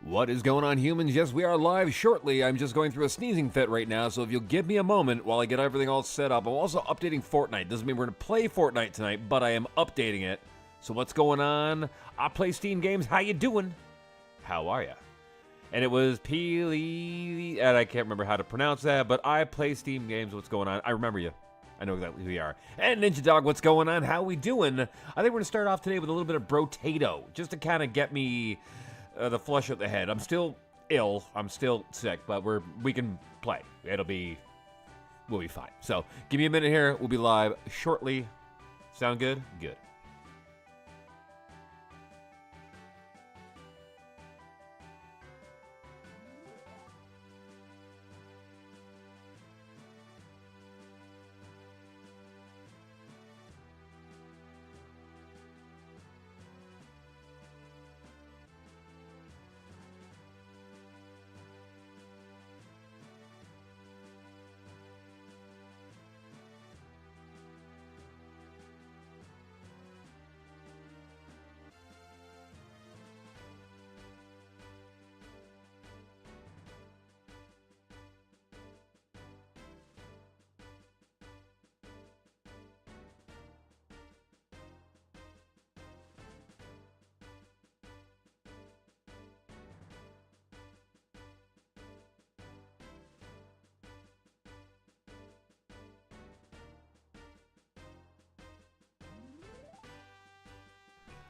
What is going on, humans? Yes, we are live shortly. I'm just going through a sneezing fit right now, so if you'll give me a moment while I get everything all set up. I'm also updating Fortnite. Doesn't mean we're going to play Fortnite tonight, but I am updating it. So what's going on? I play Steam games. How you doing? How are ya? And it was Peely, and I can't remember how to pronounce that, but I play Steam games. What's going on? I remember you. I know exactly who you are. And Ninja Dog, what's going on? How we doing? I think we're going to start off today with a little bit of Brotato, just to kind of get me the flush of the head. I'm still ill. I'm still sick, but we can play. We'll be fine. So give me a minute here. We'll be live shortly. Sound good? Good.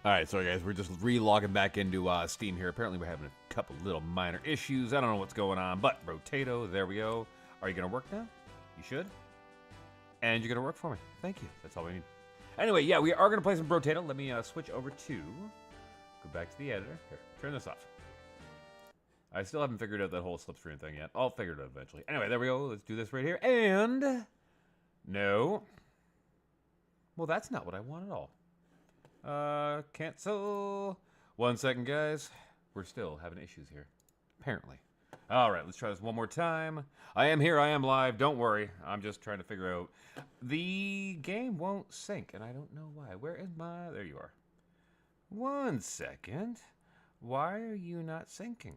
Alright, sorry guys, we're just re-logging back into Steam here. Apparently we're having a couple little minor issues. I don't know what's going on, but Brotato, there we go. Are you going to work now? You should. And you're going to work for me. Thank you. That's all we need. Anyway, yeah, we are going to play some Brotato. Let me switch over to... Go back to the editor. Here, turn this off. I still haven't figured out that whole slipstream thing yet. I'll figure it out eventually. Anyway, there we go. Let's do this right here. And... No. Well, that's not what I want at all. Cancel. 1 second, guys. We're still having issues here. Apparently. Alright, let's try this one more time. I am here, I am live, don't worry. I'm just trying to figure out. The game won't sync, and I don't know why. Where is my... There you are. 1 second. Why are you not syncing?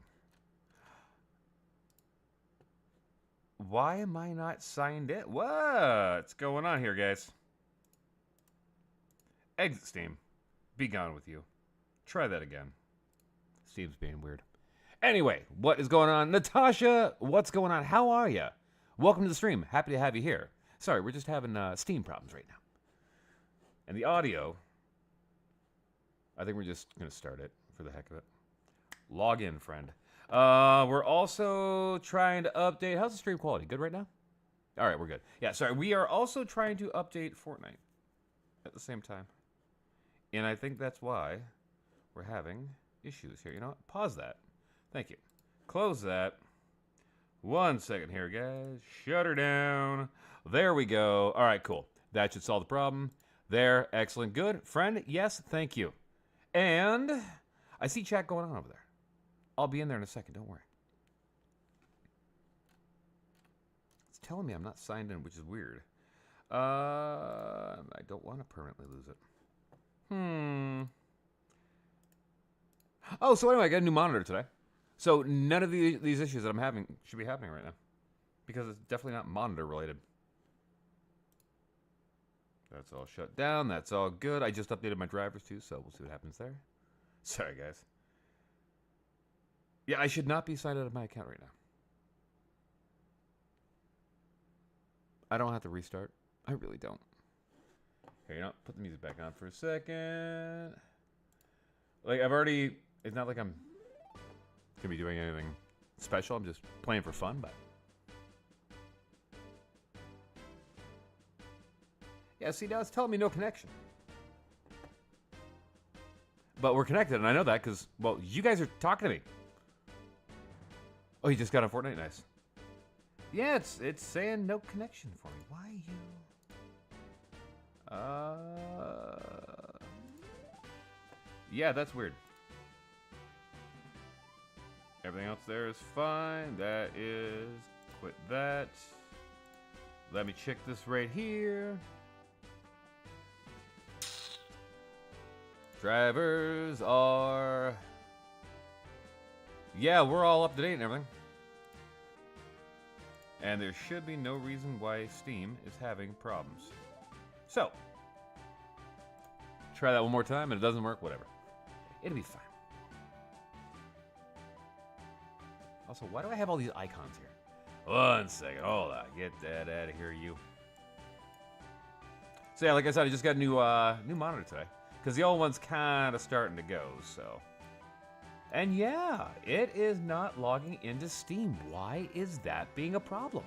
Why am I not signed in? What's going on here, guys? Exit Steam. Be gone with you. Try that again. Steve's being weird. Anyway, what is going on? Natasha, what's going on? How are you? Welcome to the stream. Happy to have you here. Sorry, we're just having Steam problems right now. And the audio, I think we're just going to start it for the heck of it. Log in, friend. We're also trying to update. How's the stream quality? Good right now? All right, we're good. Yeah, sorry. We are also trying to update Fortnite at the same time. And I think that's why we're having issues here. You know what? Pause that. Thank you. Close that. 1 second here, guys. Shut her down. There we go. All right, cool. That should solve the problem. There. Excellent. Good. Friend, yes, thank you. And I see chat going on over there. I'll be in there in a second. Don't worry. It's telling me I'm not signed in, which is weird. I don't want to permanently lose it. Oh, so anyway, I got a new monitor today. So none of these issues that I'm having should be happening right now. Because it's definitely not monitor related. That's all shut down. That's all good. I just updated my drivers too, so we'll see what happens there. Sorry, guys. Yeah, I should not be signed out of my account right now. I don't have to restart. I really don't. Here, you know, put the music back on for a second. Like, I've already... It's not like I'm gonna be doing anything special. I'm just playing for fun, but... Yeah, see, now it's telling me no connection. But we're connected, and I know that because, well, you guys are talking to me. Oh, you just got on Fortnite? Nice. Yeah, it's saying no connection for me. Why you... Yeah, that's weird. Everything else there is fine. That is... Quit that. Let me check this right here. Drivers are Yeah, we're all up to date and everything. And there should be no reason why Steam is having problems. So, try that one more time, and it doesn't work, whatever. It'll be fine. Also, why do I have all these icons here? 1 second, hold on. Get that out of here, you. So yeah, like I said, I just got a new monitor today. Because the old one's kind of starting to go, so. And yeah, it is not logging into Steam. Why is that being a problem?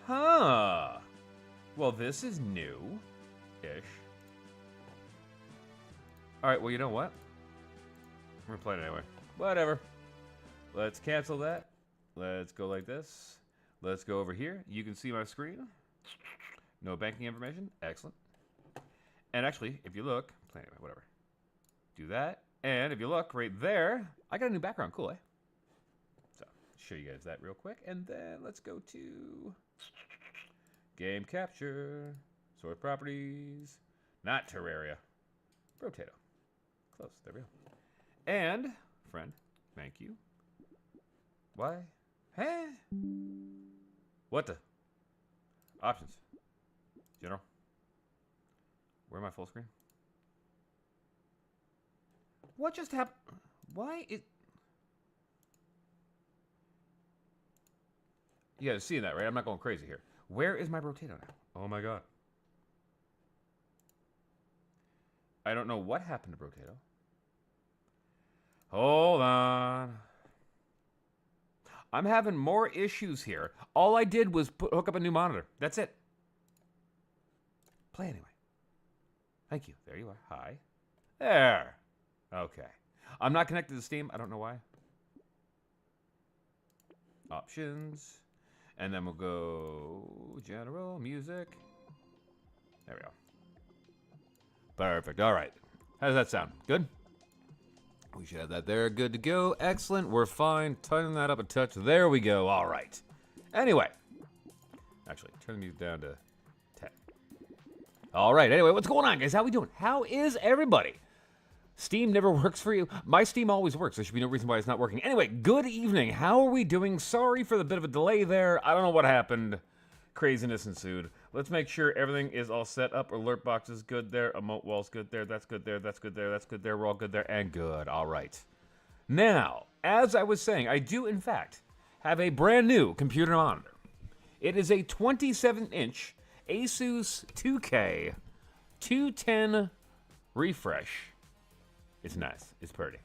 Huh. Well, this is new-ish. Alright, well, you know what? We're gonna play it anyway. Whatever. Let's cancel that. Let's go like this. Let's go over here. You can see my screen. No banking information. Excellent. And actually, if you look, play anyway, whatever. Do that. And if you look right there, I got a new background. Cool, eh? So, show you guys that real quick. And then let's go to game capture, source properties, not Terraria, Brotato. Close, there we go. And, friend, thank you. Why? Hey? What the? Options. General. Where am I full screen? What just happened? Why is... You guys see that, right? I'm not going crazy here. Where is my Brotato now? Oh my god. I don't know what happened to Brotato. Hold on. I'm having more issues here. All I did was hook up a new monitor. That's it. Play anyway. Thank you. There you are. Hi. There. Okay. I'm not connected to Steam. I don't know why. Options. And then we'll go general, music. There we go. Perfect. All right. How does that sound? Good? We should have that there. Good to go. Excellent. We're fine. Tighten that up a touch. There we go. All right. Anyway. Actually, turn the music down to 10. All right. Anyway, what's going on, guys? How we doing? How is everybody? Steam never works for you. My Steam always works. There should be no reason why it's not working. Anyway, good evening. How are we doing? Sorry for the bit of a delay there. I don't know what happened. Craziness ensued. Let's make sure everything is all set up. Alert box is good there. Emote wall's good there. That's good there. That's good there. That's good there. We're all good there. And good. All right. Now, as I was saying, I do, in fact, have a brand new computer monitor. It is a 27-inch Asus 2K 210 refresh. It's nice. It's pretty.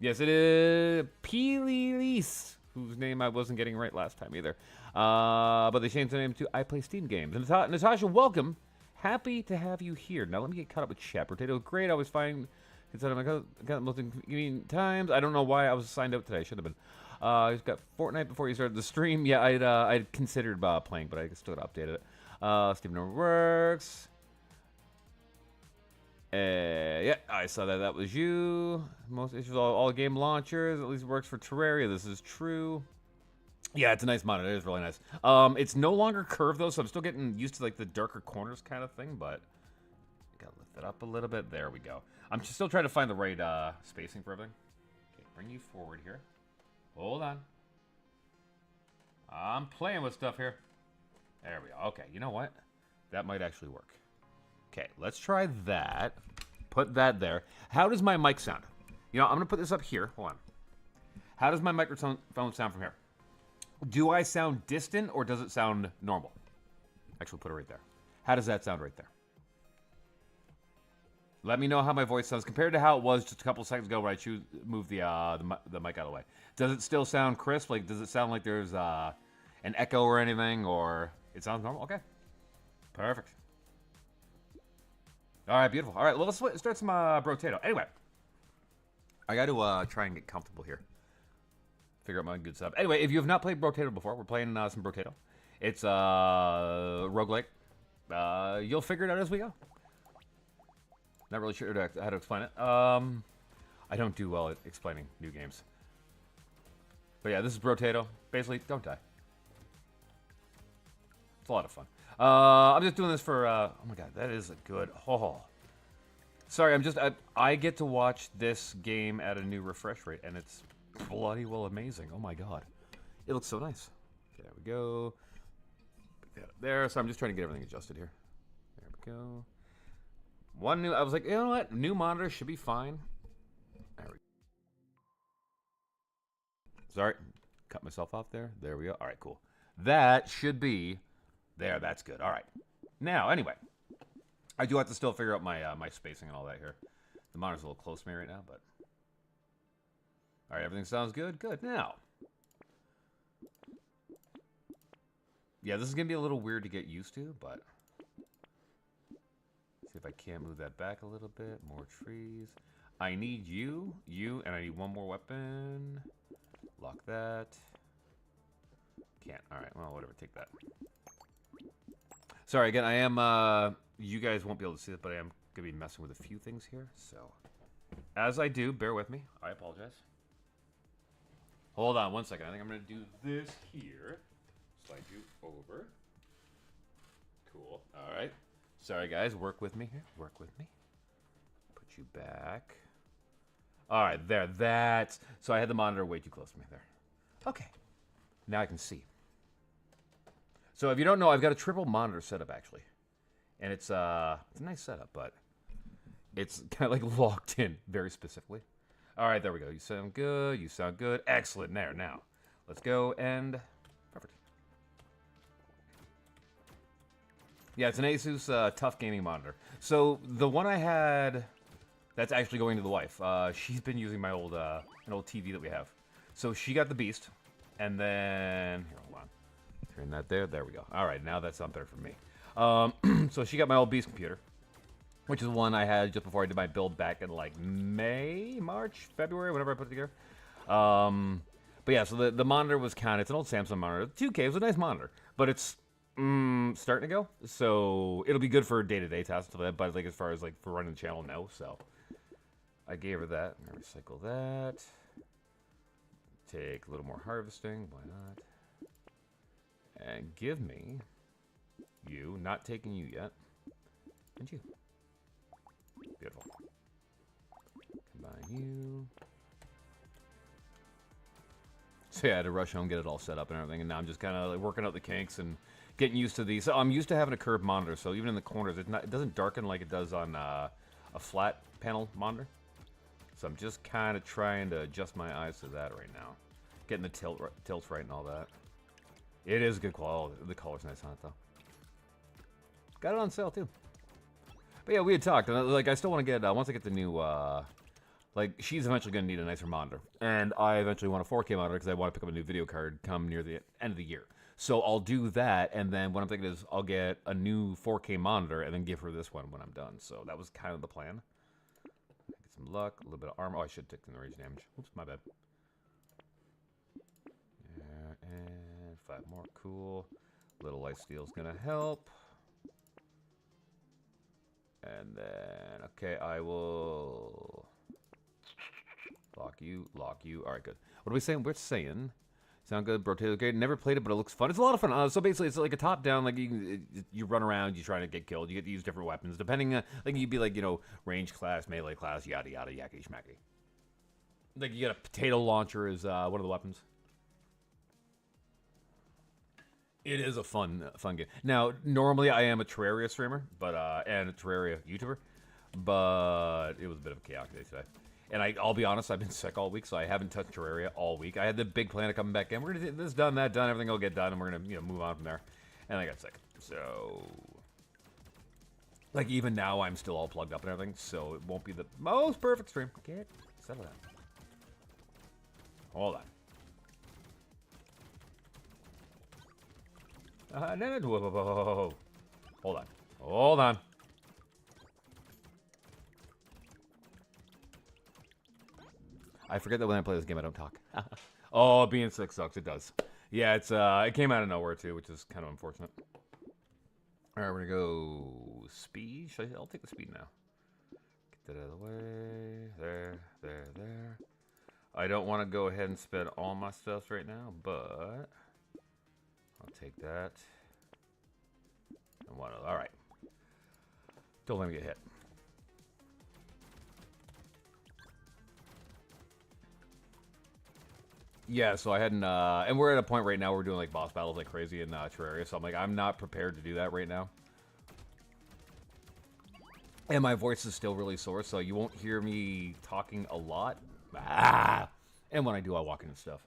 Yes, it is Pililis, whose name I wasn't getting right last time either. But they changed the name to I Play Steam Games. And Natasha, welcome. Happy to have you here. Now let me get caught up with chat. Brotato, great. I always find it's out of my got the most inconvenient times. I don't know why I was signed out today. I should have been. He's got Fortnite before you started the stream. Yeah, I'd considered updating, but I still got updated it. Steam never works. Yeah, I saw that. That was you. Most issues, all game launchers. At least it works for Terraria. This is true. Yeah, it's a nice monitor. It is really nice. It's no longer curved though, so I'm still getting used to like the darker corners kind of thing. But gotta lift it up a little bit. There we go. I'm still trying to find the right spacing for everything. Okay, bring you forward here. Hold on. I'm playing with stuff here. There we go. Okay, you know what? That might actually work. Okay, let's try that. Put that there. How does my mic sound? You know, I'm going to put this up here. Hold on. How does my microphone sound from here? Do I sound distant or does it sound normal? Actually, put it right there. How does that sound right there? Let me know how my voice sounds compared to how it was just a couple seconds ago when I moved the mic out of the way. Does it still sound crisp? Like, does it sound like there's an echo or anything, or it sounds normal? Okay. Perfect. All right, beautiful. All right, well, let's start some Brotato. Anyway, I got to try and get comfortable here. Figure out my good stuff. Anyway, if you have not played Brotato before, we're playing some Brotato. It's roguelike. You'll figure it out as we go. Not really sure how to explain it. I don't do well at explaining new games. But yeah, this is Brotato. Basically, don't die. It's a lot of fun. I'm just doing this for, oh my god, that is a good, Sorry, I get to watch this game at a new refresh rate, and it's bloody well amazing. Oh my god. It looks so nice. There we go. Put that up there. So I'm just trying to get everything adjusted here. There we go. I was like, you know what? New monitor should be fine. There we go. Sorry. Cut myself off there. There we go. All right, cool. That should be there. That's good. All right. Now, anyway, I do have to still figure out my my spacing and all that here. The monitor's a little close to me right now, but all right, everything sounds good. Good. Now, yeah, this is gonna be a little weird to get used to, but see if I can't move that back a little bit. More trees. I need you, and I need one more weapon. Lock that. Can't. All right. Well, whatever. Take that. Sorry again. I am. You guys won't be able to see it, but I am gonna be messing with a few things here. So, as I do, bear with me. I apologize. Hold on 1 second. I think I'm gonna do this here. Slide you over. Cool. All right. Sorry guys. Work with me here. Work with me. Put you back. All right. There. That's. So I had the monitor way too close to me there. Okay. Now I can see. So if you don't know, I've got a triple monitor setup actually, and it's a nice setup, but it's kind of like locked in very specifically. All right, there we go. You sound good. You sound good. Excellent. There. Now, let's go and perfect. Yeah, it's an Asus Tough Gaming monitor. So the one I had, that's actually going to the wife. She's been using my old an old TV that we have. So she got the Beast, and then here, hold on. Turn that there. There we go. All right, now that's not better for me. So she got my old Beast computer, which is one I had just before I did my build back in like May, March, February, whenever I put it together. But yeah, so the monitor was it's an old Samsung monitor. 2K, it was a nice monitor, but it's starting to go. So it'll be good for day-to-day tasks, but like as far as like for running the channel, no. So I gave her that. I'm gonna recycle that. Take a little more harvesting. Why not? And give me you. Not taking you yet. And you. Beautiful. Combine you. So yeah, I had to rush home, get it all set up and everything, and now I'm just kind of like working out the kinks and getting used to these. So I'm used to having a curved monitor, so even in the corners, it doesn't darken like it does on a flat panel monitor. So I'm just kind of trying to adjust my eyes to that right now. Getting the tilts right and all that. It is good quality. The color's nice on it, though. Got it on sale, too. But yeah, we had talked. And, like, I still want to get, once I get the new, like, she's eventually going to need a nicer monitor. And I eventually want a 4K monitor because I want to pick up a new video card come near the end of the year. So I'll do that, and then what I'm thinking is I'll get a new 4K monitor and then give her this one when I'm done. So that was kind of the plan. Get some luck, a little bit of armor. Oh, I should take the rage damage. Oops, my bad. Yeah, and 5 more. Cool. Little lifesteal's gonna help. And then, okay, I will lock you. All right, good. What are we saying? We're saying, sound good, Brotato. Okay, never played it, but it looks fun. It's a lot of fun. So basically, it's like a top-down. Like you run around, you try to get killed. You get to use different weapons depending. Like you'd be like range class, melee class, yada yada, yakety schmacky. Like you get a potato launcher is one of the weapons. It is a fun game. Now, normally I am a Terraria streamer, but and a Terraria YouTuber, but it was a bit of a chaotic day today. And I'll be honest, I've been sick all week, so I haven't touched Terraria all week. I had the big plan of coming back in. We're gonna get this done, that done, everything will get done, and we're gonna move on from there. And I got sick, so like even now I'm still all plugged up and everything, so it won't be the most perfect stream. Get settle down. Hold on. No, whoa. Hold on. I forget that when I play this game, I don't talk. Oh, being sick sucks. It does. Yeah, it came out of nowhere too, which is kind of unfortunate. All right, we're gonna go speed. I'll take the speed now. Get that out of the way. There. I don't want to go ahead and spend all my stuff right now, but I'll take that. And one other. All right. Don't let me get hit. Yeah, so I hadn't, and we're at a point right now where we're doing like boss battles like crazy in Terraria, so I'm like, I'm not prepared to do that right now. And my voice is still really sore, so you won't hear me talking a lot. Ah! And when I do, I walk into stuff.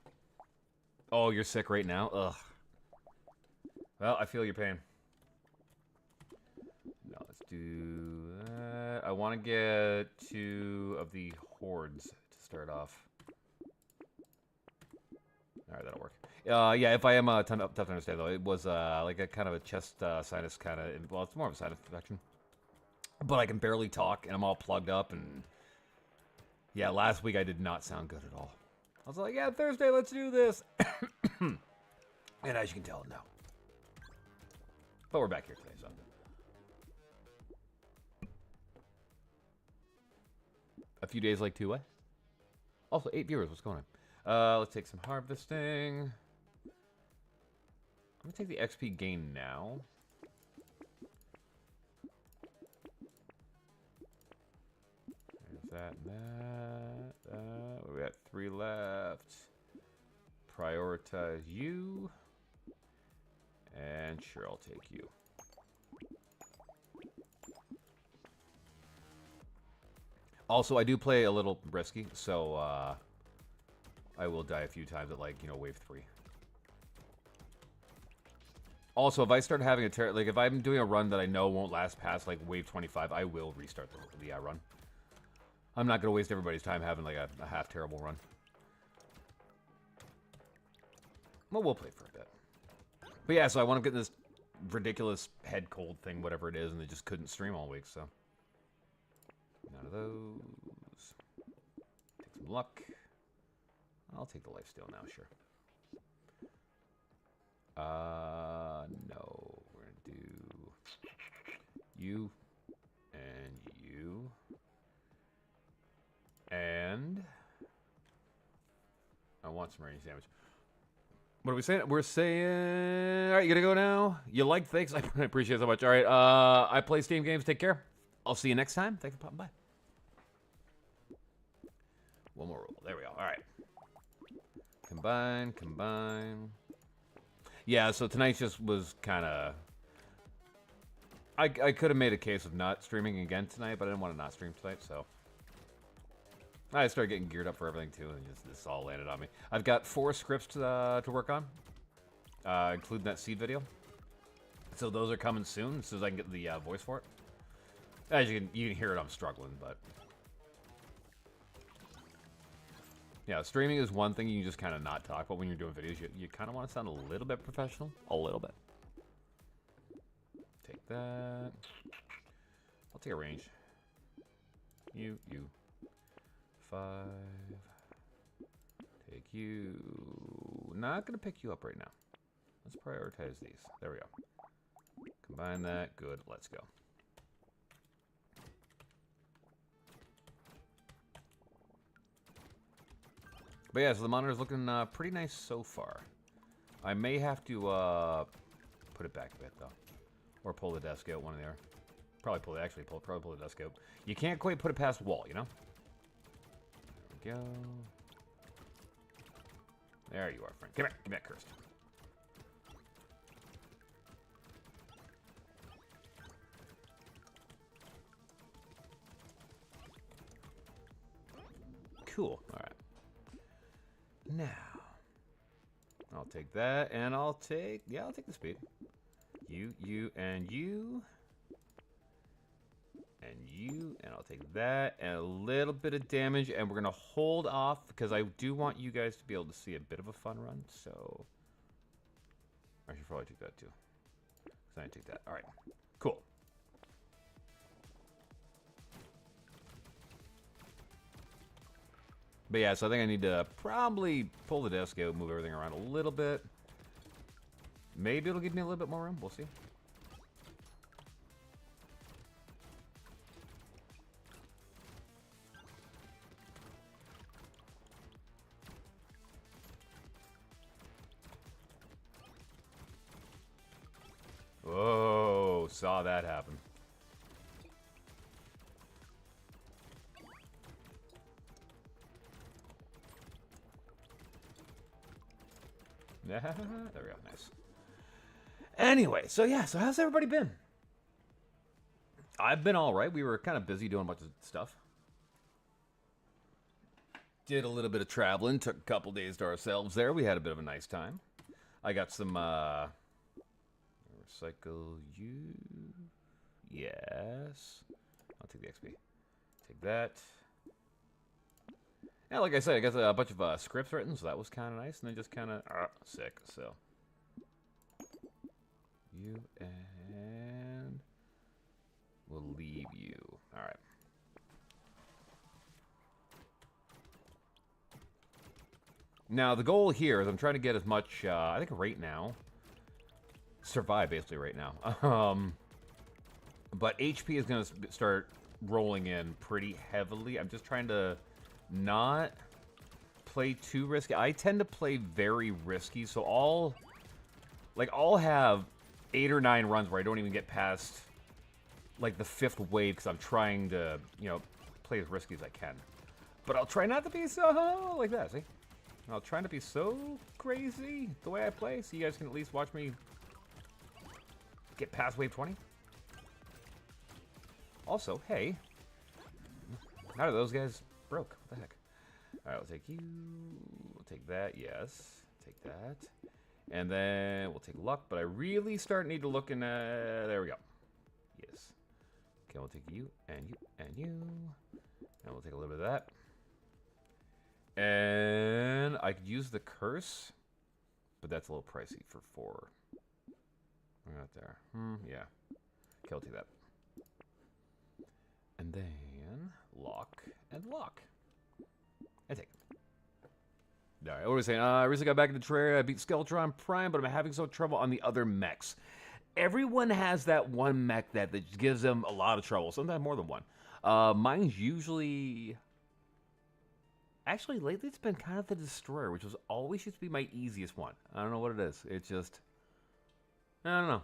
Oh, you're sick right now? Ugh. Well, I feel your pain. No, let's do that. I want to get 2 of the hordes to start off. All right, that'll work. Yeah, if I am tough to understand, though, it was like a kind of a chest sinus kind of... Well, it's more of a sinus infection. But I can barely talk, and I'm all plugged up, and... Yeah, last week I did not sound good at all. I was like, yeah, Thursday, let's do this! And as you can tell, no. But we're back here today, so... A few days like 2 what? Also, 8 viewers, what's going on? Let's take some harvesting. I'm gonna take the XP gain now. There's that and that. We got 3 left. Prioritize you. And sure, I'll take you. Also, I do play a little risky, so I will die a few times at, like, you know, wave 3. Also, if I start having like, if I'm doing a run that I know won't last past, like, wave 25, I will restart the run. I'm not going to waste everybody's time having, like, a half-terrible run. Well, we'll play for a bit. But yeah, so I want to get this ridiculous head cold thing, whatever it is, and they just couldn't stream all week, so... None of those. Take some luck. I'll take the lifesteal now, sure. No. We're gonna do you and you. And I want some rainy sandwich. What are we saying? We're saying... Alright, you gonna go now? You like things? I appreciate it so much. Alright, I play Steam games. Take care. I'll see you next time. Thanks for popping by. One more roll. There we go. All right. Combine, combine. Yeah, so tonight just was kind of... I could have made a case of not streaming again tonight, but I didn't want to not stream tonight, so... I started getting geared up for everything, too, and just this all landed on me. I've got 4 scripts to work on, including that seed video. So those are coming soon, as soon as I can get the voice for it. As you can hear it, I'm struggling, but... Yeah, streaming is one thing you can just kind of not talk about when you're doing videos. You kind of want to sound a little bit professional. A little bit. Take that. I'll take a range. You. 5. Take you. Not going to pick you up right now. Let's prioritize these. There we go. Combine that. Good. Let's go. But yeah, so the monitor's looking pretty nice so far. I may have to put it back a bit though, or pull the desk out. One of the other. Probably pull the desk out. You can't quite put it past the wall, you know. There we go. There you are, friend. Come here, come back, Cursed. Cool. All right. Now, I'll take that, and I'll take the speed. You, and you. And you, and I'll take that, and a little bit of damage, and we're going to hold off, because I do want you guys to be able to see a bit of a fun run, so... I should probably take that, too. So I take that. All right. Cool. But yeah, so I think I need to probably pull the desk out, move everything around a little bit. Maybe it'll give me a little bit more room. We'll see. Whoa, saw that happen. There we go. Nice. Anyway, so yeah, so how's everybody been? I've been all right. We were kind of busy doing a bunch of stuff. Did a little bit of traveling. Took a couple days to ourselves there. We had a bit of a nice time. I got some recycle you. Yes. I'll take the XP. Take that. Yeah, like I said, I got a bunch of scripts written, so that was kind of nice. And then just kind of sick. So you and we'll leave you. All right. Now, the goal here is I'm trying to get as much, I think right now, survive basically right now. But HP is going to start rolling in pretty heavily. I'm just trying to not play too risky. I tend to play very risky, so I'll have 8 or 9 runs where I don't even get past, like, the 5th wave because I'm trying to, you know, play as risky as I can. But I'll try not to be so, like that, see? I'll try not to be so crazy the way I play, so you guys can at least watch me get past wave 20. Also, hey, how are those guys broke? What the heck? All right, we'll take you. We'll take that. Yes, take that, and then we'll take luck. But I really need to look in. There we go. Yes. Okay, we'll take you and you and you, and we'll take a little bit of that. And I could use the curse, but that's a little pricey for 4. We're not there. Yeah. Okay, I'll take that. And then lock and lock. I take it. All right, what was I saying? I recently got back into Terraria. I beat Skeletron Prime, but I'm having some trouble on the other mechs. Everyone has that one mech that just gives them a lot of trouble. Sometimes more than one. Mine's usually... Actually, lately it's been kind of the Destroyer, which was always used to be my easiest one. I don't know what it is. It's just... I don't know.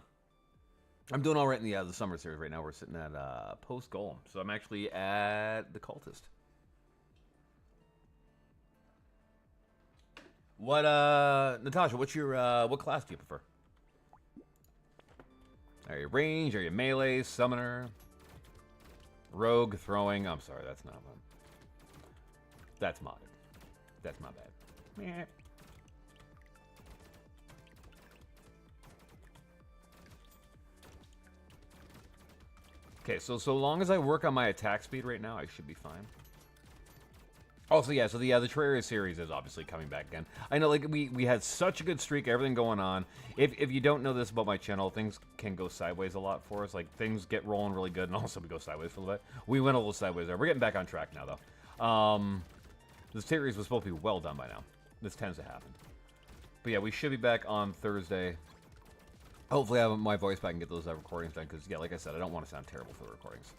I'm doing all right in the summer series right now. We're sitting at post Golem, so I'm actually at the Cultist. What Natasha? What's your what class do you prefer? Are you range? Are you melee? Summoner? Rogue? Throwing? I'm sorry, that's not one. That's modded. That's my bad. Meh. Okay, so long as I work on my attack speed right now, I should be fine. Also, yeah, so the Terraria series is obviously coming back again. I know, like, we had such a good streak, everything going on. If you don't know this about my channel, things can go sideways a lot for us. Like, things get rolling really good, and also we go sideways for a little bit. We went a little sideways there. We're getting back on track now, though. This series was supposed to be well done by now. This tends to happen. But yeah, we should be back on Thursday. Hopefully I have my voice back and get those recordings done, because, yeah, like I said, I don't want to sound terrible for the recordings.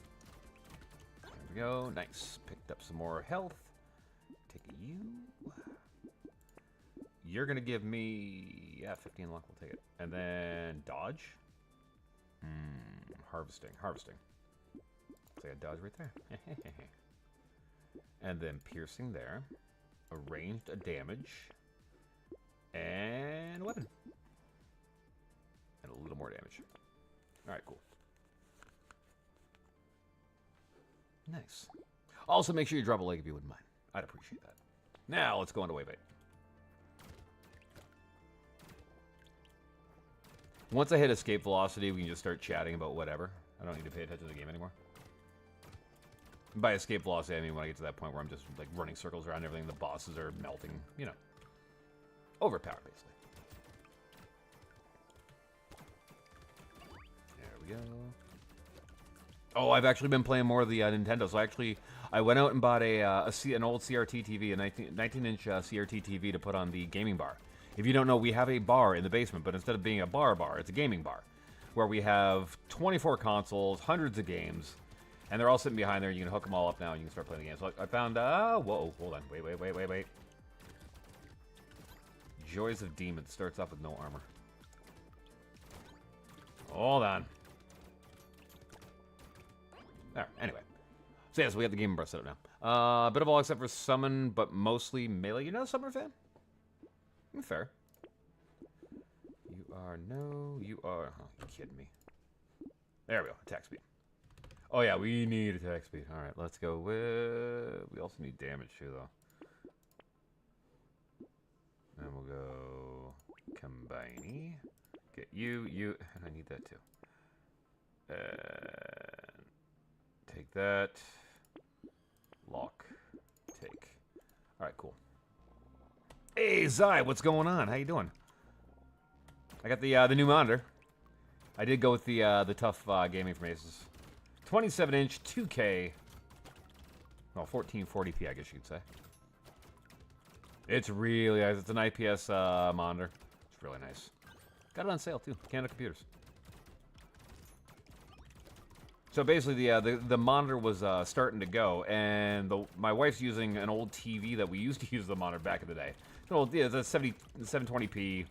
There we go. Nice. Picked up some more health. Take you. You're going to give me... Yeah, 15 luck. We'll take it. And then dodge. Harvesting. Harvesting. So I got dodge right there. And then piercing there. A ranged damage. And a weapon. And a little more damage. Alright, cool. Nice. Also, make sure you drop a like if you wouldn't mind. I'd appreciate that. Now, let's go into wave 8. Once I hit escape velocity, we can just start chatting about whatever. I don't need to pay attention to the game anymore. And by escape velocity, I mean when I get to that point where I'm just like running circles around everything, the bosses are melting, you know. Overpowered, basically. There we go. Oh, I've actually been playing more of the Nintendo. So I went out and bought an old CRT TV, a 19-inch CRT TV to put on the gaming bar. If you don't know, we have a bar in the basement, but instead of being a bar, it's a gaming bar, where we have 24 consoles, hundreds of games, and they're all sitting behind there. You can hook them all up now, and you can start playing the games. So I found, whoa, hold on, wait. Joys of Demons starts off with no armor. Hold on. There, anyway. So yeah, so we have the gaming bar set up now. A bit of all except for summon, but mostly melee. You're not a summoner fan? Fair. are no. You are. Oh, you kidding me? There we go. Attack speed. Oh yeah, we need attack speed. All right, let's go with. We also need damage too, though. And we'll go combine. Get you, you. I need that too. Take that. Lock. Take. All right, cool. Hey, Zai, what's going on? How you doing? I got the new monitor. I did go with the tough gaming from Asus. 27-inch, 2K. Well, 1440p, I guess you'd say. It's really nice. It's an IPS monitor. It's really nice. Got it on sale too. Canada Computers. So basically, the monitor was starting to go, and my wife's using an old TV that we used to use the monitor back in the day. It's a 720p,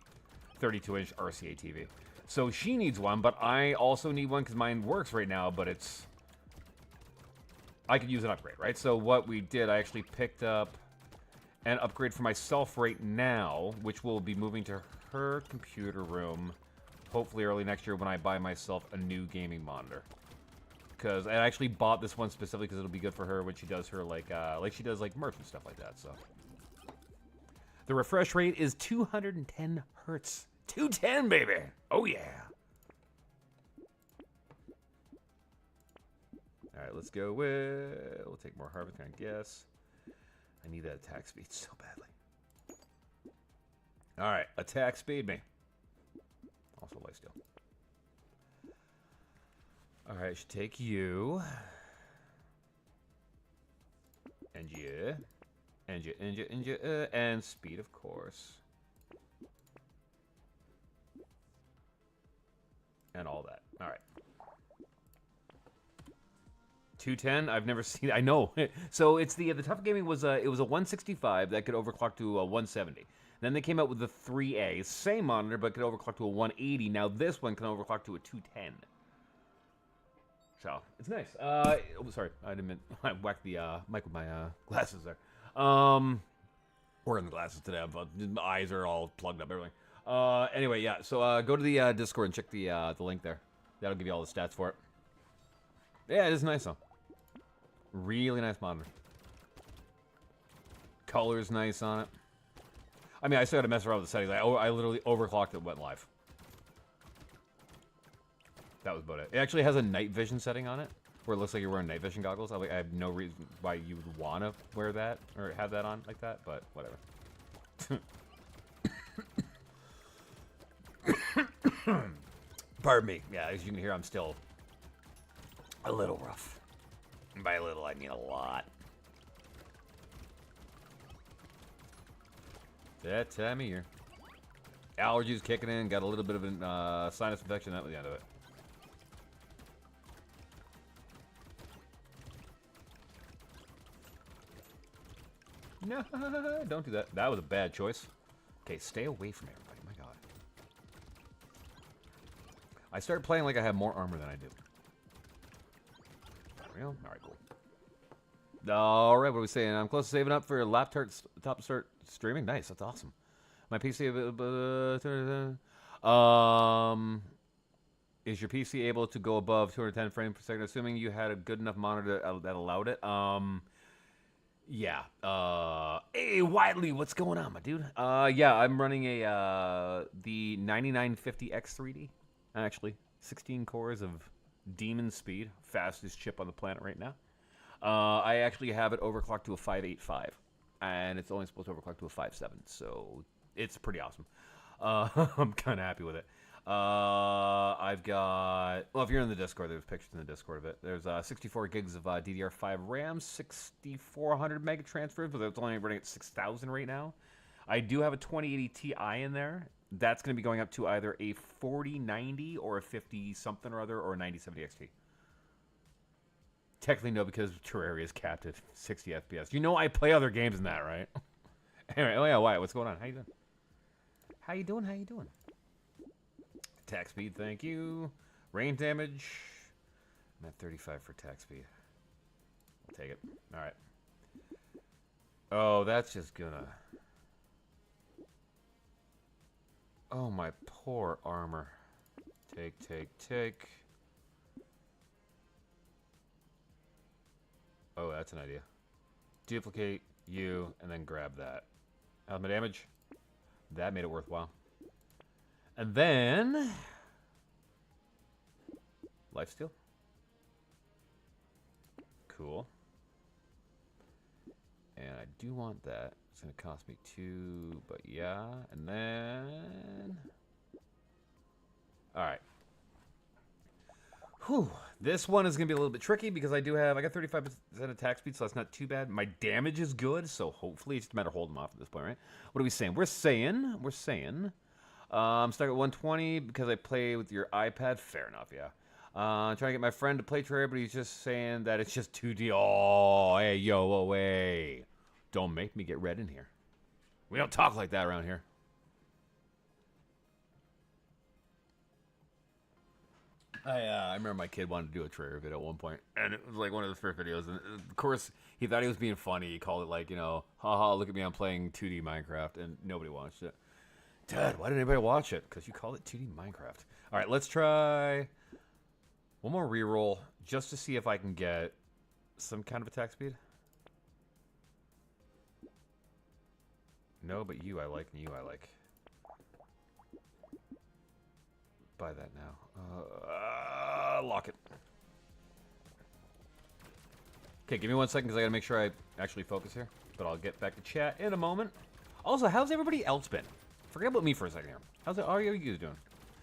32-inch RCA TV. So she needs one, but I also need one because mine works right now, but it's... I could use an upgrade, right? So what we did, I actually picked up an upgrade for myself right now, which will be moving to her computer room, hopefully early next year when I buy myself a new gaming monitor. Because I actually bought this one specifically because it'll be good for her when she does her, like she does, like, merch and stuff like that, so. The refresh rate is 210 hertz. 210, baby! Oh, yeah! Alright, let's go with... We'll take more harvest, I guess. I need that attack speed so badly. Alright, attack speed me. Also lifesteal. Alright, I should take you. And you. And you, and you, and you, and speed, of course. And all that. Alright. 210, I've never seen. I know. So it's the Tough Gaming was it was a 165 that could overclock to a 170. Then they came out with the 3A, same monitor but could overclock to a 180. Now this one can overclock to a 210. So it's nice. Oh, sorry, I didn't mean I whacked the mic with my glasses there. Wearing the glasses today, but my eyes are all plugged up. Everything. Anyway, yeah. So go to the Discord and check the link there. That'll give you all the stats for it. Yeah, it is nice though. Really nice monitor. Color's nice on it. I mean, I still got to mess around with the settings. I literally overclocked it, went live. That was about it. It actually has a night vision setting on it, where it looks like you're wearing night vision goggles. I have no reason why you would want to wear that or have that on like that, but whatever. Pardon me. Yeah, as you can hear, I'm still a little rough. And by a little, I mean a lot. That time of year. Allergies kicking in. Got a little bit of a sinus infection. That was the end of it. No, don't do that. That was a bad choice. Okay, stay away from everybody. My God. I started playing like I have more armor than I do. Real? Alright, cool. Alright, what are we saying? I'm close to saving up for laptop to start streaming. Nice, that's awesome. My PC... is your PC able to go above 210 frames per second? Assuming you had a good enough monitor that allowed it. Yeah. Hey, Widely, what's going on, my dude? Yeah, I'm running the 9950X3D. Actually, 16 cores of demon speed, fastest chip on the planet right now. I actually have it overclocked to a 585, and it's only supposed to overclock to a 5.7, so it's pretty awesome. I'm kind of happy with it. I've got, well, if you're in the Discord, there's pictures in the Discord of it. There's 64 gigs of DDR5 RAM, 6400 mega transfers, but it's only running at 6000 right now. I do have a 2080 Ti in there. That's going to be going up to either a 4090 or a 50 something or other, or a 9070 XT. Technically no, because Terraria is capped at 60 FPS. You know I play other games than that, right? Anyway, oh yeah, Wyatt, what's going on? How you doing? How you doing? How you doing? Attack speed, thank you. Range damage. I'm at 35 for attack speed. I'll take it. Alright. Oh, that's just gonna... Oh, my poor armor. Take. Oh, that's an idea. Duplicate you, and then grab that. How's my damage? That made it worthwhile. And then... Lifesteal. Cool. And I do want that. It's going to cost me 2, but yeah. And then... Alright. Whew. This one is going to be a little bit tricky because I got 35% attack speed, so that's not too bad. My damage is good, so hopefully it's just a matter of holding them off at this point, right? What are we saying? We're saying... I'm stuck at 120 because I play with your iPad. Fair enough, yeah. Trying to get my friend to play Terraria, but he's just saying that it's just 2D. Oh, hey, yo, away. Don't make me get red in here. We don't talk like that around here. I remember my kid wanted to do a Terraria video at one point, and it was like one of the first videos. And of course, he thought he was being funny. He called it like, you know, haha, look at me, I'm playing 2D Minecraft, and nobody watched it. Dad, why didn't anybody watch it? Because you called it 2D Minecraft. All right, let's try one more reroll just to see if I can get some kind of attack speed. No, but you I like, and you I like. Buy that now. Lock it. Okay, give me 1 second because I gotta make sure I actually focus here. But I'll get back to chat in a moment. Also, how's everybody else been? Forget about me for a second here. How are you guys doing?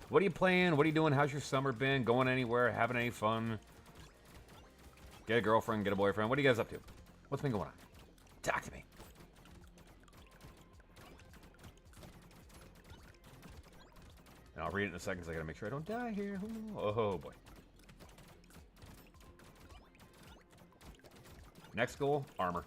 What are you playing? What are you doing? How's your summer been? Going anywhere? Having any fun? Get a girlfriend? Get a boyfriend? What are you guys up to? What's been going on? Talk to me. And I'll read it in a second because I gotta make sure I don't die here. Oh boy. Next goal, armor.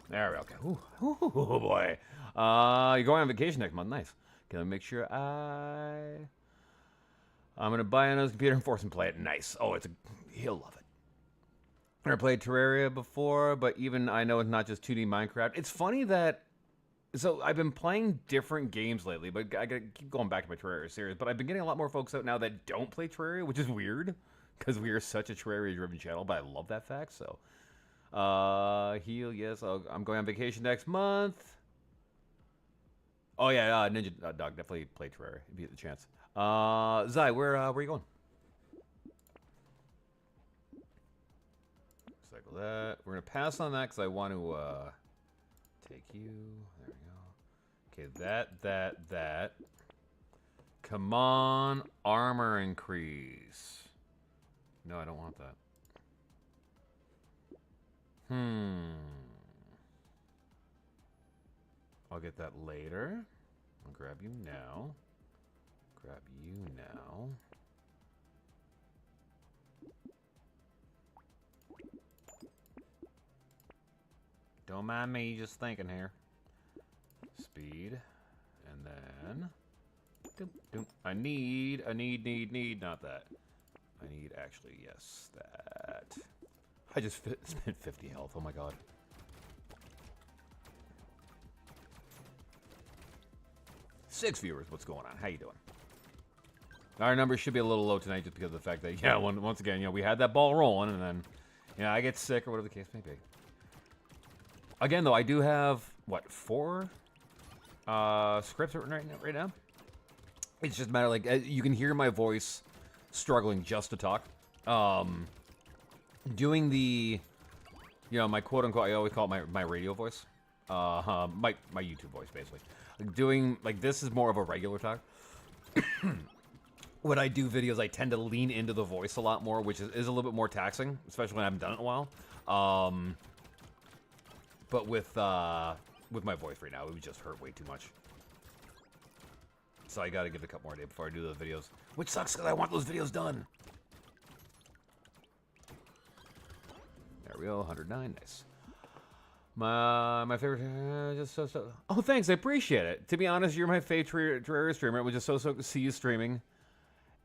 There we go. Okay. Ooh, boy. You're going on vacation next month. Nice. Gonna make sure I'm gonna buy another computer and force him to play it. Nice. Oh, he'll love it. I never played Terraria before, but even I know it's not just 2D Minecraft. It's funny that so I've been playing different games lately, but I gotta keep going back to my Terraria series. But I've been getting a lot more folks out now that don't play Terraria, which is weird because we are such a Terraria-driven channel. But I love that fact. So. Heal, yes. I'm going on vacation next month. Oh yeah, Ninja Dog definitely played Terraria if you get the chance. Zai, where are you going? Cycle that. We're gonna pass on that because I want to take you. There we go. Okay, that. Come on, armor increase. No, I don't want that. I'll get that later. I'll grab you now. Grab you now. Don't mind me just thinking here. Speed. And then... I need, not that. I need, actually, yes, that. I just spent 50 health, oh my god. Six viewers, what's going on? How you doing? Our numbers should be a little low tonight just because of the fact that, yeah, once again, you know, we had that ball rolling and then, you know, I get sick or whatever the case may be. Again, though, I do have, what, 4 scripts written right now? It's just a matter, like, you can hear my voice struggling just to talk. Doing the, you know, my quote-unquote, I always call it my radio voice. My YouTube voice, basically. Doing, like, this is more of a regular talk. When I do videos, I tend to lean into the voice a lot more, which is a little bit more taxing, especially when I haven't done it in a while. But with my voice right now, it would just hurt way too much. So I gotta give it a couple more days before I do those videos. Which sucks, because I want those videos done. There we go. 109. Nice. My favorite. Just so. Oh, thanks. I appreciate it. To be honest, you're my favorite Terraria streamer. It was just so to see you streaming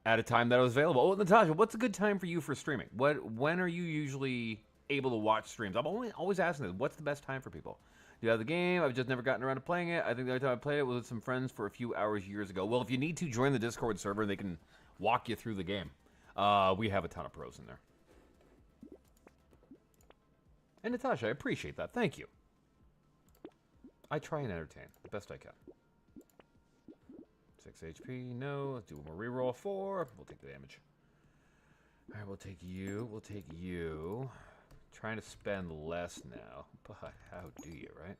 at a time that I was available. Oh, Natasha, what's a good time for you for streaming? When are you usually able to watch streams? I'm always asking this. What's the best time for people? Do you have the game? I've just never gotten around to playing it. I think the only time I played it was with some friends for a few hours years ago. Well, if you need to, join the Discord server. They can walk you through the game. We have a ton of pros in there. And Natasha, I appreciate that. Thank you. I try and entertain the best I can. 6 HP, no. Let's do one more reroll. 4. We'll take the damage. All right, we'll take you. We'll take you. Trying to spend less now, but how do you, right?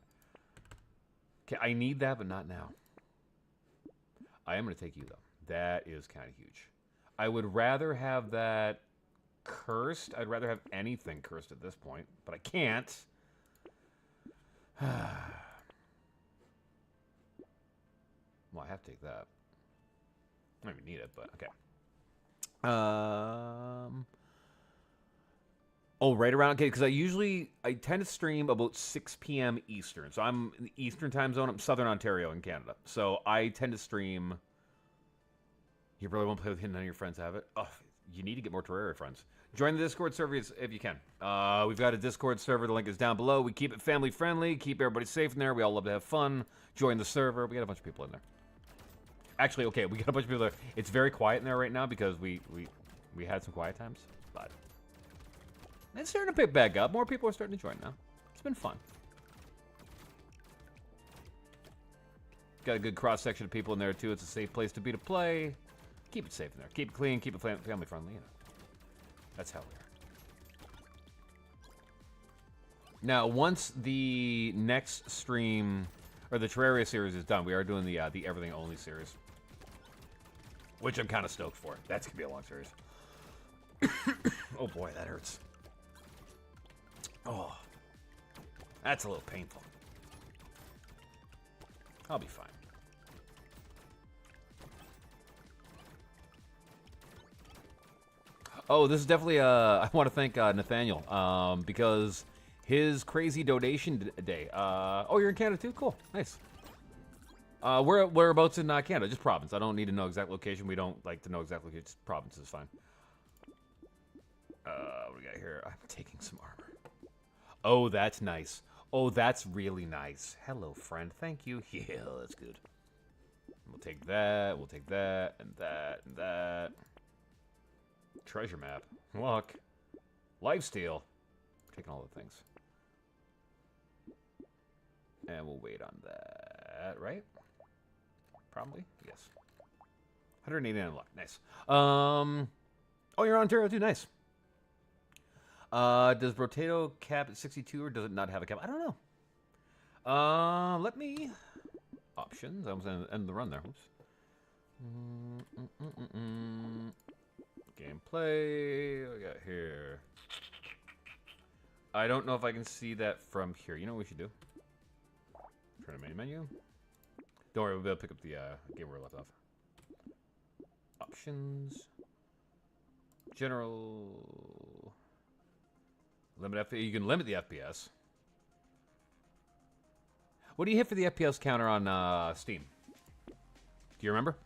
Okay, I need that, but not now. I am going to take you, though. That is kind of huge. I would rather have that cursed. I'd rather have anything cursed at this point, but I can't. Well, I have to take that. I don't even need it, but okay. Oh, right around, okay, because I tend to stream about 6 p.m. Eastern. So I'm in the Eastern time zone. I'm Southern Ontario in Canada. So I tend to stream. You really won't play with him, none of your friends have it? Oh, you need to get more Terraria friends. Join the Discord server if you can. We've got a Discord server. The link is down below. We keep it family friendly. Keep everybody safe in there. We all love to have fun. Join the server. We got a bunch of people in there. Actually, okay, we got a bunch of people there. It's very quiet in there right now because we had some quiet times. But it's starting to pick back up. More people are starting to join now. It's been fun. Got a good cross-section of people in there, too. It's a safe place to be to play. Keep it safe in there. Keep it clean. Keep it family-friendly. You know. That's how we are. Now, once the next stream, or the Terraria series is done, we are doing the Everything Only series. Which I'm kind of stoked for. That's going to be a long series. Oh, boy, that hurts. Oh. That's a little painful. I'll be fine. Oh, this is definitely, I want to thank Nathaniel, because his crazy donation day. Oh, you're in Canada too? Cool. Nice. Whereabouts in Canada? Just province. I don't need to know exact location. We don't like to know exact location. Province is fine. What do we got here? I'm taking some armor. Oh, that's nice. Oh, that's really nice. Hello, friend. Thank you. Yeah, that's good. We'll take that. We'll take that, and that, and that. Treasure map. Look. Lifesteal. Taking all the things. And we'll wait on that, right? Probably. Yes. 189 luck. Nice. Oh, you're on Ontario too. Nice. Does Brotato cap at 62 or does it not have a cap? I don't know. Let me... Options. I was going to end the run there. Oops. Gameplay. What we got here? I don't know if I can see that from here. You know what we should do? Turn the main menu. Don't worry, we'll be able to pick up the game where we left off. Options. General. Limit FPS. You can limit the FPS. What do you hit for the FPS counter on Steam? Do you remember?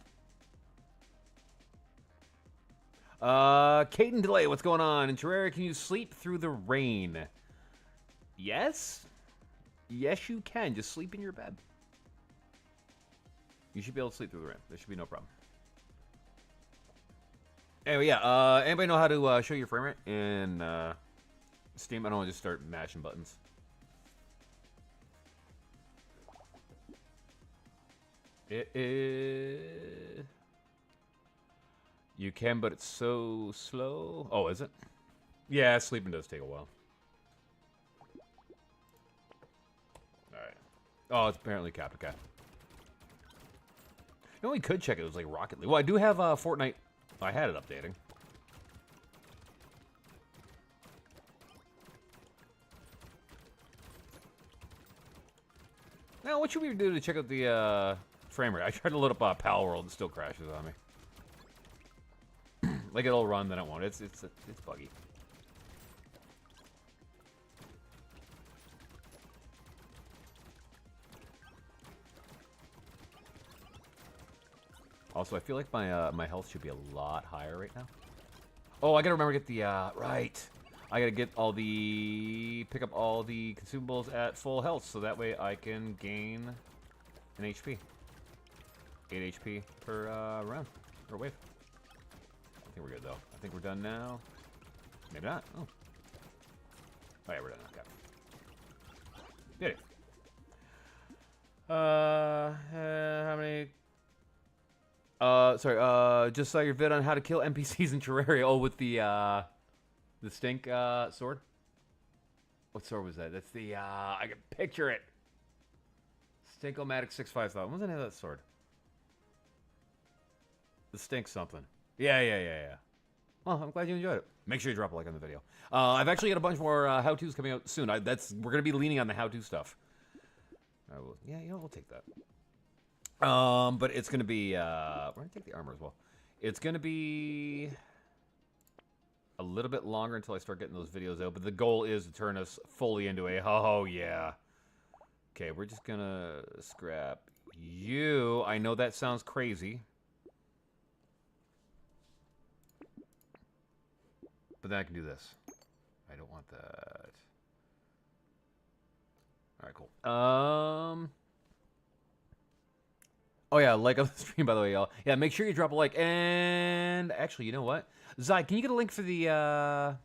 Caden Delay, what's going on? In Terraria, can you sleep through the rain? Yes? Yes, you can. Just sleep in your bed. You should be able to sleep through the rain. There should be no problem. Anyway, yeah. Anybody know how to show your frame rate in Steam? I don't want to just start mashing buttons. It is... You can, but it's so slow. Oh, is it? Yeah, sleeping does take a while. Alright. Oh, it's apparently Caprica. You know, we could check it. It was like Rocket League. Well, I do have Fortnite. I had it updating. Now, what should we do to check out the frame rate? I tried to load up Pal World and it still crashes on me. Like it'll run, then it won't. It's buggy. Also, I feel like my health should be a lot higher right now. Oh, I gotta remember to get the, right. I gotta get all the, pick up all the consumables at full health, so that way I can gain an HP. 8 HP per round, or wave. I think we're good, though. I think we're done now. Maybe not. Oh. Oh, yeah, we're done. Okay. Did it. How many... sorry, just saw your vid on how to kill NPCs in Terraria. Oh, with the stink, sword? What sword was that? That's the, I can picture it. Stink-O-Matic 650. What was the name of that sword? The stink something. Yeah. Well, I'm glad you enjoyed it. Make sure you drop a like on the video. I've actually got a bunch more how-tos coming out soon. We're gonna be leaning on the how-to stuff. Yeah, you know, we'll take that. But it's gonna be we're gonna take the armor as well. It's gonna be a little bit longer until I start getting those videos out, but the goal is to turn us fully into a yeah. Okay, we're just gonna scrap you. I know that sounds crazy, but then I can do this. I don't want that. All right, cool. Oh yeah, like on the stream, by the way, y'all. Yeah, make sure you drop a like. And actually, you know what? Zai, can you get a link for the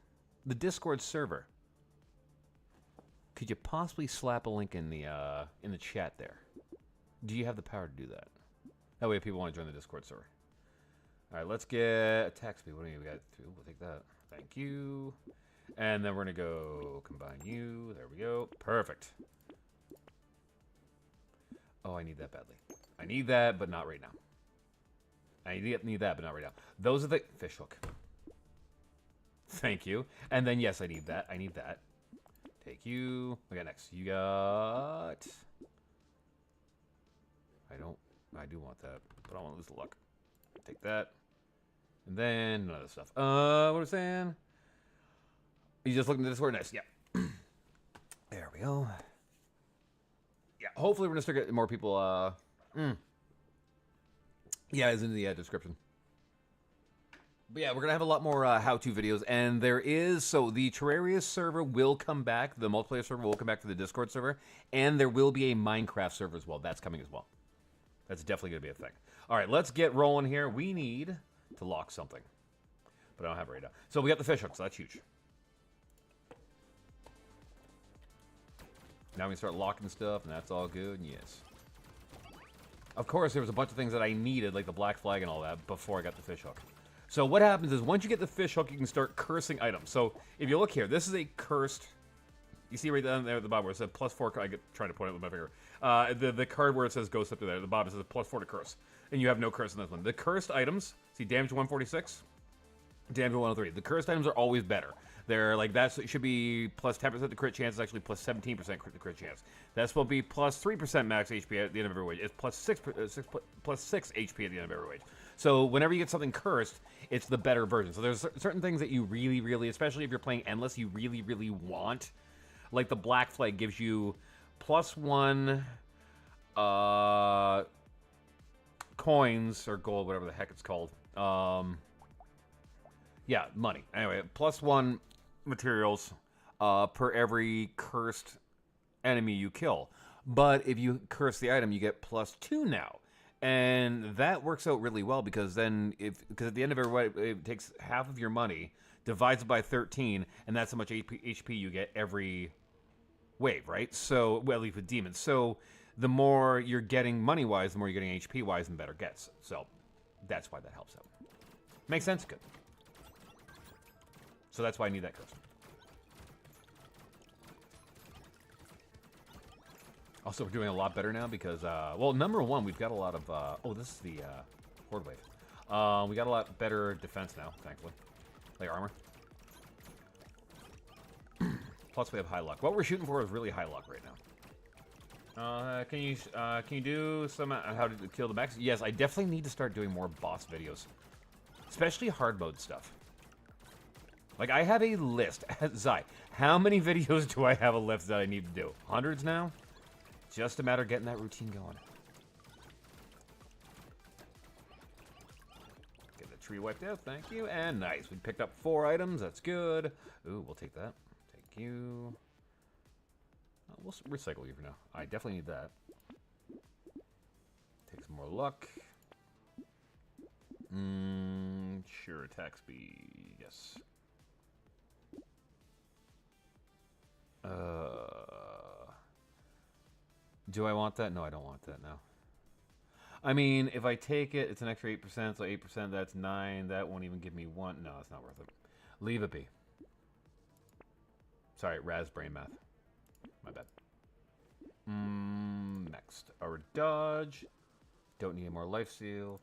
Discord server? Could you possibly slap a link in the chat there? Do you have the power to do that? That way, if people want to join the Discord server. All right, let's get attack speed. What do we got? We'll take that. Thank you. And then we're gonna go combine you. There we go. Perfect. Oh, I need that badly. I need that, but not right now. I need that, but not right now. Those are the fish hook. Thank you. And then, yes, I need that. I need that. Take you. We got next. You got... I do want that, but I don't want to lose the luck. Take that. And then, none of this stuff. What was I saying? You just looking at this word? Nice. Yeah. There we go. Yeah, hopefully we're going to start getting more people, Yeah, it's in the description. But yeah, we're going to have a lot more how-to videos, and there is, so the Terraria server will come back, the multiplayer server will come back to the Discord server, and there will be a Minecraft server as well. That's coming as well. That's definitely going to be a thing. All right, let's get rolling here. We need to lock something, but I don't have it right now. So we got the fish hook, so that's huge. Now we can start locking stuff, and that's all good, and yes. Of course, there was a bunch of things that I needed, like the black flag and all that, before I got the fish hook. So what happens is, once you get the fish hook, you can start cursing items. So if you look here, this is a cursed... You see right down there at the bottom where it says +4... I get trying to point it with my finger. The card where it says ghost up to there, at the bottom it says +4 to curse. And you have no curse in this one. The cursed items, see damage 146? Damage 103. The cursed items are always better. They're like, that should be plus 10% to crit chance. It's actually plus 17% crit chance. That's supposed to be plus 3% max HP at the end of every wage. It's plus 6 HP at the end of every wage. So whenever you get something cursed, it's the better version. So there's certain things that you really, especially if you're playing Endless, you really want. Like the Black Flag gives you +1 coins or gold, whatever the heck it's called. Yeah, money. Anyway, +1 materials per every cursed enemy you kill. But if you curse the item, you get +2 now. And that works out really well because then, because at the end of every wave, it takes half of your money, divides it by 13, and that's how much HP you get every wave, right? So, well, at least with demons. So, the more you're getting money-wise, the more you're getting HP-wise, and better gets. So, that's why that helps out. Makes sense? Good. So that's why I need that curse. Also, we're doing a lot better now because, well, number one, we've got a lot of, oh, this is the Horde Wave. We got a lot better defense now, thankfully. Like armor. Plus, we have high luck. What we're shooting for is really high luck right now. Can you do some how to kill the mechs? Yes, I definitely need to start doing more boss videos, especially hard mode stuff. Like, I have a list. Zai, how many videos do I have a list that I need to do? Hundreds now? Just a matter of getting that routine going. sure you wiped out. Thank you. And nice. We picked up 4 items. That's good. Ooh, we'll take that. Thank you. We'll recycle you for now. I definitely need that. Take some more luck. Sure, attack speed. Yes. Do I want that? No, I don't want that now. I mean, if I take it, it's an extra 8%, so 8%, that's 9. That won't even give me 1. No, it's not worth it. Leave it be. Sorry, raspberry math. My bad. Next. Our dodge. Don't need any more life steal.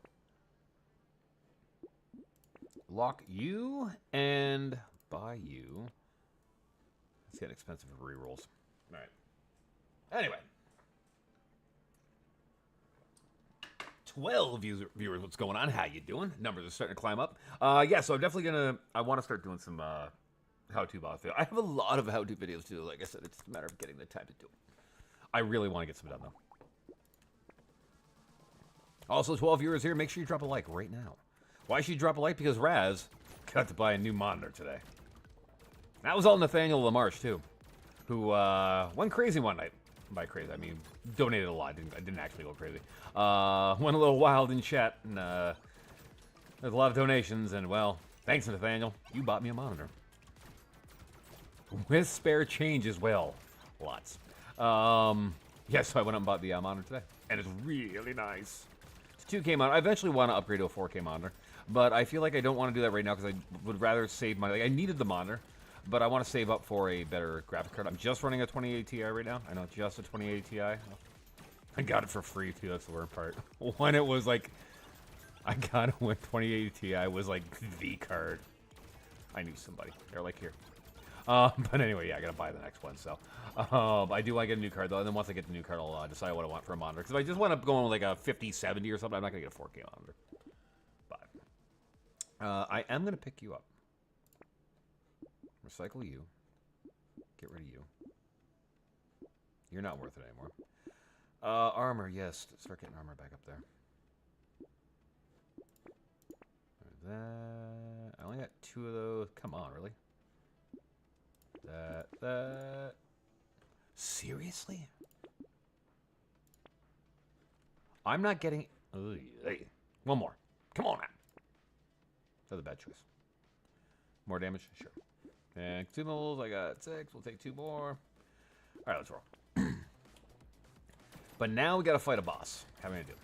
Lock you and buy you. It's getting expensive for rerolls. Alright. Anyway. 12 viewers, what's going on? How you doing? Numbers are starting to climb up. Yeah, so I'm definitely I want to start doing some how-to boss videos. I have a lot of how-to videos to do. Like I said, it's a matter of getting the time to do it. I really want to get some done, though. Also, 12 viewers here. Make sure you drop a like right now. Why should you drop a like? Because Raz got to buy a new monitor today. That was all Nathaniel LaMarche, too, who went crazy one night. By crazy, I mean donated a lot. I didn't actually go crazy. Went a little wild in chat, and there's a lot of donations, and, well, thanks, Nathaniel. You bought me a monitor. With spare change as well. Lots. Yeah, so I went up and bought the monitor today, and it's really nice. It's a 2K monitor. I eventually want to upgrade to a 4K monitor, but I feel like I don't want to do that right now because I would rather save my... Like, I needed the monitor, but I want to save up for a better graphic card. I'm just running a 2080 Ti right now. I know, just a 2080 Ti. I got it for free, too. That's the worst part. When it was like... I got it when 2080 Ti was like the card. I knew somebody. They're like, here. But anyway, yeah, I gotta buy the next one, so. I do want to get a new card, though, and then once I get the new card, I'll decide what I want for a monitor. Because if I just want to go on like a 5070 or something, I'm not gonna get a 4K monitor. But I am gonna pick you up. Recycle you. Get rid of you. You're not worth it anymore. Armor, yes. Start getting armor back up there. That. I only got 2 of those. Come on, really? That. Seriously? I'm not getting... Hey. One more. Come on, man. That's a bad choice. More damage? Sure. And consumables, I got 6. We'll take 2 more. Alright, let's roll. But now we gotta fight a boss. How are we gonna do?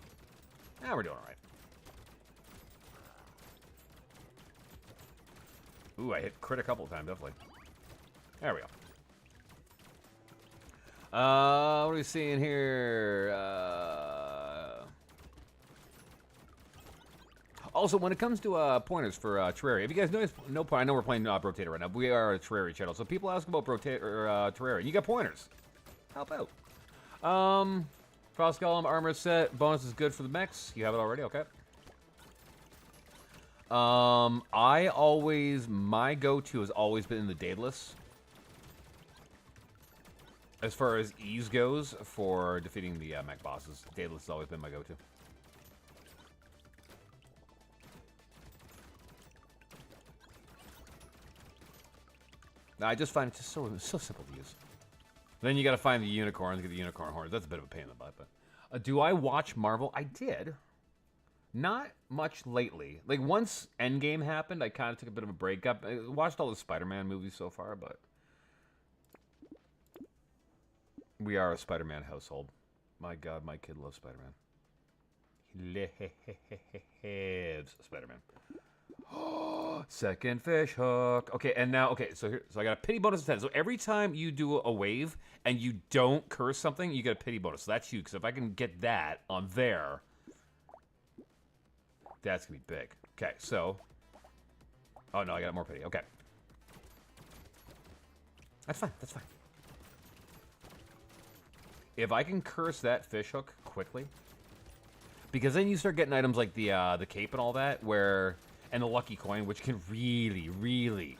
Now we're doing alright. Ooh, I hit crit a couple of times, definitely. There we go. What are we seeing here? Also, when it comes to pointers for Terraria, if you guys know point, I know we're playing Brotator right now, but we are a Terraria channel, so people ask about Terraria, and you got pointers. Help out. Frost Golem armor set bonus is good for the mechs. You have it already, okay. My go-to has always been in the Daedalus. As far as ease goes for defeating the mech bosses, Daedalus has always been my go-to. I just find it just so simple to use. Then you got to find the unicorns, get the unicorn horns. That's a bit of a pain in the butt. But do I watch Marvel? I did. Not much lately. Like, once Endgame happened, I kind of took a bit of a break up. I watched all the Spider-Man movies so far, but... We are a Spider-Man household. My God, my kid loves Spider-Man. He loves Spider-Man. Second fish hook. Okay, and now, okay, so I got a pity bonus of 10. So every time you do a wave and you don't curse something, you get a pity bonus. So that's huge, because if I can get that on there... That's going to be big. Okay, so... Oh, no, I got more pity. Okay. That's fine. That's fine. If I can curse that fishhook quickly... Because then you start getting items like the cape and all that, where... And the lucky coin, which can really, really...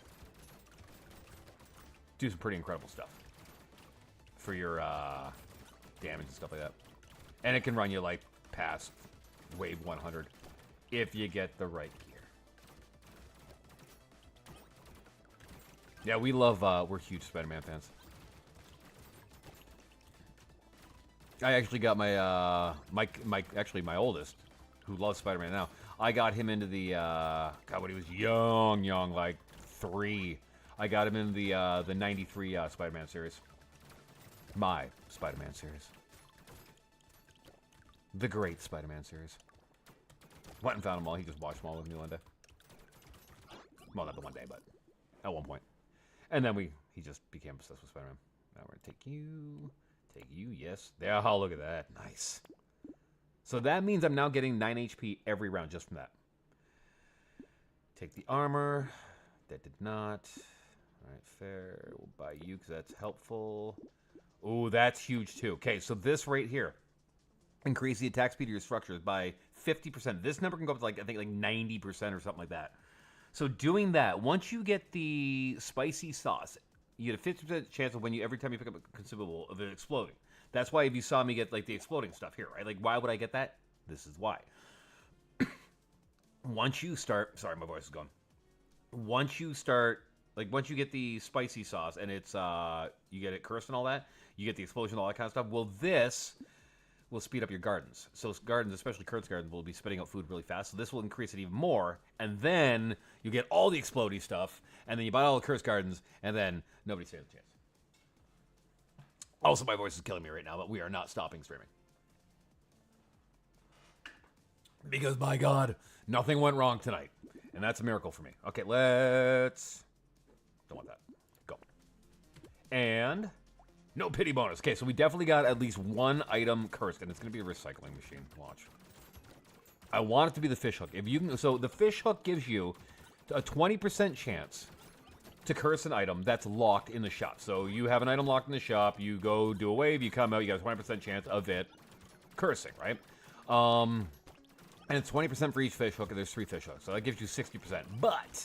do some pretty incredible stuff. For your damage and stuff like that. And it can run you, like, past wave 100. If you get the right gear. Yeah, we love, we're huge Spider-Man fans. I actually got actually my oldest, who loves Spider-Man now. I got him into the, God, when he was young, like 3. I got him in the 93 Spider-Man series. My Spider-Man series. The great Spider-Man series. Went and found them all. He just watched them all with me one day. Well, not the one day, but at one point. And then he just became obsessed with Spider-Man. Now we're gonna take you, yes. There, oh, look at that, nice. So that means I'm now getting 9 HP every round just from that. Take the armor. That did not. All right, fair. We'll buy you because that's helpful. Ooh, that's huge too. Okay, so this right here. Increase the attack speed of your structures by 50%. This number can go up to like, I think like 90% or something like that. So doing that, once you get the spicy sauce, you get a 50% chance of every time you pick up a consumable of it exploding. That's why if you saw me get like the exploding stuff here, right? Like, why would I get that? This is why. Once you start, sorry, my voice is gone. Once you start, like once you get the spicy sauce and it's, you get it cursed and all that, you get the explosion, all that kind of stuff. Well, this will speed up your gardens. So gardens, especially Kurt's gardens, will be spitting out food really fast. So this will increase it even more. And then you get all the explodey stuff. And then you buy all the Kurt's gardens. And then nobody stands a chance. Also, my voice is killing me right now, but we are not stopping streaming. Because, my God, nothing went wrong tonight. And that's a miracle for me. Okay, let's... Don't want that. Go. And... No pity bonus. Okay, so we definitely got at least one item cursed, and it's going to be a recycling machine. Watch. I want it to be the fish hook. If you can, so the fish hook gives you a 20% chance to curse an item that's locked in the shop. So you have an item locked in the shop, you go do a wave, you come out, you got a 20% chance of it cursing, right? And it's 20% for each fish hook, and there's 3 fish hooks, so that gives you 60%. But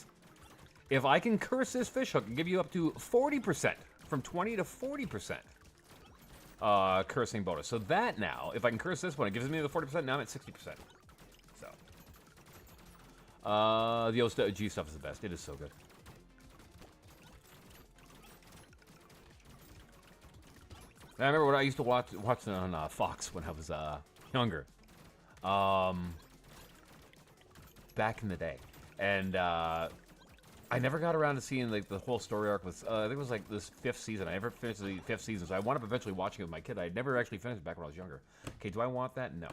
if I can curse this fish hook and give you up to 40%, from 20 to 40% cursing bonus. So that now, if I can curse this one, it gives me the 40%. Now I'm at 60%. So, the OG stuff is the best. It is so good. I remember when I used to watch it on Fox when I was younger, back in the day, and I never got around to seeing like the whole story arc with, I think it was like this 5th season. I never finished the 5th season, so I wound up eventually watching it with my kid. I never actually finished it back when I was younger. Okay, do I want that? No.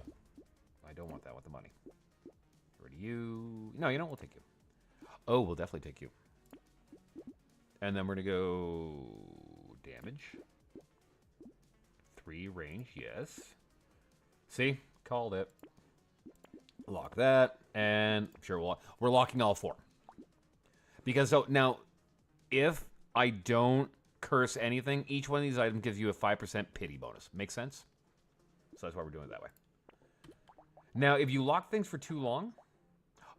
I don't want that with the money. Get rid of you. No, you know, we'll take you. Oh, we'll definitely take you. And then we're going to go damage. 3 range, yes. See? Called it. Lock that. And sure, we're locking all 4. Because so now, if I don't curse anything, each one of these items gives you a 5% pity bonus. Make sense? So that's why we're doing it that way. Now, if you lock things for too long,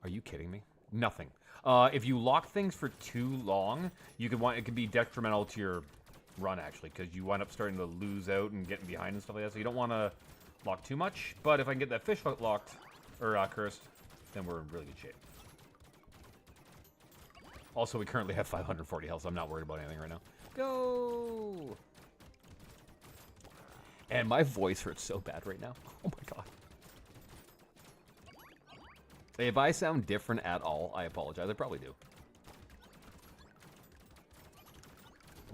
are you kidding me? Nothing. If you lock things for too long, it could be detrimental to your run actually, because you wind up starting to lose out and getting behind and stuff like that. So you don't want to lock too much. But if I can get that fish hook locked or cursed, then we're in really good shape. Also, we currently have 540 health, so I'm not worried about anything right now. Go! And my voice hurts so bad right now. Oh my God. If I sound different at all, I apologize. I probably do.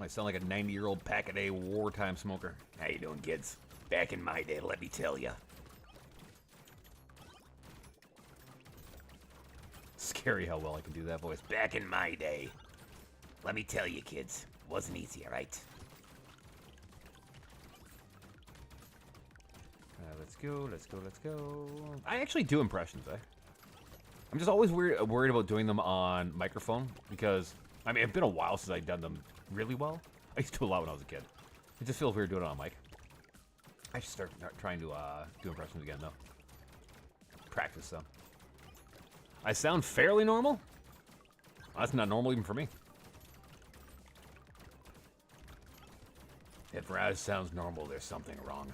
I sound like a 90-year-old pack-a-day wartime smoker. How you doing, kids? Back in my day, let me tell ya. Scary how well I can do that voice. Back in my day. Let me tell you, kids. Wasn't easy, alright? Let's go, let's go, let's go. I actually do impressions, eh? I'm just always worried about doing them on microphone because, I mean, it's been a while since I've done them really well. I used to do a lot when I was a kid. It just feels weird doing it on mic. I should start trying to do impressions again, though. Practice them. I sound fairly normal? That's not normal even for me. If Raz sounds normal, there's something wrong.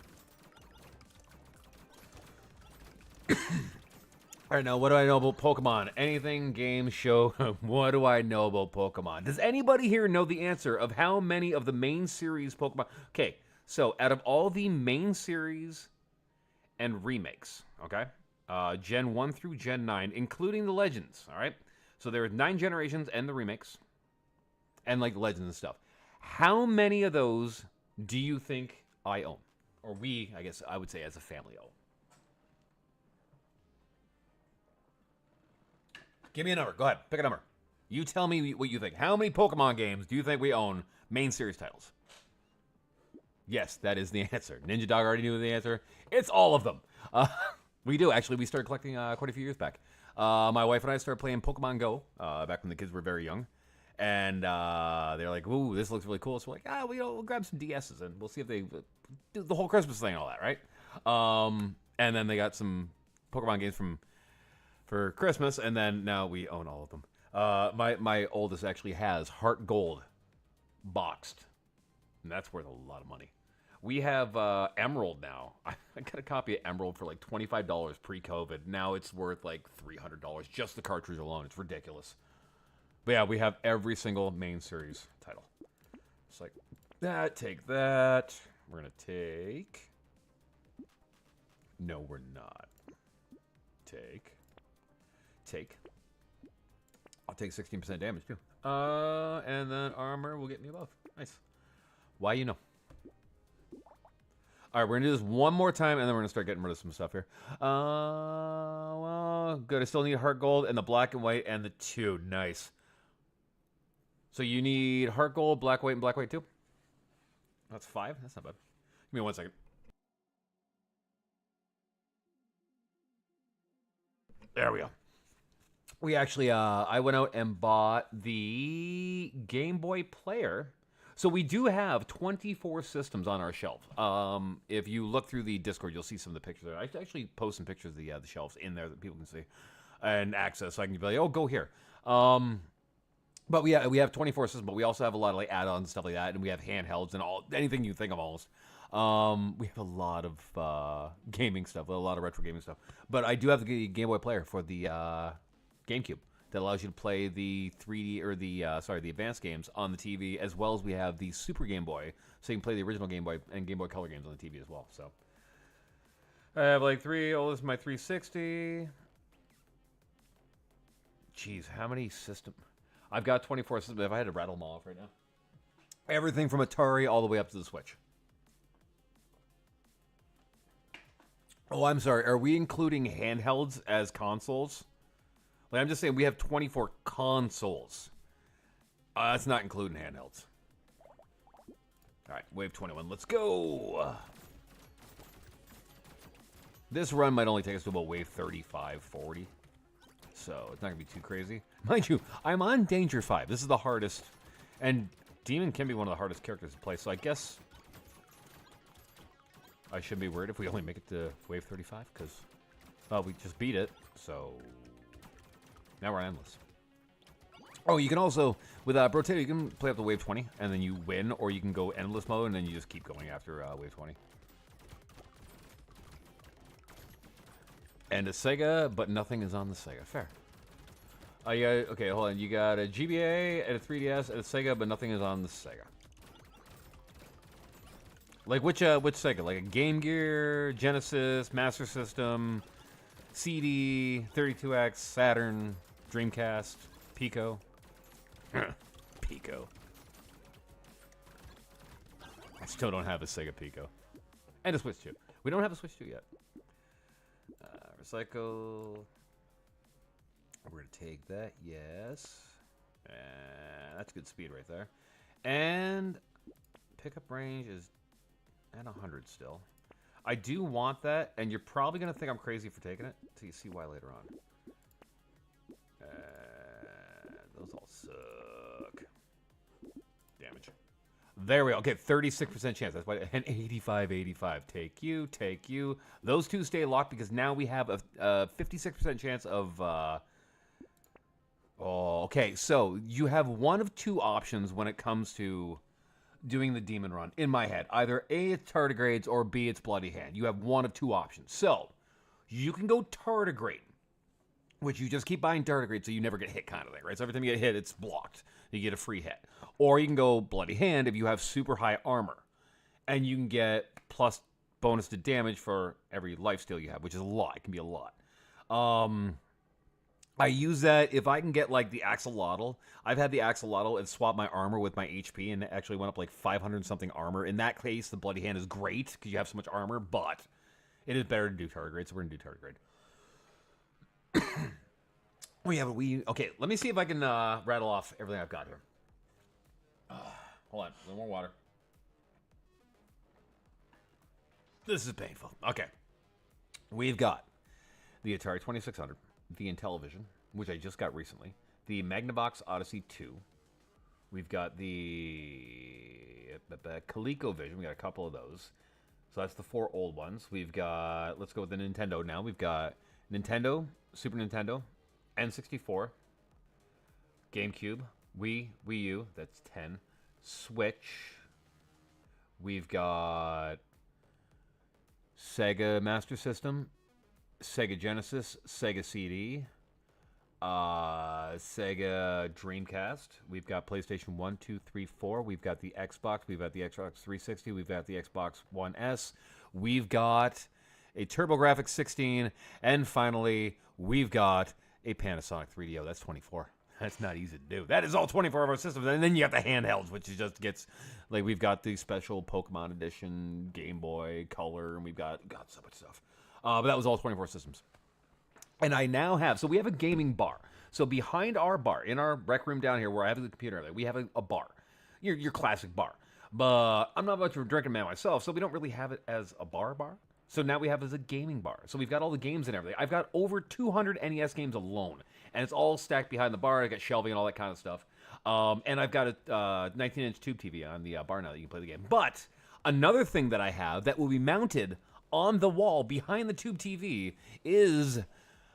All right, now what do I know about Pokemon? Anything, game, show? What do I know about Pokemon? Does anybody here know the answer of how many of the main series Pokemon? Okay, so out of all the main series and remakes, okay, Gen 1 through Gen 9, including the Legends, all right? So there are 9 generations and the remakes, and like the Legends and stuff. How many of those do you think I own? Or we, I guess I would say as a family own? Give me a number. Go ahead. Pick a number. You tell me what you think. How many Pokemon games do you think we own main series titles? Yes, that is the answer. Ninja Dog already knew the answer. It's all of them. We do. Actually, we started collecting quite a few years back. My wife and I started playing Pokemon Go back when the kids were very young. And they're like, ooh, this looks really cool. So we're like, we'll grab some DSs and we'll see if they do the whole Christmas thing and all that, right? And then they got some Pokemon games for Christmas, and then now we own all of them. My oldest actually has Heart Gold boxed, and that's worth a lot of money. We have Emerald now. I got a copy of Emerald for like $25 pre-COVID. Now it's worth like $300 just the cartridge alone. It's ridiculous. But yeah, we have every single main series title. It's like that. Take that. We're gonna take. No, we're not. Take. I'll take 16% damage too. And then armor will get me above. Nice. Why you know? All right, we're gonna do this one more time, and then we're gonna start getting rid of some stuff here. Well, good. I still need Heart Gold and the black and white and the 2. Nice. So you need Heart Gold, black, white, and black, white too. That's 5. That's not bad. Give me 1 second. There we go. We actually, I went out and bought the Game Boy Player. So we do have 24 systems on our shelf. If you look through the Discord, you'll see some of the pictures there. I actually post some pictures of the shelves in there that people can see and access. So I can be like, oh, go here. But we have 24 systems, but we also have a lot of like add-ons and stuff like that, and we have handhelds and anything you think of almost. We have a lot of gaming stuff, a lot of retro gaming stuff. But I do have the Game Boy Player for the GameCube that allows you to play the 3D or the advanced games on the TV, as well as we have the Super Game Boy, so you can play the original Game Boy and Game Boy Color games on the TV as well. So I have like 3. Oh, this is my 360. Jeez, how many systems? I've got 24 systems. If I had to rattle them all off right now, everything from Atari all the way up to the Switch. Oh, I'm sorry. Are we including handhelds as consoles? Like, I'm just saying we have 24 consoles. That's not including handhelds. All right, wave 21. Let's go. This run might only take us to about wave 35, 40. So it's not going to be too crazy. Mind you, I'm on Danger 5. This is the hardest. And Demon can be one of the hardest characters to play. So I guess I shouldn't be worried if we only make it to wave 35. Because, well, we just beat it. So now we're endless. Oh, you can also, with Brotato, you can play up to wave 20. And then you win. Or you can go endless mode. And then you just keep going after wave 20. And a Sega, but nothing is on the Sega. Fair. Okay, hold on. You got a GBA and a 3DS and a Sega, but nothing is on the Sega. Like which Sega? Like a Game Gear, Genesis, Master System, CD, 32X, Saturn, Dreamcast, Pico. Pico. I still don't have a Sega Pico. And a Switch 2. We don't have a Switch 2 yet. Recycle. We're going to take that, yes. And that's good speed right there. And pickup range is at 100 still. I do want that, and you're probably going to think I'm crazy for taking it until you see why later on. Those all suck. Damage. There we go. Okay, 36% chance. That's why. And 85. Take you. Those two stay locked because now we have a 56% chance of. Oh, okay. So you have one of two options when it comes to doing the demon run. In my head, either A, it's tardigrades, or B, it's bloody hand. You have one of two options. So you can go tardigrade, which you just keep buying tardigrade so you never get hit kind of thing, right? So every time you get hit, it's blocked. You get a free hit. Or you can go Bloody Hand if you have super high armor. And you can get plus bonus to damage for every lifesteal you have, which is a lot. It can be a lot. I use that if I can get like the axolotl. I've had the axolotl and swapped my armor with my HP and it actually went up like 500 something armor. In that case, the Bloody Hand is great because you have so much armor, but it is better to do tardigrade, so we're going to do tardigrade. Oh yeah, but okay, let me see if I can rattle off everything I've got here. Hold on, a little more water. This is painful. Okay. We've got the Atari 2600, the Intellivision, which I just got recently, the Magnavox Odyssey 2. We've got the ColecoVision. We got a couple of those. So that's the 4 old ones. We've got, let's go with the Nintendo now. We've got Nintendo, Super Nintendo, N64, GameCube, Wii U, that's 10, Switch. We've got Sega Master System, Sega Genesis, Sega CD, Sega Dreamcast. We've got PlayStation 1, 2, 3, 4. We've got the Xbox. We've got the Xbox 360. We've got the Xbox One S. We've got a TurboGrafx 16. And finally, we've got a Panasonic 3DO. That's 24. That's not easy to do. That is all 24 of our systems. And then you got the handhelds, which just gets, like, we've got the special Pokemon Edition, Game Boy, Color, and we've got so much stuff. But that was all 24 systems. And I now have, so we have a gaming bar. So behind our bar, in our rec room down here where I have the computer, we have a bar. Your classic bar. But I'm not much of a drinking man myself, so we don't really have it as a bar. So now we have it as a gaming bar. So we've got all the games and everything. I've got over 200 NES games alone. And it's all stacked behind the bar. I got shelving and all that kind of stuff. And I've got a 19-inch tube TV on the bar now that you can play the game. But another thing that I have that will be mounted on the wall behind the tube TV is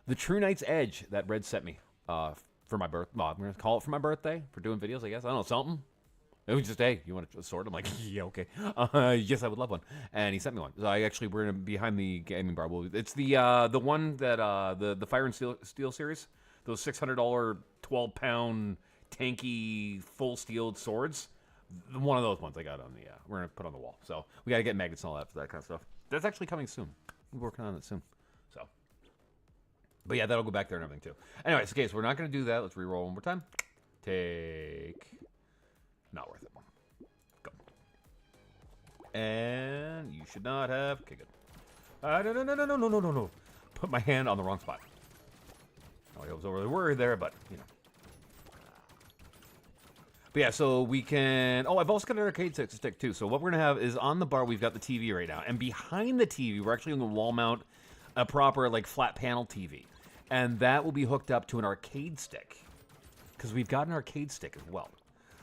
the True Knight's Edge that Red sent me for my birthday. Well, I'm going to call it for my birthday for doing videos, I guess. I don't know, something. It was just, hey, you want a sword? I'm like, yeah, okay. Yes, I would love one. And he sent me one. So we're behind the gaming bar. It's the one that, the Fire and Steel series. Those $600, 12-pound, tanky, full-steeled swords. One of those ones I got on the, we're going to put on the wall. So we got to get magnets and all that for that kind of stuff. That's actually coming soon. We're working on it soon. So. But yeah, that'll go back there and everything too. Anyways, okay, so we're not going to do that. Let's re-roll one more time. Take. Not worth it. Go. And you should not have. Okay, good. No. Put my hand on the wrong spot. Oh, I was overly worried there, but, you know. But yeah, so we can... Oh, I've also got an arcade stick, too. So what we're going to have is on the bar, we've got the TV right now. And behind the TV, we're actually going to wall mount a proper, like, flat panel TV. And that will be hooked up to an arcade stick. Because we've got an arcade stick as well.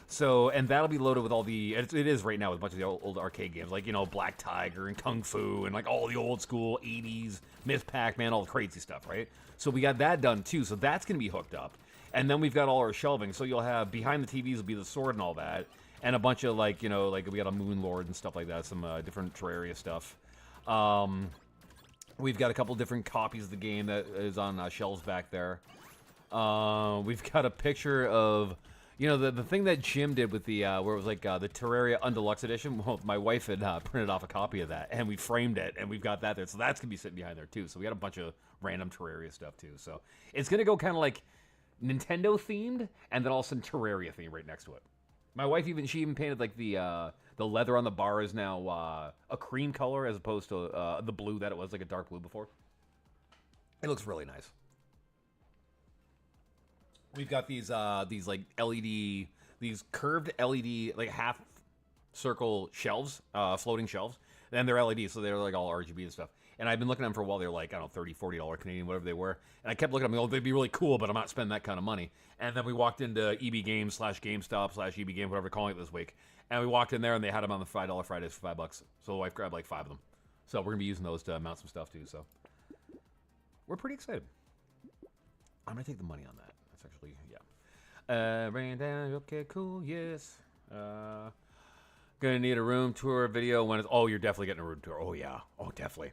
So, and that'll be loaded with all the... It is right now with a bunch of the old arcade games. Like, you know, Black Tiger and Kung Fu and, like, all the old school 80s, Miss Pac-Man, all the crazy stuff, right? So we got that done, too. So that's going to be hooked up. And then we've got all our shelving. So you'll have... Behind the TVs will be the sword and all that. And a bunch of, like, you know, like, we got a Moon Lord and stuff like that. Some different Terraria stuff. We've got a couple different copies of the game that is on shelves back there. We've got a picture of... You know, the thing that Jim did with the, where it was like the Terraria Undeluxe Edition, well, my wife had printed off a copy of that, and we framed it, and we've got that there. So that's going to be sitting behind there, too. So we got a bunch of random Terraria stuff, too. So it's going to go kind of like Nintendo-themed, and then also Terraria-themed right next to it. My wife, she even painted, like, the leather on the bar is now a cream color as opposed to the blue that it was, like a dark blue before. It looks really nice. We've got these like LED, these curved LED, like half circle shelves, floating shelves. And they're LED, so they're like all RGB and stuff. And I've been looking at them for a while. They're like, I don't know, $30, $40 Canadian, whatever they were. And I kept looking at them, they'd be really cool, but I'm not spending that kind of money. And then we walked into EB Games / GameStop / EB Games, whatever they're calling it this week. And we walked in there, and they had them on the $5 Fridays for $5. So the wife grabbed like 5 of them. So we're going to be using those to mount some stuff, too. So we're pretty excited. I'm going to take the money on that. Actually, yeah. Ran down. Okay, cool. Yes. Gonna need a room tour video when it's. Oh, you're definitely getting a room tour. Oh yeah. Oh, definitely.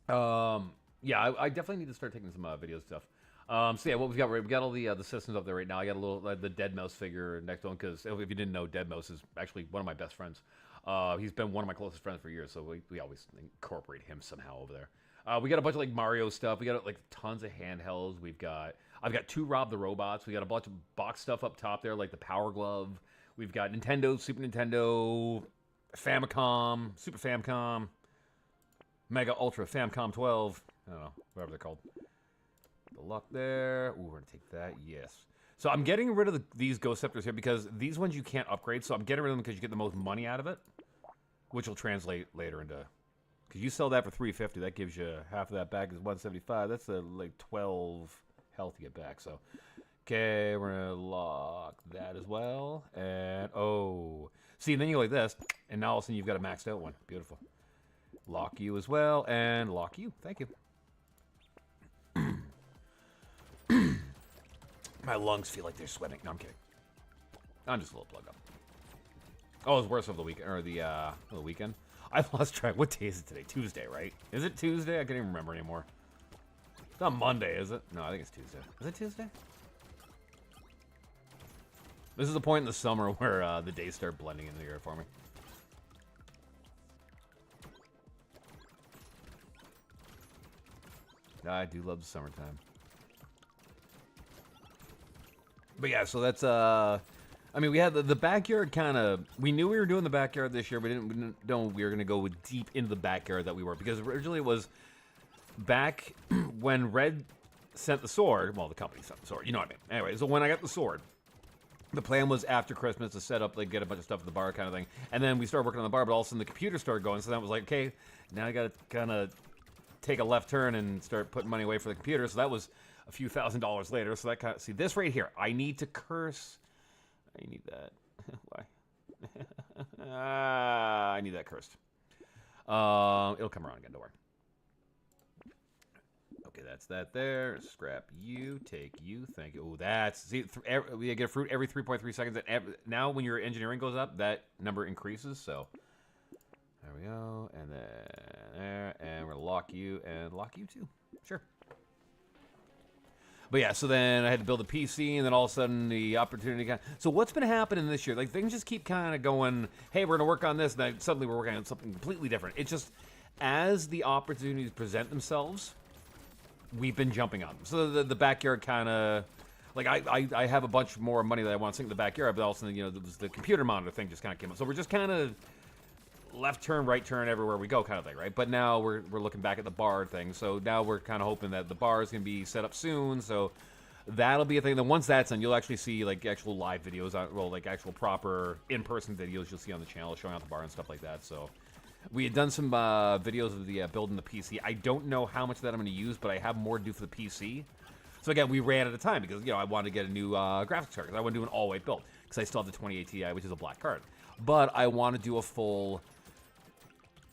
Yeah, I definitely need to start taking some videos and stuff. So yeah, what we've got all the systems up there right now. I got a little the Dead Mouse figure next one because if you didn't know, Dead Mouse is actually one of my best friends. He's been one of my closest friends for years, so we always incorporate him somehow over there. We got a bunch of like Mario stuff. We got like tons of handhelds. I've got 2 Rob the Robots. We got a bunch of box stuff up top there, like the Power Glove. We've got Nintendo, Super Nintendo, Famicom, Super Famicom, Mega Ultra Famicom 12. I don't know, whatever they're called. The luck there. Ooh, we're going to take that. Yes. So I'm getting rid of these Ghost Scepters here because these ones you can't upgrade. So I'm getting rid of them because you get the most money out of it, which will translate later into... Because you sell that for $350. That gives you half of that back is $175. That's like 12 health you get back. So, okay, we're going to lock that as well. And, oh. See, and then you go like this. And now all of a sudden you've got a maxed out one. Beautiful. Lock you as well. And lock you. Thank you. My lungs feel like they're sweating. No, I'm kidding. I'm just a little plugged up. Oh, it's worse of the weekend or the weekend. I've lost track. What day is it today? Tuesday, right? Is it Tuesday? I can't even remember anymore. It's not Monday, is it? No, I think it's Tuesday. Is it Tuesday? This is the point in the summer where the days start blending into the air for me. I do love the summertime. But yeah, so that's I mean, we had the backyard kind of. We knew we were doing the backyard this year, but we didn't know we were going to go deep into the backyard that we were, because originally it was back when Red sent the sword. Well, the company sent the sword. You know what I mean? Anyway, so when I got the sword, the plan was after Christmas to set up, like, get a bunch of stuff at the bar, kind of thing. And then we started working on the bar, but all of a sudden the computer started going. So that was like, okay, now I got to kind of take a left turn and start putting money away for the computer. So that was a few $1,000s later. So that kind of, see this right here. I need to curse. I need that. Why? I need that cursed. It'll come around again. Don't worry. Okay, that's that there. Scrap you. Take you. Thank you. Oh, that's... See, we get a fruit every 3.3 seconds. And now when your engineering goes up, that number increases. So there we go. And then there. And we're going to lock you and lock you too. Sure. But yeah, so then I had to build a PC, and then all of a sudden the opportunity got... So what's been happening this year? Like, things just keep kind of going, hey, we're going to work on this, and then suddenly we're working on something completely different. It's just, as the opportunities present themselves, we've been jumping on them. So the backyard kind of... Like, I have a bunch more money that I want to sink in the backyard, but all of a sudden, you know, the computer monitor thing just kind of came up. So we're just kind of left turn, right turn, everywhere we go kind of thing, right? But now we're looking back at the bar thing. So now we're kind of hoping that the bar is going to be set up soon. So that'll be a thing. Then once that's done, you'll actually see, like, actual live videos, well, like, actual proper in-person videos you'll see on the channel showing out the bar and stuff like that. So we had done some videos of the building the PC. I don't know how much of that I'm going to use, but I have more to do for the PC. So again, we ran out of time because, you know, I wanted to get a new graphics card because I want to do an all-white build because I still have the 2080 Ti, which is a black card. But I want to do a full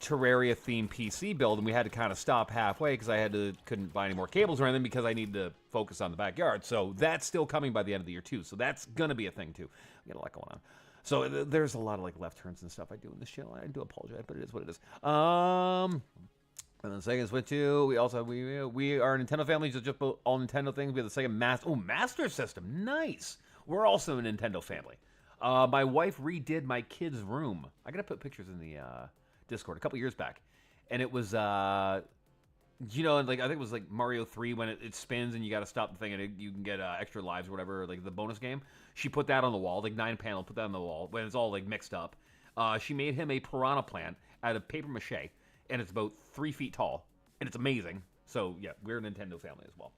Terraria-themed PC build, and we had to kind of stop halfway because couldn't buy any more cables or anything because I need to focus on the backyard. So that's still coming by the end of the year too. So that's gonna be a thing too. We got a lot going on. So there's a lot of like left turns and stuff I do in this channel. I do apologize, but it is what it is. And then Sega Switch 2. We also we are a Nintendo family, just all Nintendo things. We have the Sega Master System. Nice. We're also a Nintendo family. My wife redid my kid's room. I gotta put pictures in the Discord a couple years back, and it was you know, like I think it was like Mario 3 when it spins and you got to stop the thing and you can get extra lives or whatever, like the bonus game. She put that on the wall, like 9 panel, put that on the wall when it's all like mixed up. She made him a piranha plant out of paper mache, and it's about 3 feet tall, and it's amazing. So yeah, we're a Nintendo family as well.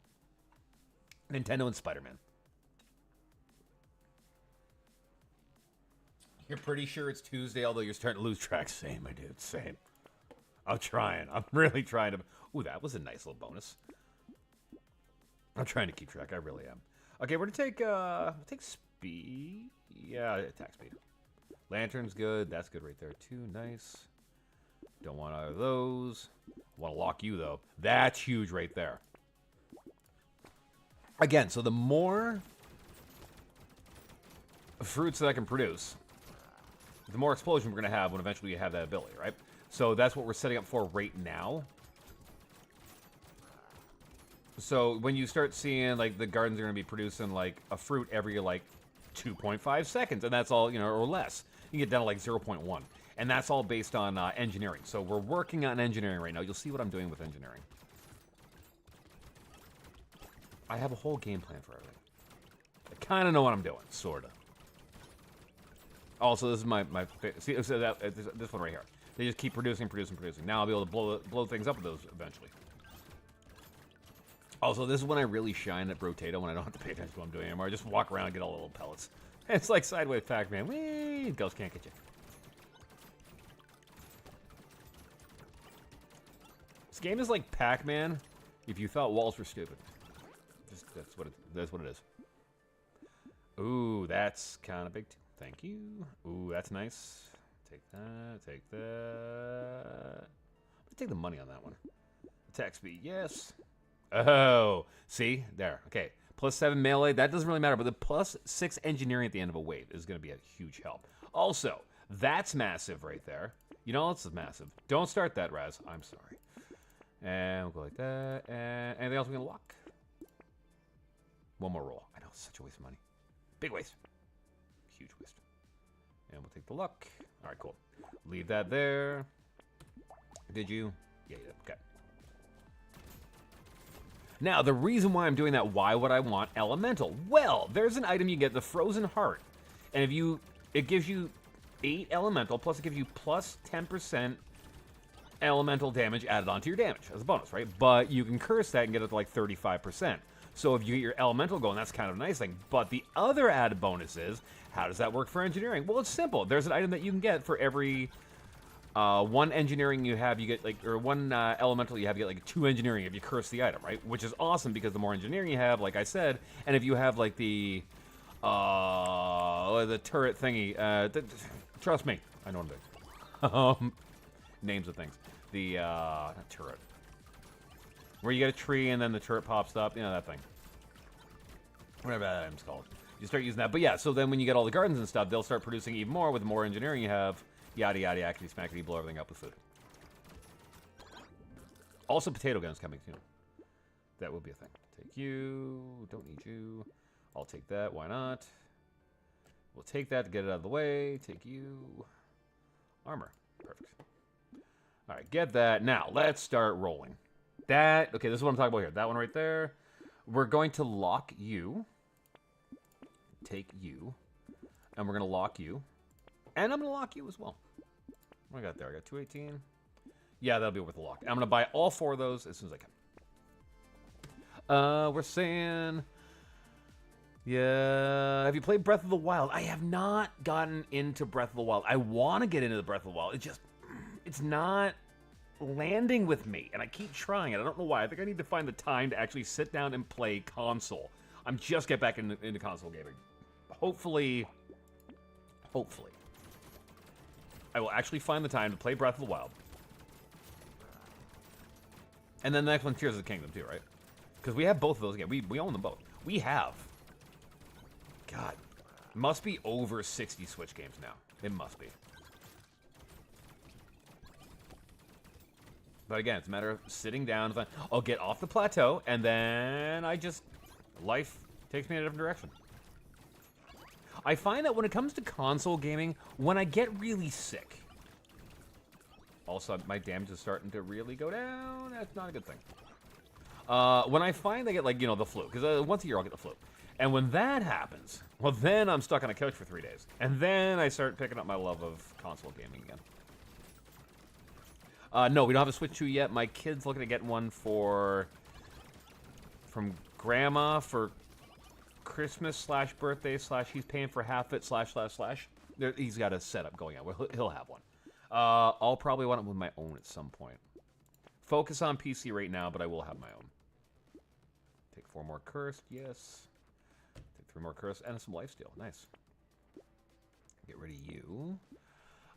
Nintendo and Spider-Man. You're pretty sure it's Tuesday, although you're starting to lose track. Same, my dude, same. I'm trying. I'm really trying to... Ooh, that was a nice little bonus. I'm trying to keep track. I really am. Okay, we're going to take speed. Yeah, attack speed. Lantern's good. That's good right there, too. Nice. Don't want either of those. Want to lock you, though. That's huge right there. Again, so the more fruits that I can produce, the more explosion we're going to have when eventually you have that ability, right? So that's what we're setting up for right now. So when you start seeing like the gardens are going to be producing like a fruit every like 2.5 seconds, and that's all, you know, or less. You get down to like 0.1, and that's all based on engineering. So we're working on engineering right now. You'll see what I'm doing with engineering. I have a whole game plan for everything. I kind of know what I'm doing, sorta. Also, this is my see, so that, this one right here. They just keep producing. Now I'll be able to blow things up with those eventually. Also, this is when I really shine at Brotato, when I don't have to pay attention to what I'm doing anymore. I just walk around and get all the little pellets. It's like Sideways Pac-Man. Whee! Ghost can't get you. This game is like Pac-Man if you thought walls were stupid. Just, that's what it is. Ooh, that's kind of big too. Thank you. Ooh, that's nice. Take that, take that. Let's take the money on that one. Attack speed, yes. Oh, see? There. Okay. +7 melee, that doesn't really matter, but the +6 engineering at the end of a wave is going to be a huge help. Also, that's massive right there. You know, this is massive. Don't start that, Raz. I'm sorry. And we'll go like that. And anything else we can lock? One more roll. I know, it's such a waste of money. Big waste. Huge waste. And we'll take the luck. All right, cool. Leave that there. Did you? Yeah, you did. Okay. Now, the reason why I'm doing that, why would I want Elemental? Well, there's an item you get, the Frozen Heart. And if you, it gives you 8 Elemental, plus it gives you plus 10% Elemental damage added onto your damage as a bonus, right? But you can curse that and get it to like 35%. So if you get your Elemental going, that's kind of a nice thing. But the other added bonus is, how does that work for engineering? Well, it's simple. There's an item that you can get for every one engineering you have, you get like, or one elemental you have, you get like 2 engineering if you curse the item, right? Which is awesome because the more engineering you have, like I said, and if you have like the turret thingy, trust me, I know what I'm doing. Names of things. The not turret, where you get a tree and then the turret pops up, you know, that thing. Whatever that item's called. You start using that, but yeah. So then when you get all the gardens and stuff, they'll start producing even more with the more engineering you have. Yada, yada, yakety, smackety, blow everything up with food. Also, potato guns coming soon. That will be a thing. Take you. Don't need you. I'll take that. Why not? We'll take that to get it out of the way. Take you. Armor. Perfect. All right, get that. Now, let's start rolling. That, okay, this is what I'm talking about here. That one right there. We're going to lock you. Take you. And we're going to lock you. And I'm going to lock you as well. What do I got there? I got 218. Yeah, that'll be worth a lock. I'm going to buy all 4 of those as soon as I can. We're saying... Yeah... Have you played Breath of the Wild? I have not gotten into Breath of the Wild. I want to get into the Breath of the Wild. It's not landing with me. And I keep trying it. I don't know why. I think I need to find the time to actually sit down and play console. I'm just get back into console gaming. Hopefully... I will actually find the time to play Breath of the Wild. And then the next one, Tears of the Kingdom, too, right? Because we have both of those again. We own them both. We have. God. Must be over 60 Switch games now. It must be. But again, it's a matter of sitting down. I'll get off the plateau, and then life takes me in a different direction. I find that when it comes to console gaming, when I get really sick, also my damage is starting to really go down. That's not a good thing. When I find I get, like, you know, the flu, because once a year I'll get the flu. And when that happens, well, then I'm stuck on a couch for 3 days. And then I start picking up my love of console gaming again. No, we don't have a Switch 2 yet. My kid's looking to get one from Grandma for Christmas / birthday / he's paying for half it / he's got a setup going on. He'll have one. I'll probably want it with my own at some point. Focus on PC right now, but I will have my own. Take 4 more cursed, yes. Take 3 more cursed and some lifesteal, nice. Get rid of you.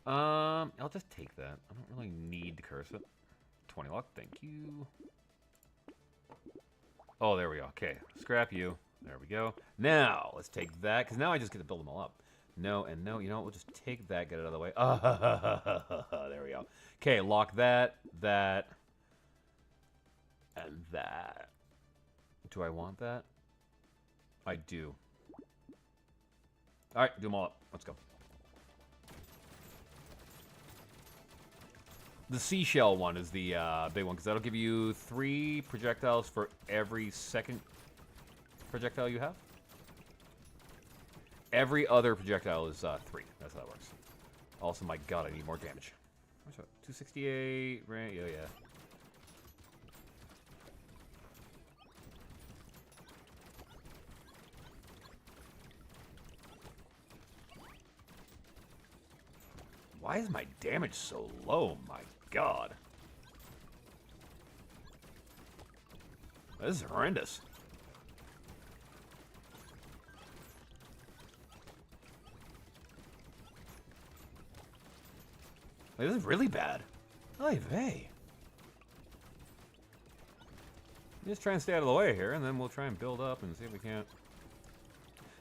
I'll just take that. I don't really need to curse it. 20 luck, thank you. Oh, there we go. Okay, scrap you. There we go. Now, let's take that, because now I just get to build them all up. No and no. You know what? We'll just take that, get it out of the way. There we go. Okay, lock that, and that. Do I want that? I do. All right, do them all up. Let's go. The seashell one is the big one, because that'll give you 3 projectiles for every second projectile you have. Every other projectile is 3. That's how that works. Also, my god, I need more damage. What's that? 268, right? Yeah, yeah. Why is my damage so low? My god. This is horrendous. This is really bad. Oy vey. Just try and stay out of the way here, and then we'll try and build up and see if we can't.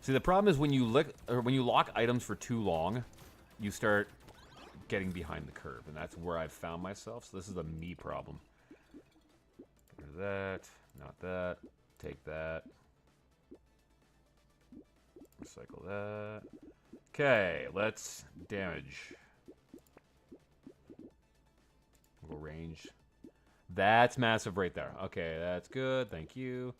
See, the problem is when you lock items for too long, you start getting behind the curve, and that's where I've found myself. So this is a me problem. Get rid of that, not that. Take that. Recycle that. Okay, let's damage. We'll range. That's massive right there. Okay, that's good. Thank you.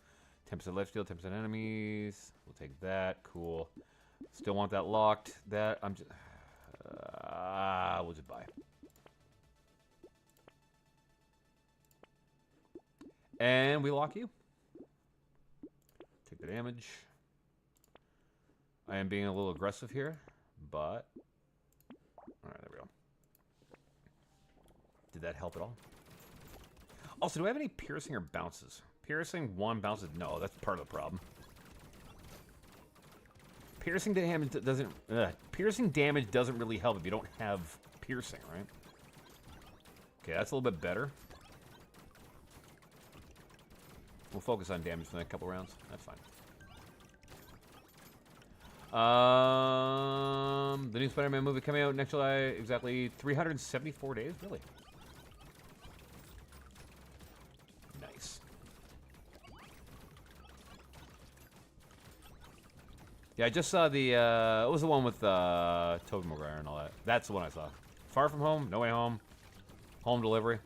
10% lifesteal, 10% enemies. We'll take that. Cool. Still want that locked. That I'm just. We'll just buy. And we lock you. Take the damage. I am being a little aggressive here, but. Alright, there we go. Did that help at all? Also, do I have any piercing or bounces? Piercing 1, bounces. No, that's part of the problem. Piercing damage doesn't. Piercing damage doesn't really help if you don't have piercing, right? Okay, that's a little bit better. We'll focus on damage for the next couple rounds. That's fine. The new Spider-Man movie coming out next July. Exactly 374 days. Really? Nice. Yeah, I just saw the, what was the one with, Tobey Maguire and all that? That's the one I saw. Far From Home, No Way Home, Home Delivery,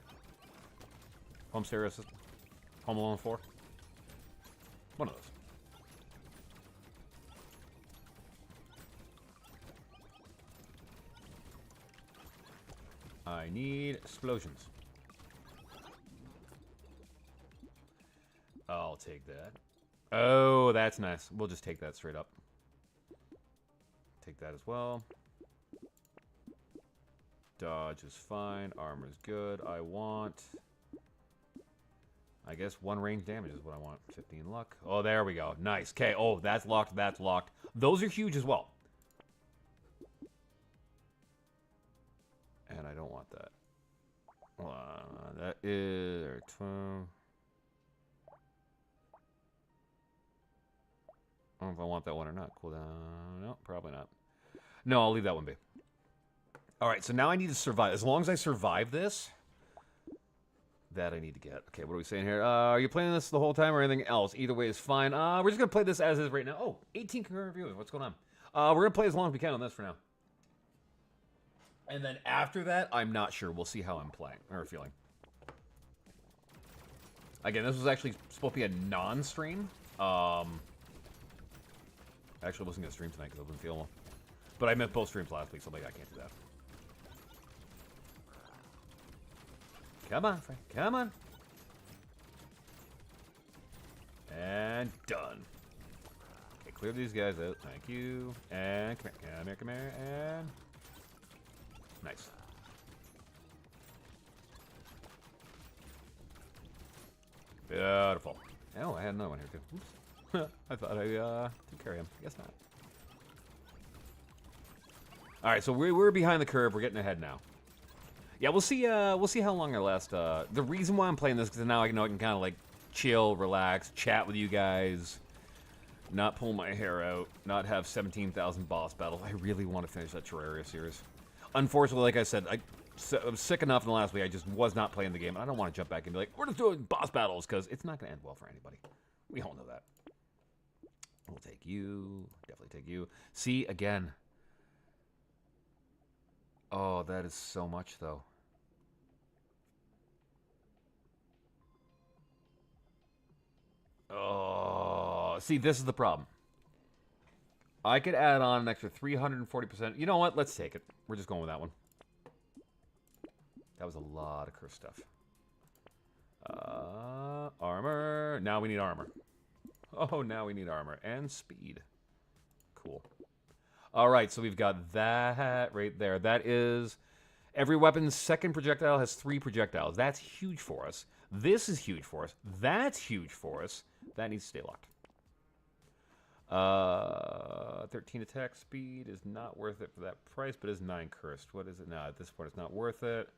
Home Stereo System, Home Alone 4. One of those. I need explosions. I'll take that. Oh, that's nice. We'll just take that straight up. Take that as well. Dodge is fine. Armor's good. I want... I guess 1 range damage is what I want. 15 luck. Oh, there we go. Nice. Okay. Oh, that's locked. That's locked. Those are huge as well. And I don't want that. That is... 12... I don't know if I want that one or not. Cool down. No, probably not. No, I'll leave that one be. Alright, so now I need to survive. As long as I survive this, that I need to get. Okay, what are we saying here? Are you playing this the whole time or anything else? Either way is fine. We're just going to play this as is right now. Oh, 18 concurrent viewers. What's going on? We're going to play as long as we can on this for now. And then after that, I'm not sure. We'll see how I'm playing or feeling. Again, this was actually supposed to be a non-stream. Actually, I wasn't going to stream tonight because I wasn't feeling well. But I meant both streams last week, so like, I can't do that. Come on, Frank. Come on. And done. Okay, clear these guys out. Thank you. And come here. Come here, come here. And... nice. Beautiful. Oh, I had another one here, too. Oops. I thought I took care of him. I guess not. All right, so we're behind the curve. We're getting ahead now. Yeah, we'll see how long I last. The reason why I'm playing this is because now I know I can kind of like chill, relax, chat with you guys, not pull my hair out, not have 17,000 boss battles. I really want to finish that Terraria series. Unfortunately, like I said, I was sick enough in the last week. I just was not playing the game. I don't want to jump back and be like, we're just doing boss battles because it's not going to end well for anybody. We all know that. We'll take you. Definitely take you. See, again. Oh, that is so much, though. Oh, see, this is the problem. I could add on an extra 340%. You know what? Let's take it. We're just going with that one. That was a lot of curse stuff. Armor. Now we need armor. Oh, now we need armor. And speed. Cool. Alright, so we've got that right there. That is... Every weapon's second projectile has 3 projectiles. That's huge for us. This is huge for us. That's huge for us. That needs to stay locked. 13 attack speed is not worth it for that price, but is 9 cursed. What is it now? At this point, it's not worth it.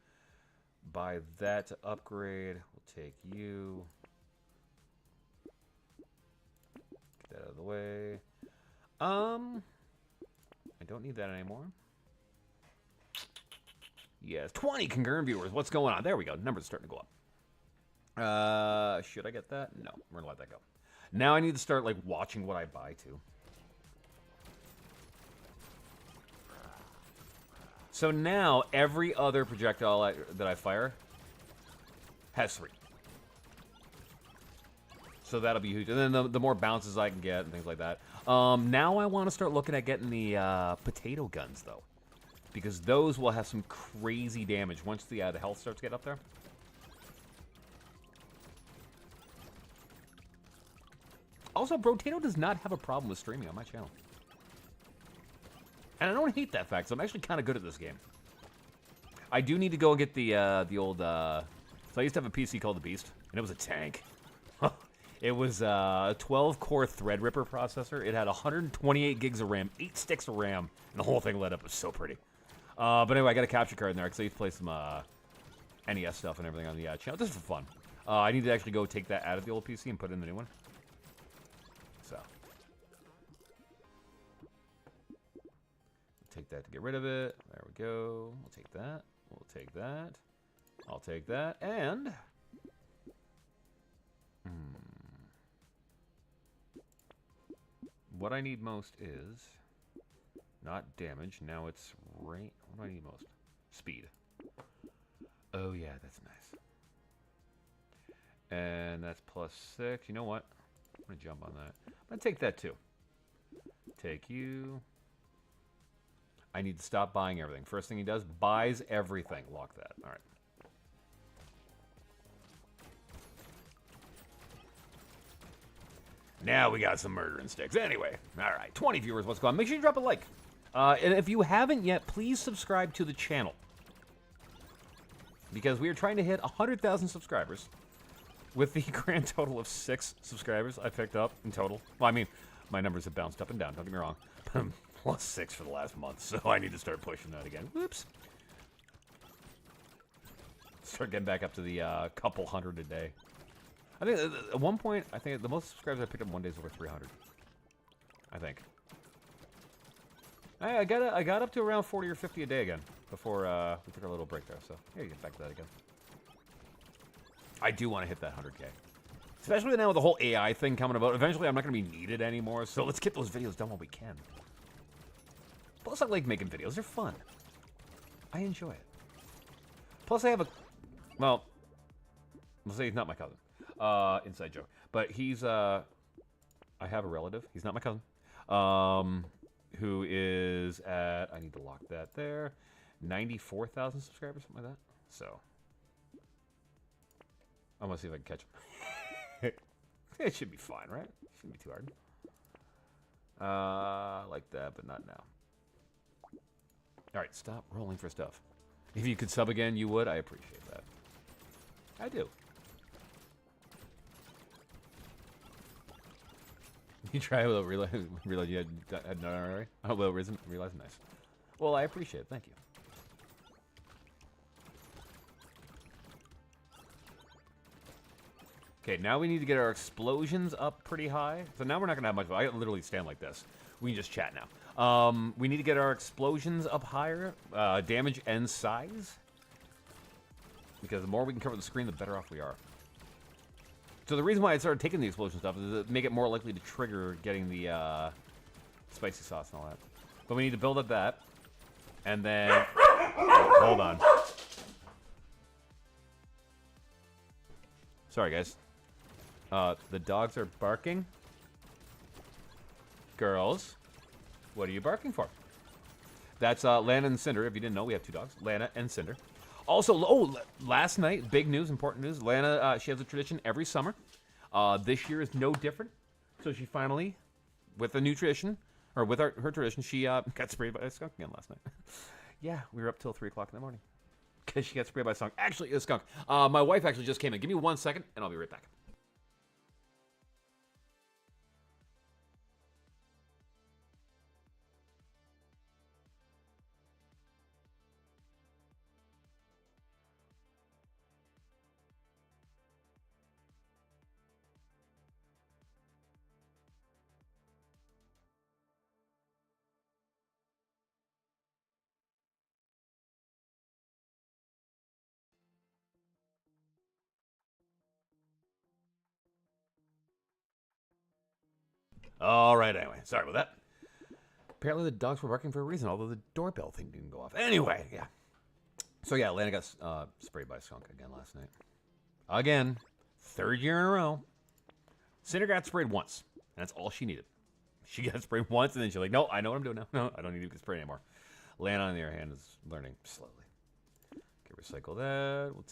Buy that to upgrade. We'll take you. Get that out of the way. I don't need that anymore. Yes, 20 concurrent viewers. What's going on? There we go. Numbers are starting to go up. Should I get that? No, we're gonna let that go. Now I need to start like watching what I buy too. So now every other projectile that I fire has 3. So that'll be huge. And then the more bounces I can get and things like that. Now I want to start looking at getting the potato guns though, because those will have some crazy damage once the health starts to get up there. Also, Brotato does not have a problem with streaming on my channel. And I don't hate that fact, so I'm actually kind of good at this game. I do need to go and get the old... So I used to have a PC called the Beast, and it was a tank. It was a 12-core Threadripper processor. It had 128 gigs of RAM, 8 sticks of RAM, and the whole thing lit up. It was so pretty. But anyway, I got a capture card in there, because I used to play some NES stuff and everything on the channel. Just for fun. I need to actually go take that out of the old PC and put it in the new one. So. Take that to get rid of it. There we go. We'll take that. We'll take that. I'll take that. And... What I need most is... Not damage. Now it's range. What do I need most? Speed. Oh, yeah. That's nice. And that's +6. You know what? I'm going to jump on that. I'm going to take that, too. Take you... I need to stop buying everything. First thing he does, buys everything. Lock that. All right. Now we got some murdering sticks. Anyway, all right. 20 viewers. What's going on? Make sure you drop a like. And if you haven't yet, please subscribe to the channel. Because we are trying to hit 100,000 subscribers with the grand total of 6 subscribers I picked up in total. Well, I mean, my numbers have bounced up and down. Don't get me wrong. +6 for the last month, so I need to start pushing that again. Whoops. Start getting back up to the couple hundred a day. I think at one point, I think the most subscribers I picked up one day is over 300. I think. I got up to around 40 or 50 a day again before we took our little break there. So yeah, get back to that again. I do want to hit that 100K. Especially now with the whole AI thing coming about. Eventually, I'm not going to be needed anymore, so let's get those videos done while we can. Plus, I like making videos. They're fun. I enjoy it. Plus, I have a... Well, I'll say he's not my cousin. Inside joke. But he's... I have a relative. He's not my cousin. Who is at... I need to lock that there. 94,000 subscribers, something like that. So... I'm going to see if I can catch him. It should be fine, right? Shouldn't be too hard. Like that, but not now. Alright, stop rolling for stuff. If you could sub again, you would. I appreciate that. I do. You try without realize you had none already? Oh, well, realize nice. Well, I appreciate it. Thank you. Okay, now we need to get our explosions up pretty high. So now we're not going to have much. I can literally stand like this. We can just chat now. We need to get our explosions up higher. Damage and size. Because the more we can cover the screen, the better off we are. So the reason why I started taking the explosion stuff is to make it more likely to trigger getting the spicy sauce and all that. But we need to build up that. And then... hold on. Sorry, guys. The dogs are barking. Girls, what are you barking for? That's Lana and Cinder. If you didn't know, we have 2 dogs. Lana and Cinder. Also, last night, big news, important news. Lana, she has a tradition every summer. This year is no different. So she finally, with a new tradition, or with her tradition, she got sprayed by a skunk again last night. Yeah, we were up till 3 o'clock in the morning. Because she got sprayed by a skunk. Actually, a skunk. My wife actually just came in. Give me 1 second, and I'll be right back. All right, anyway. Sorry about that. Apparently the dogs were barking for a reason, although the doorbell thing didn't go off. Anyway, yeah. So yeah, Lana got sprayed by a skunk again last night. Again. 3rd year in a row. Cinder got sprayed once. And that's all she needed. She got sprayed once, and then she's like, no, I know what I'm doing now. No, I don't need to get sprayed anymore. Lana, on the other hand, is learning slowly. Okay, recycle that. We'll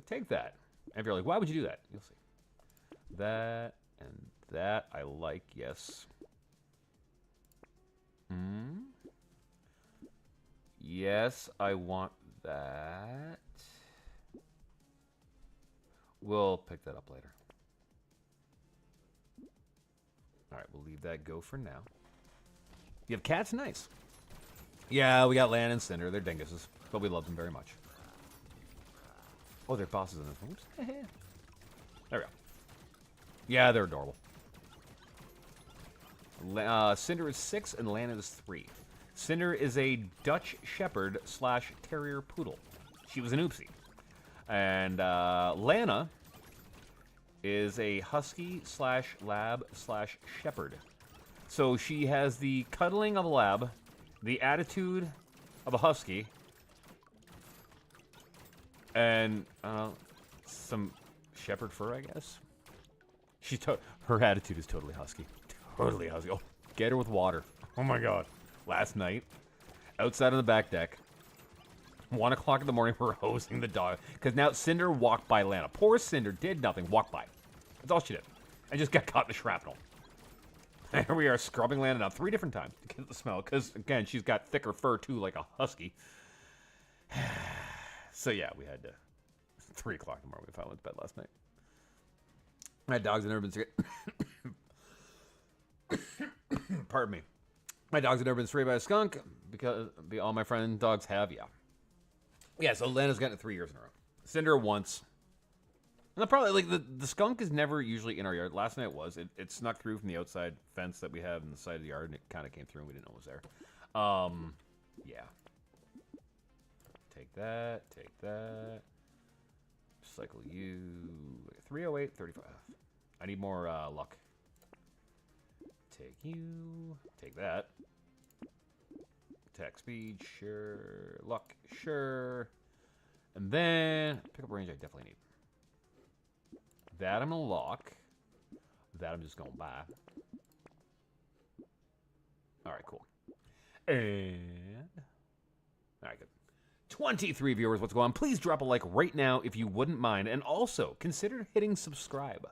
take that. And if you're like, why would you do that? You'll see. That and that I like, yes. Yes, I want that. We'll pick that up later. All right, we'll leave that go for now. You have cats? Nice. Yeah, we got Lan and Cinder. They're dinguses, but we love them very much. Oh, they're bosses in this one. Oops. There we go. Yeah, they're adorable. Cinder is 6 and Lana is 3. Cinder is a Dutch Shepherd / Terrier Poodle. She was an oopsie. And Lana is a Husky / Lab / Shepherd. So she has the cuddling of a Lab, the attitude of a Husky, and some Shepherd fur, I guess. Her attitude is totally Husky. Totally Husky. Oh, get her with water. Oh my god. Last night, outside on the back deck, 1 o'clock in the morning, we're hosing the dog. Because now Cinder walked by Lana. Poor Cinder did nothing, walked by. That's all she did. And just got caught in the shrapnel. And here we are scrubbing Lana up 3 different times to get the smell. Because, again, she's got thicker fur, too, like a Husky. So, yeah, we had to... 3 o'clock in the morning, we finally went to bed last night. My dogs have never been sprayed. Pardon me. My dogs have never been sprayed by a skunk because all my friend dogs have, yeah. Yeah, so Lana's gotten it 3 years in a row. Cinder once. And probably, like, the skunk is never usually in our yard. Last night it was. It snuck through from the outside fence that we have in the side of the yard, and it kind of came through, and we didn't know it was there. Yeah. Take that. Take that. Cycle you. 308, 35. I need more luck. Take you. Take that. Attack speed, sure. Luck, sure. And then pickup range I definitely need. That I'm gonna lock. That I'm just gonna buy. Alright, cool. And alright, good. 23 viewers, what's going on? Please drop a like right now if you wouldn't mind. And also, consider hitting subscribe.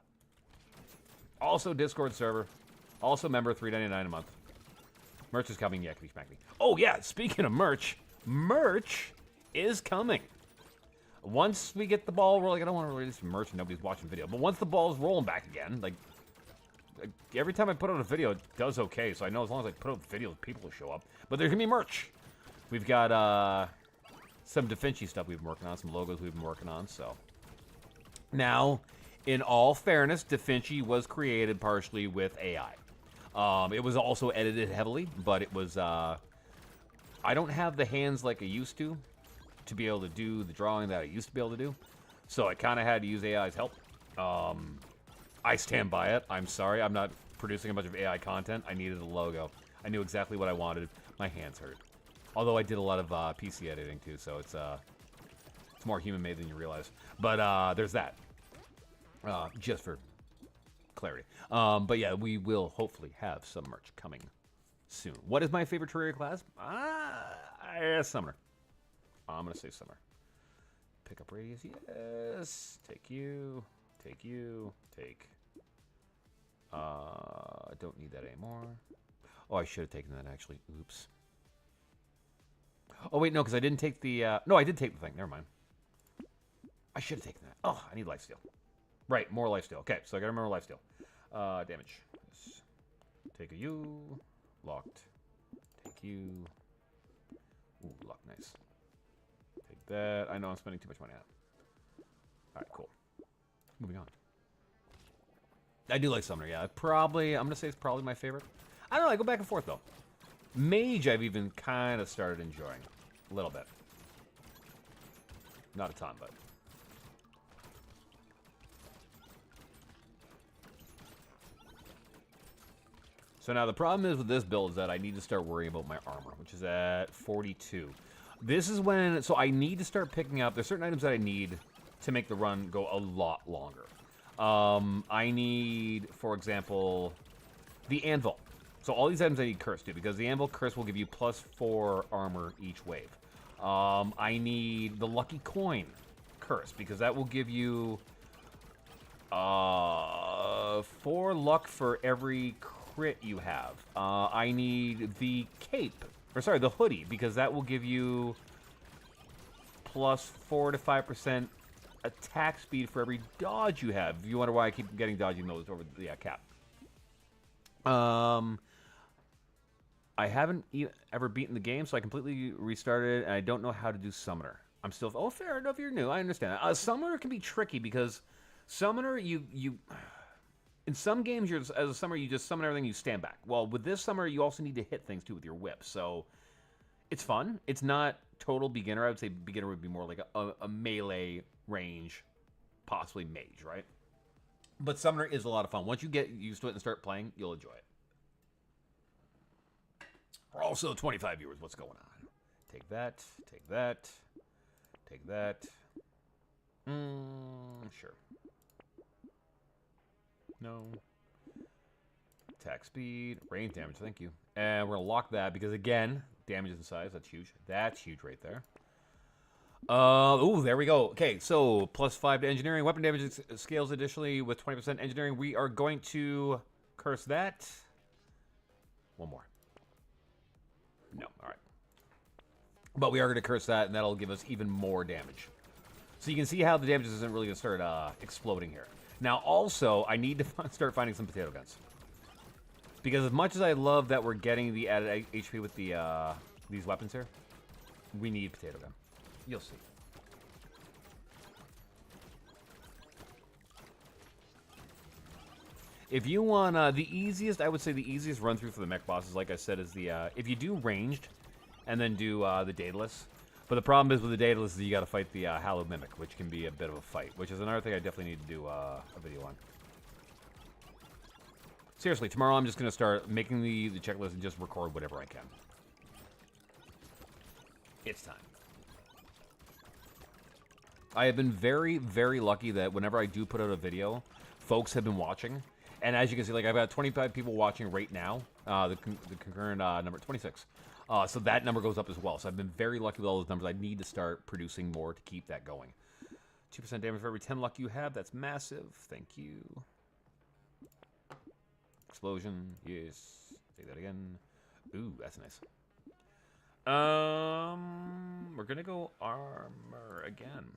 Also, Discord server. Also, member, $3.99 a month. Merch is coming, yakety schmackety. Oh, yeah, speaking of merch, merch is coming. Once we get the ball rolling, I don't want to release merch and nobody's watching video, but once the ball's rolling back again, like every time I put out a video, it does okay, so I know as long as I put out videos, people will show up. But there's going to be merch. We've got some DaVinci stuff we've been working on, some logos we've been working on, so. Now, in all fairness, DaVinci was created partially with AI. It was also edited heavily, but it was, I don't have the hands like I used to be able to do the drawing that I used to be able to do. So I kind of had to use AI's help. I stand by it. I'm sorry. I'm not producing a bunch of AI content. I needed a logo. I knew exactly what I wanted. My hands hurt. Although I did a lot of PC editing too, so it's more human-made than you realize. But there's that. Just for clarity. But yeah, we will hopefully have some merch coming soon. What is my favorite Terraria class? Summoner. I'm going to say Summoner. Pick up radius, yes. Take you. Take you. Take. I don't need that anymore. Oh, I should have taken that, actually. Oops. Oh, wait, no, because I didn't take the... no, I did take the thing. Never mind. I should have taken that. Oh, I need lifesteal. Right, more lifesteal. Okay, so I got to remember lifesteal. Damage. Yes. Take a U. Locked. Take you. Ooh, lock, nice. Take that. I know I'm spending too much money on it. Alright, cool. Moving on. I do like Summoner, yeah. I'm going to say it's probably my favorite. I don't know, I go back and forth, though. Mage, I've even kind of started enjoying. A little bit. Not a ton, but... So now the problem is with this build is that I need to start worrying about my armor, which is at 42. This is when... So I need to start picking up... There's certain items that I need to make the run go a lot longer. I need, for example, the Anvil. So all these items I need Curse to, because the Anvil Curse will give you +4 armor each wave. I need the Lucky Coin Curse, because that will give you 4 luck for every crit you have. I need the Cape, or sorry, the Hoodie, because that will give you +4 to 5% attack speed for every dodge you have. If you wonder why I keep getting dodging those over the cap. I haven't ever beaten the game, so I completely restarted, and I don't know how to do Summoner. I'm still... Oh, fair enough, you're new. I understand that. Summoner can be tricky, because Summoner, you... In some games, as a Summoner, you just summon everything, you stand back. Well, with this Summoner, you also need to hit things, too, with your whip. So, it's fun. It's not total beginner. I would say beginner would be more like a melee range, possibly mage, right? But Summoner is a lot of fun. Once you get used to it and start playing, you'll enjoy it. We're also 25 viewers. What's going on? Take that. Take that. Take that. Sure. No. Attack speed. Range damage. Thank you. And we're going to lock that because, again, damage in size. That's huge. That's huge right there. Ooh, there we go. Okay, so +5 to engineering. Weapon damage scales additionally with 20% engineering. We are going to curse that. One more. No, all right. But we are going to curse that, and that'll give us even more damage. So you can see how the damage isn't really going to start exploding here. Now, also, I need to start finding some potato guns. Because as much as I love that we're getting the added HP with the these weapons here, we need potato gun. You'll see. If you want the easiest, I would say the easiest run through for the mech bosses, like I said, is the if you do ranged and then do the Daedalus. But the problem is with the Daedalus is you got to fight the Hallowed Mimic, which can be a bit of a fight, which is another thing I definitely need to do a video on. Seriously, tomorrow I'm just going to start making the checklist and just record whatever I can. It's time. I have been very, very lucky that whenever I do put out a video, folks have been watching. And as you can see, like I've got 25 people watching right now, the concurrent number 26. So that number goes up as well. So I've been very lucky with all those numbers. I need to start producing more to keep that going. 2% damage for every 10 luck you have. That's massive. Thank you. Explosion. Yes. Take that again. Ooh, that's nice. We're going to go armor again.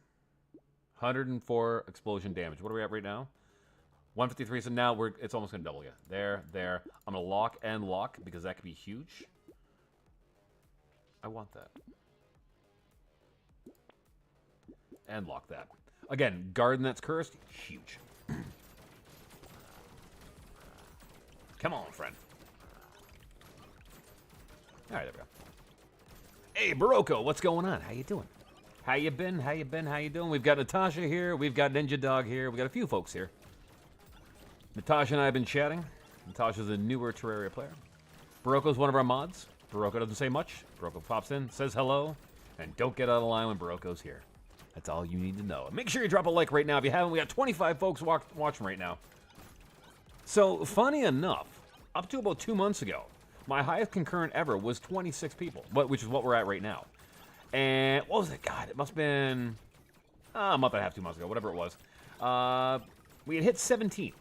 104 explosion damage. What are we at right now? 153. So now it's almost going to double you. There. I'm going to lock and lock because that could be huge. I want that. And lock that. Again, garden that's cursed. Huge. Come on, friend. All right, there we go. Hey, Barocco, what's going on? How you doing? How you been? How you been? How you doing? We've got Natasha here. We've got Ninja Dog here. We've got a few folks here. Natasha and I have been chatting. Natasha's a newer Terraria player. Baroko's one of our mods. Baroko doesn't say much. Baroko pops in, says hello, and don't get out of line when Baroko's here. That's all you need to know. And make sure you drop a like right now if you haven't. We got 25 folks watching right now. So, funny enough, up to about 2 months ago, my highest concurrent ever was 26 people, which is what we're at right now. And what was it? God, it must have been a month and a half, 2 months ago, whatever it was. We had hit 17.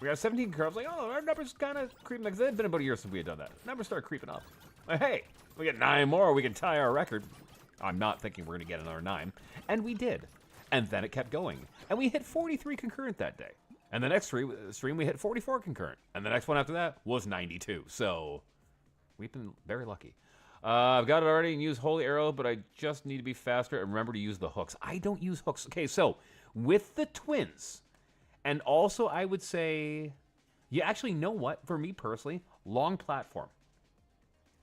We got 17 concurrents. Like, oh, our numbers kind of creeping. Because it had been about a year since we had done that. Numbers started creeping up. Like, hey, we get 9 more. We can tie our record. I'm not thinking we're going to get another 9. And we did. And then it kept going. And we hit 43 concurrent that day. And the next stream, we hit 44 concurrent. And the next one after that was 92. So, we've been very lucky. I've got it already and use Holy Arrow, but I just need to be faster and remember to use the hooks. I don't use hooks. Okay, so, with the twins, and also I would say, you actually know what? For me personally, long platform.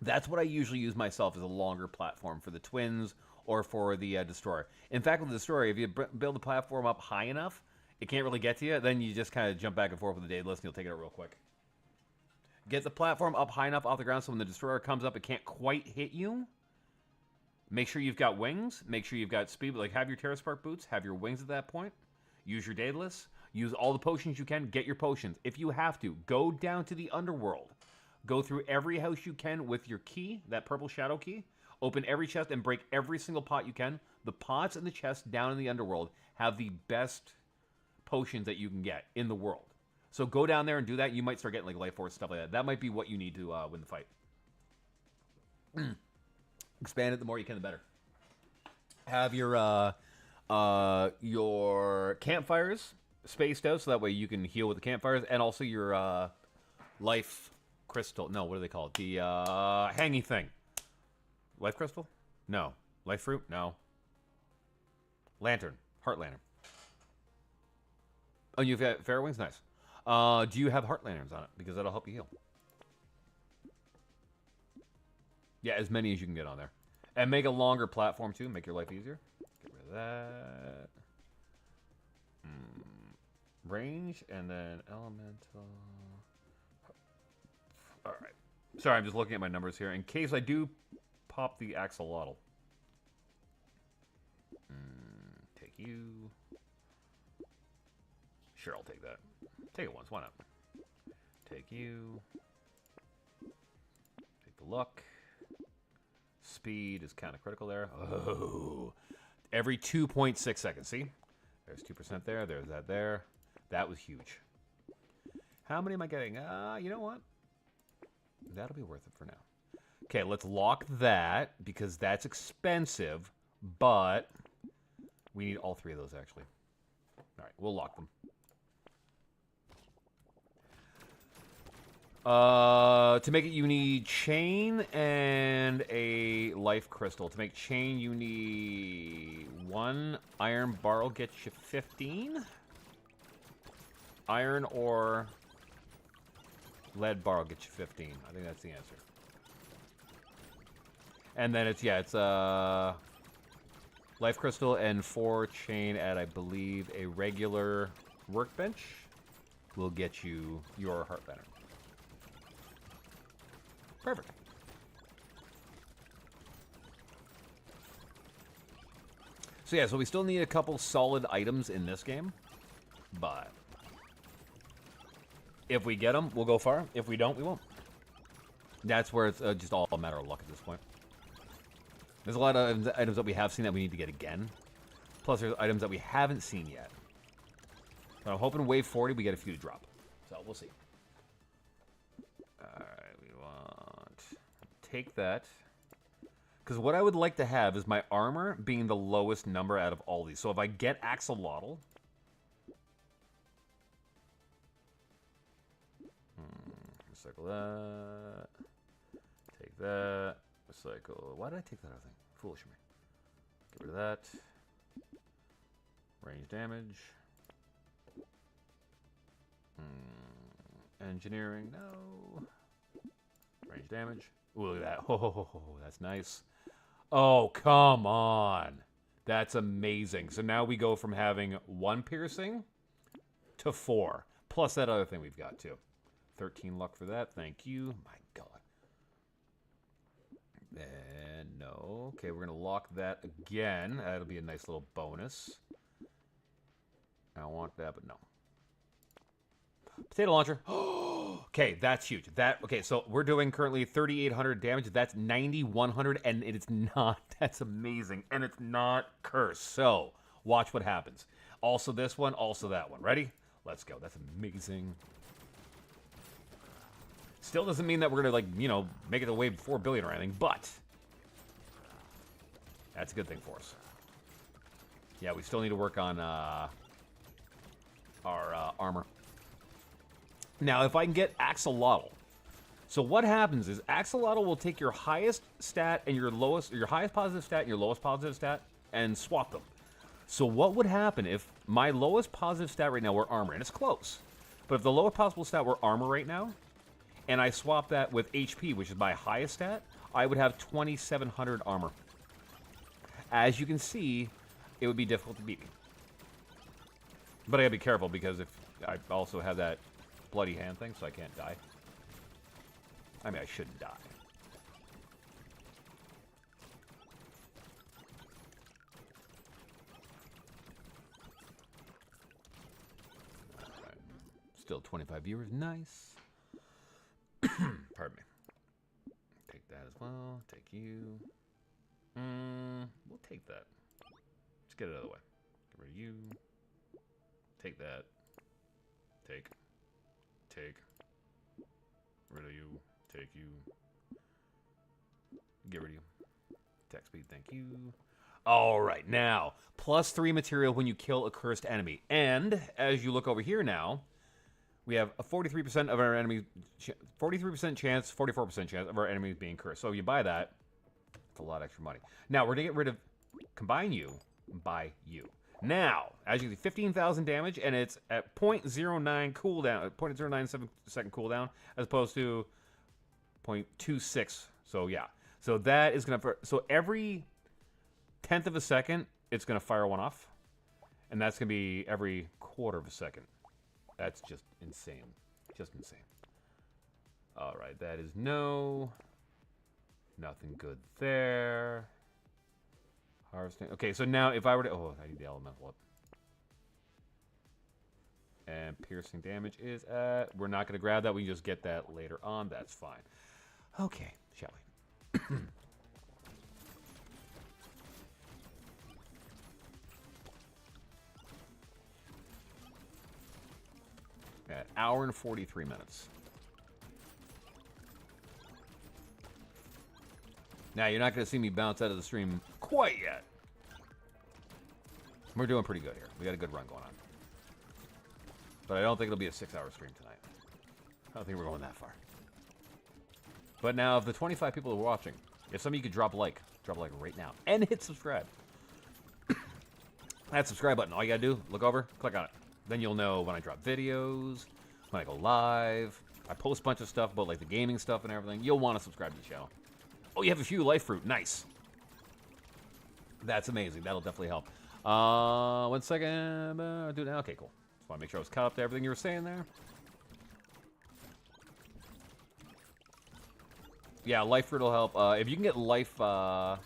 That's what I usually use myself as a longer platform for the twins or for the Destroyer. In fact, with the Destroyer, if you build the platform up high enough, it can't really get to you, then you just kind of jump back and forth with the Daedalus and you'll take it out real quick. Get the platform up high enough off the ground so when the Destroyer comes up, it can't quite hit you. Make sure you've got wings. Make sure you've got speed. Like, have your Terra Spark boots. Have your wings at that point. Use your Daedalus. Use all the potions you can. Get your potions. If you have to, go down to the underworld. Go through every house you can with your key, that purple shadow key. Open every chest and break every single pot you can. The pots and the chests down in the underworld have the best potions that you can get in the world. So go down there and do that. You might start getting like life force, stuff like that. That might be what you need to win the fight. Expand it the more you can, the better. Have your campfires spaced out so that way you can heal with the campfires, and also your life crystal. No, what do they call it? The hanging thing. Life crystal? No. Life fruit? No. Lantern. Heart lantern. Oh, you've got Fair Wings? Nice. Do you have heart lanterns on it? Because that'll help you heal. Yeah, as many as you can get on there. And make a longer platform, too. Make your life easier. Get rid of that. Range, and then elemental. Alright. Sorry, I'm just looking at my numbers here. In case I do pop the axolotl. Take you. Sure, I'll take that. Take it once, why not? Take you. Take the luck. Speed is kind of critical there. Oh. Every 2.6 seconds, see? There's 2% there, there's that there. That was huge. How many am I getting? You know what? That'll be worth it for now. Okay, let's lock that, because that's expensive, but we need all 3 of those, actually. All right, we'll lock them. To make it, you need chain and a life crystal. To make chain, you need 1 iron bar will get you 15. Iron or lead bar will get you 15. I think that's the answer. And then it's life crystal and 4 chain at, I believe, a regular workbench will get you your heart banner. Perfect. So yeah, so we still need a couple solid items in this game, but if we get them, we'll go far. If we don't, we won't. That's where it's just all a matter of luck at this point. There's a lot of items that we have seen that we need to get again. Plus, there's items that we haven't seen yet. So I'm hoping wave 40 we get a few to drop. So we'll see. Alright, we want... Take that. Because what I would like to have is my armor being the lowest number out of all these. So if I get Axolotl... Recycle that. Take that. Recycle. Why did I take that other thing? Foolish of me. Get rid of that. Range damage. Engineering, no. Range damage. Ooh, look at that. Oh, that's nice. Oh, come on. That's amazing. So now we go from having 1 piercing to 4. Plus that other thing we've got, too. 13 luck for that. Thank you. My God. And no. Okay, we're going to lock that again. That'll be a nice little bonus. I don't want that, but no. Potato launcher. Okay, that's huge. Okay, so we're doing currently 3,800 damage. That's 9,100, and it's not. That's amazing, and it's not cursed. So watch what happens. Also this one, also that one. Ready? Let's go. That's amazing. Still doesn't mean that we're gonna, like, you know, make it away 4 billion or anything, but that's a good thing for us. Yeah, we still need to work on our armor. Now, if I can get Axolotl. So what happens is Axolotl will take your highest stat and your highest positive stat and your lowest positive stat and swap them. So what would happen if my lowest positive stat right now were armor, and it's close, but if the lowest possible stat were armor right now, and I swap that with HP, which is my highest stat, I would have 2,700 armor. As you can see, it would be difficult to beat me. But I gotta be careful because if I also have that bloody hand thing, so I can't die. I mean, I shouldn't die. Alright. Still 25 viewers. Nice. Pardon me. Take that as well. Take you. We'll take that. Let's get it out of the way. Get rid of you. Take that. Take. Rid of you. Take you. Get rid of you. Attack speed, thank you. Alright, now, +3 material when you kill a cursed enemy. And, as you look over here now, we have a 43% of our enemies, 43% chance, 44% chance of our enemies being cursed. So if you buy that, it's a lot of extra money. Now, we're going to get rid of combine you and buy you. Now, as you can see, 15,000 damage, and it's at 0.09 cooldown, 0.097 second cooldown, as opposed to 0.26. So yeah, so that is gonna. So every 10th of a second, it's gonna fire one off, and that's gonna be every quarter of a second. That's just insane, just insane. All right, that is no. Nothing good there. Harvesting. Okay, so now if I were to... Oh, I need the elemental up. And piercing damage is at... We're not going to grab that. We can just get that later on. That's fine. Okay, shall we? At hour and 43 minutes. Now, you're not going to see me bounce out of the stream quite yet. We're doing pretty good here. We got a good run going on. But I don't think it'll be a 6-hour stream tonight. I don't think we're going that far. But now, of the 25 people who are watching, if some of you could drop a like right now. And hit subscribe. That subscribe button, all you got to do, look over, click on it. Then you'll know when I drop videos, when I go live. I post a bunch of stuff about like the gaming stuff and everything. You'll want to subscribe to the channel. Oh, you have a few life fruit. Nice. That's amazing. That'll definitely help. 1 second. Do it now. Okay, cool. Just want to make sure I was caught up to everything you were saying there. Yeah, life fruit will help. If you can get life... what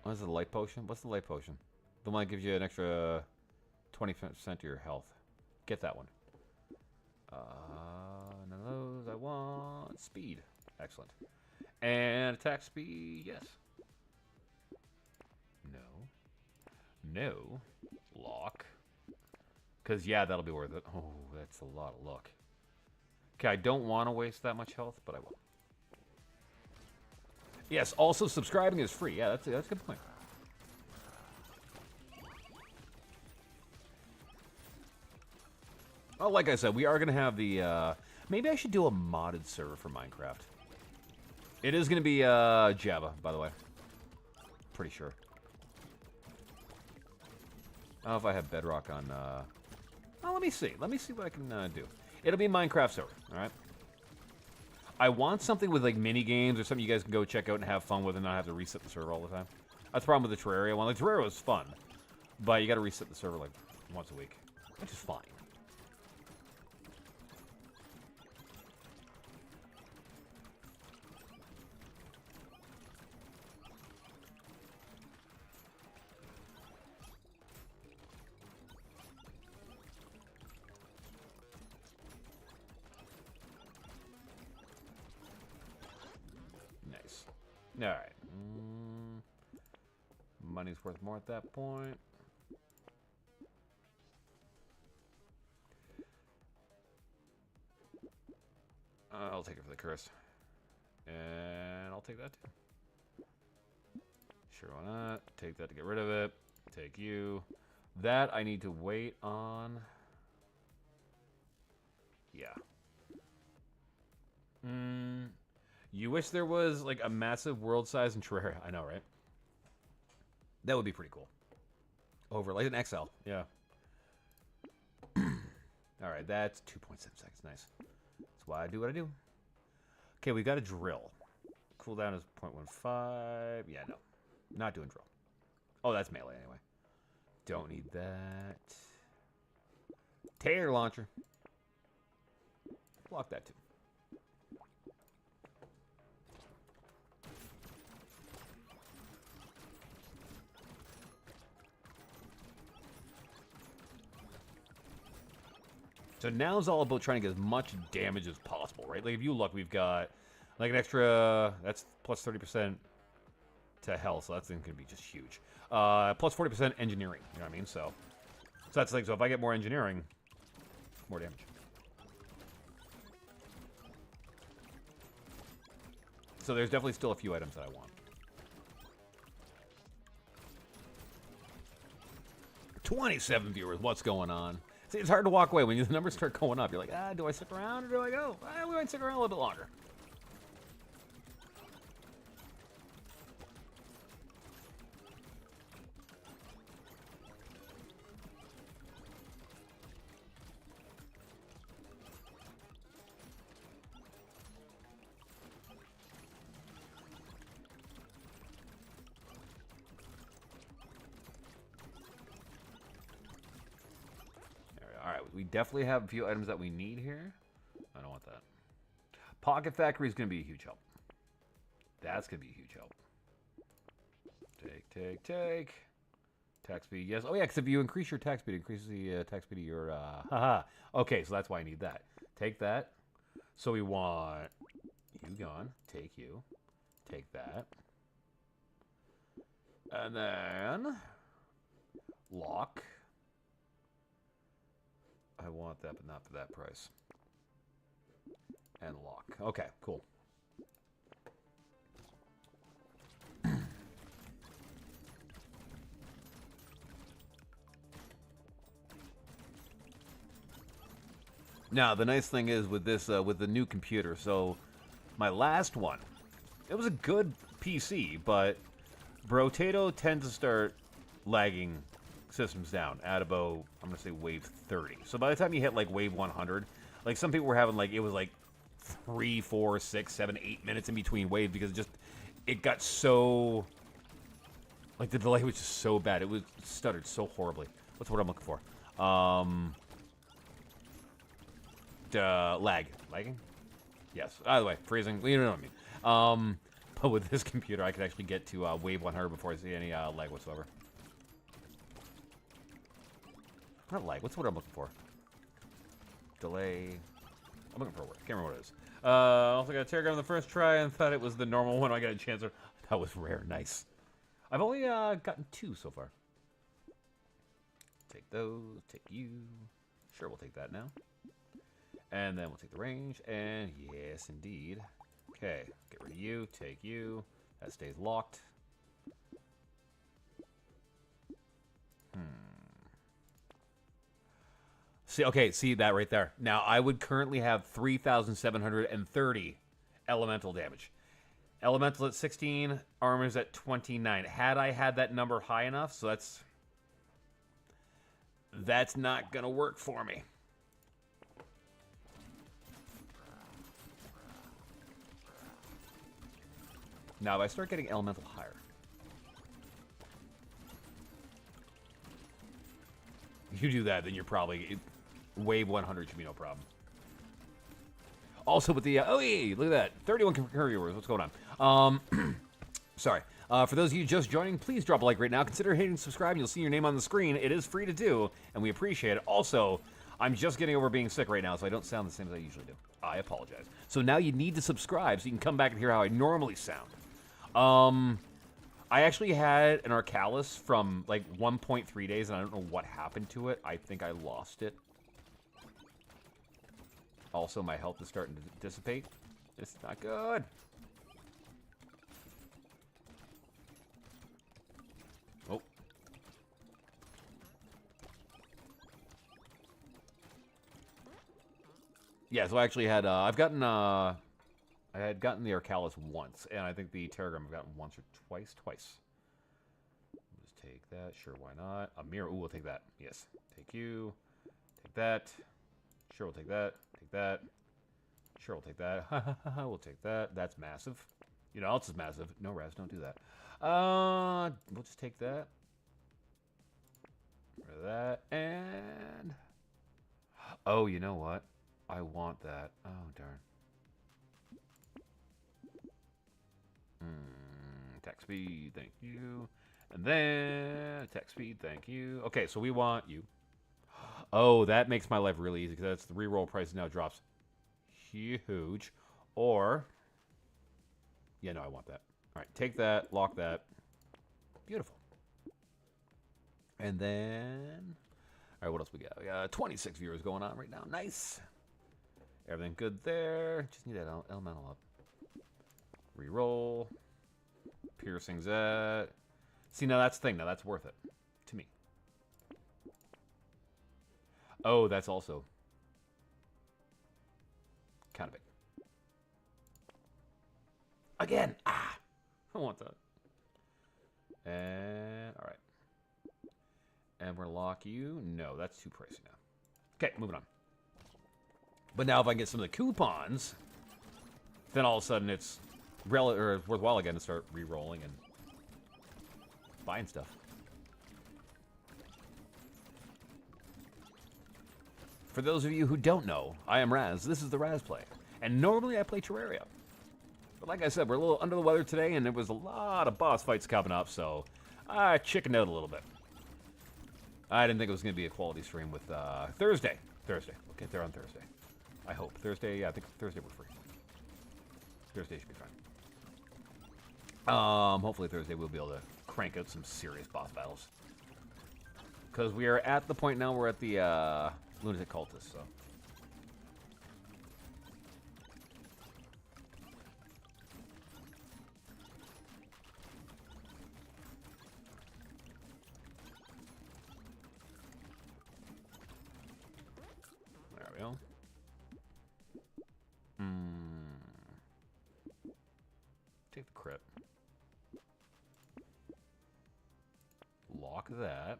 is it, the life potion? What's the life potion? The one that gives you an extra 20% to your health. Get that one. None of those. I want speed. Excellent. And attack speed, yes. No. Lock. Because, yeah, that'll be worth it. Oh, that's a lot of luck. Okay, I don't want to waste that much health, but I will. Yes, also subscribing is free. Yeah, that's a good point. Oh, like I said, we are going to have the... maybe I should do a modded server for Minecraft. It is going to be Java, by the way. Pretty sure. I don't know if I have Bedrock on... Oh, let me see. Let me see what I can do. It'll be a Minecraft server, alright? I want something with, like, mini-games or something you guys can go check out and have fun with and not have to reset the server all the time. That's the problem with the Terraria one. Like, Terraria was fun, but you got to reset the server, like, once a week, which is fine. All right. Money's worth more at that point. I'll take it for the curse. And I'll take that too. Sure, why not? Take that to get rid of it. Take you. That I need to wait on. Yeah. You wish there was like a massive world size in Terraria. I know, right? That would be pretty cool. Over like an XL. Yeah. Alright, that's 2.7 seconds. Nice. That's why I do what I do. Okay, we got a drill. Cooldown is 0.15. Yeah, no. Not doing drill. Oh, that's melee anyway. Don't need that. Tater launcher. Block that too. So now it's all about trying to get as much damage as possible, right? Like if you look, we've got like an extra, that's plus 30% to health, so that's going to be just huge. Plus 40% engineering, you know what I mean? So that's like, so if I get more engineering, more damage. So there's definitely still a few items that I want. 27 viewers, what's going on? See, it's hard to walk away when the numbers start going up. You're like, do I stick around or do I go? We might stick around a little bit longer. We definitely have a few items that we need here. I don't want that. Pocket Factory is going to be a huge help. That's going to be a huge help. Take. Attack speed, yes. Oh, yeah, because if you increase your attack speed, it increases the attack speed of your... Haha. Okay, so that's why I need that. Take that. So we want you gone. Take you. Take that. And then... Lock. I want that, but not for that price. And lock. Okay, cool. Now, the nice thing is with this, with the new computer, so my last one, it was a good PC, but Brotato tends to start lagging systems down at about, I'm going to say wave 30. So by the time you hit like wave 100, like some people were having like, it was like 3, 4, 6, 7, 8 minutes in between waves because it got so, like the delay was just so bad. It stuttered so horribly. What's what I'm looking for? Lagging? Yes. Either way, freezing. You know what I mean. But with this computer, I could actually get to wave 100 before I see any lag whatsoever. Not lag. What's what I'm looking for? Delay. I'm looking for a word. Can't remember what it is. Also got a Terragon on the first try and thought it was the normal one. I got a chance. That was rare. Nice. I've only gotten 2 so far. Take those. Take you. Sure, we'll take that now. And then we'll take the range. And yes, indeed. Okay. Get rid of you. Take you. That stays locked. See that right there. Now, I would currently have 3,730 elemental damage. Elemental at 16, armor's at 29. Had I had that number high enough, so that's not going to work for me. Now, if I start getting elemental higher, you do that, then you're probably... Wave 100 should be no problem. Also with the... oh, yeah, look at that. 31 concurrent viewers. What's going on? Sorry. For those of you just joining, please drop a like right now. Consider hitting subscribe. You'll see your name on the screen. It is free to do, and we appreciate it. Also, I'm just getting over being sick right now, so I don't sound the same as I usually do. I apologize. So now you need to subscribe so you can come back and hear how I normally sound. I actually had an Arcalis from like 1.3 days, and I don't know what happened to it. I think I lost it. Also, my health is starting to dissipate. It's not good. Oh. Yeah, so I actually had, I had gotten the Arcalis once, and I think the Terragram I've gotten once or twice. Just take that, sure, why not? A mirror, ooh, we'll take that, yes. Take you, take that, sure, we'll take that, take that, sure, we'll take that, we'll take that, that's massive. You know, else is massive. No, Raz, don't do that. We'll just take that. Rid of that, and... Oh, you know what? I want that. Oh, darn. Attack speed, thank you. And then attack speed, thank you. Okay, so we want you. Oh, that makes my life really easy because that's the reroll price now drops huge. Or, yeah, no, I want that. All right, take that, lock that. Beautiful. And then, all right, what else we got? We got 26 viewers going on right now. Nice. Everything good there. Just need that elemental up. Reroll. Piercing's at. See, now that's the thing. Now that's worth it. To me. Oh, that's also kind of big. Again. Ah. I want that. And, all right. And we're lock you. No, that's too pricey now. Okay, moving on. But now if I get some of the coupons, then all of a sudden it's worthwhile again to start re-rolling and buying stuff. For those of you who don't know, I am Raz. This is the Raz Play. And normally I play Terraria. But like I said, we're a little under the weather today, and there was a lot of boss fights coming up, so I chickened out a little bit. I didn't think it was going to be a quality stream with Thursday. We'll get there on Thursday. I hope. Thursday, yeah, I think Thursday we're free. Thursday should be fine. Hopefully Thursday we'll be able to crank out some serious boss battles. Because we are at the point now, we're at the Lunatic Cultist, so. There we go. Take the crit. Lock that.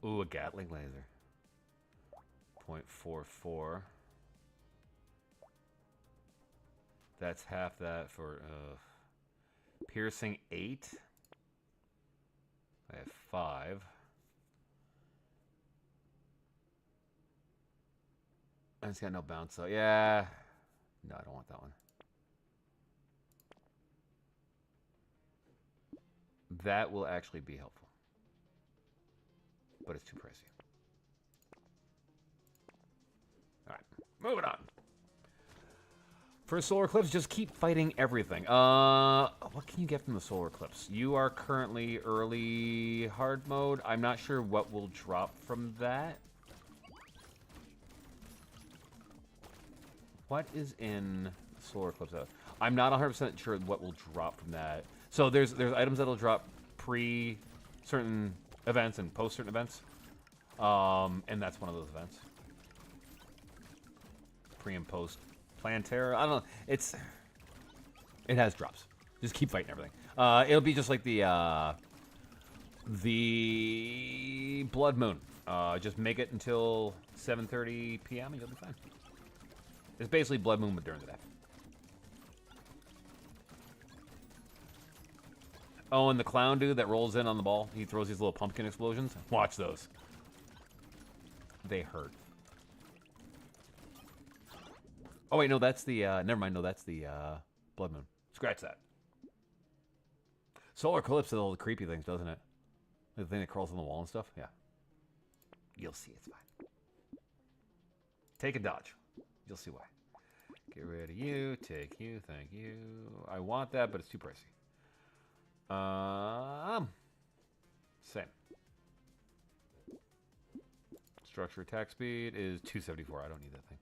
Ooh, a Gatling laser. 0.44. That's half that for piercing 8. I have 5. And it's got no bounce, so yeah. No, I don't want that one. That will actually be helpful. But it's too pricey. Alright, moving on. For Solar Eclipse, just keep fighting everything. What can you get from the Solar Eclipse? You are currently early hard mode. I'm not sure what will drop from that. What is in Solar Eclipse? I'm not 100% sure what will drop from that. So there's items that'll drop pre certain events and post certain events, and that's one of those events. Pre and post Plantera. I don't know. It has drops. Just keep fighting everything. It'll be just like the Blood Moon. Just make it until 7:30 p.m. and you'll be fine. It's basically Blood Moon, but during the day. Oh, and the clown dude that rolls in on the ball, he throws these little pumpkin explosions. Watch those. They hurt. Oh, wait, no, that's the, never mind, no, that's the, Blood Moon. Scratch that. Solar Eclipse does all the creepy things, doesn't it? The thing that crawls on the wall and stuff? Yeah. You'll see, it's fine. Take a dodge. You'll see why. Get rid of you. Take you. Thank you. I want that, but it's too pricey. Same. Structure attack speed is 274. I don't need that thing.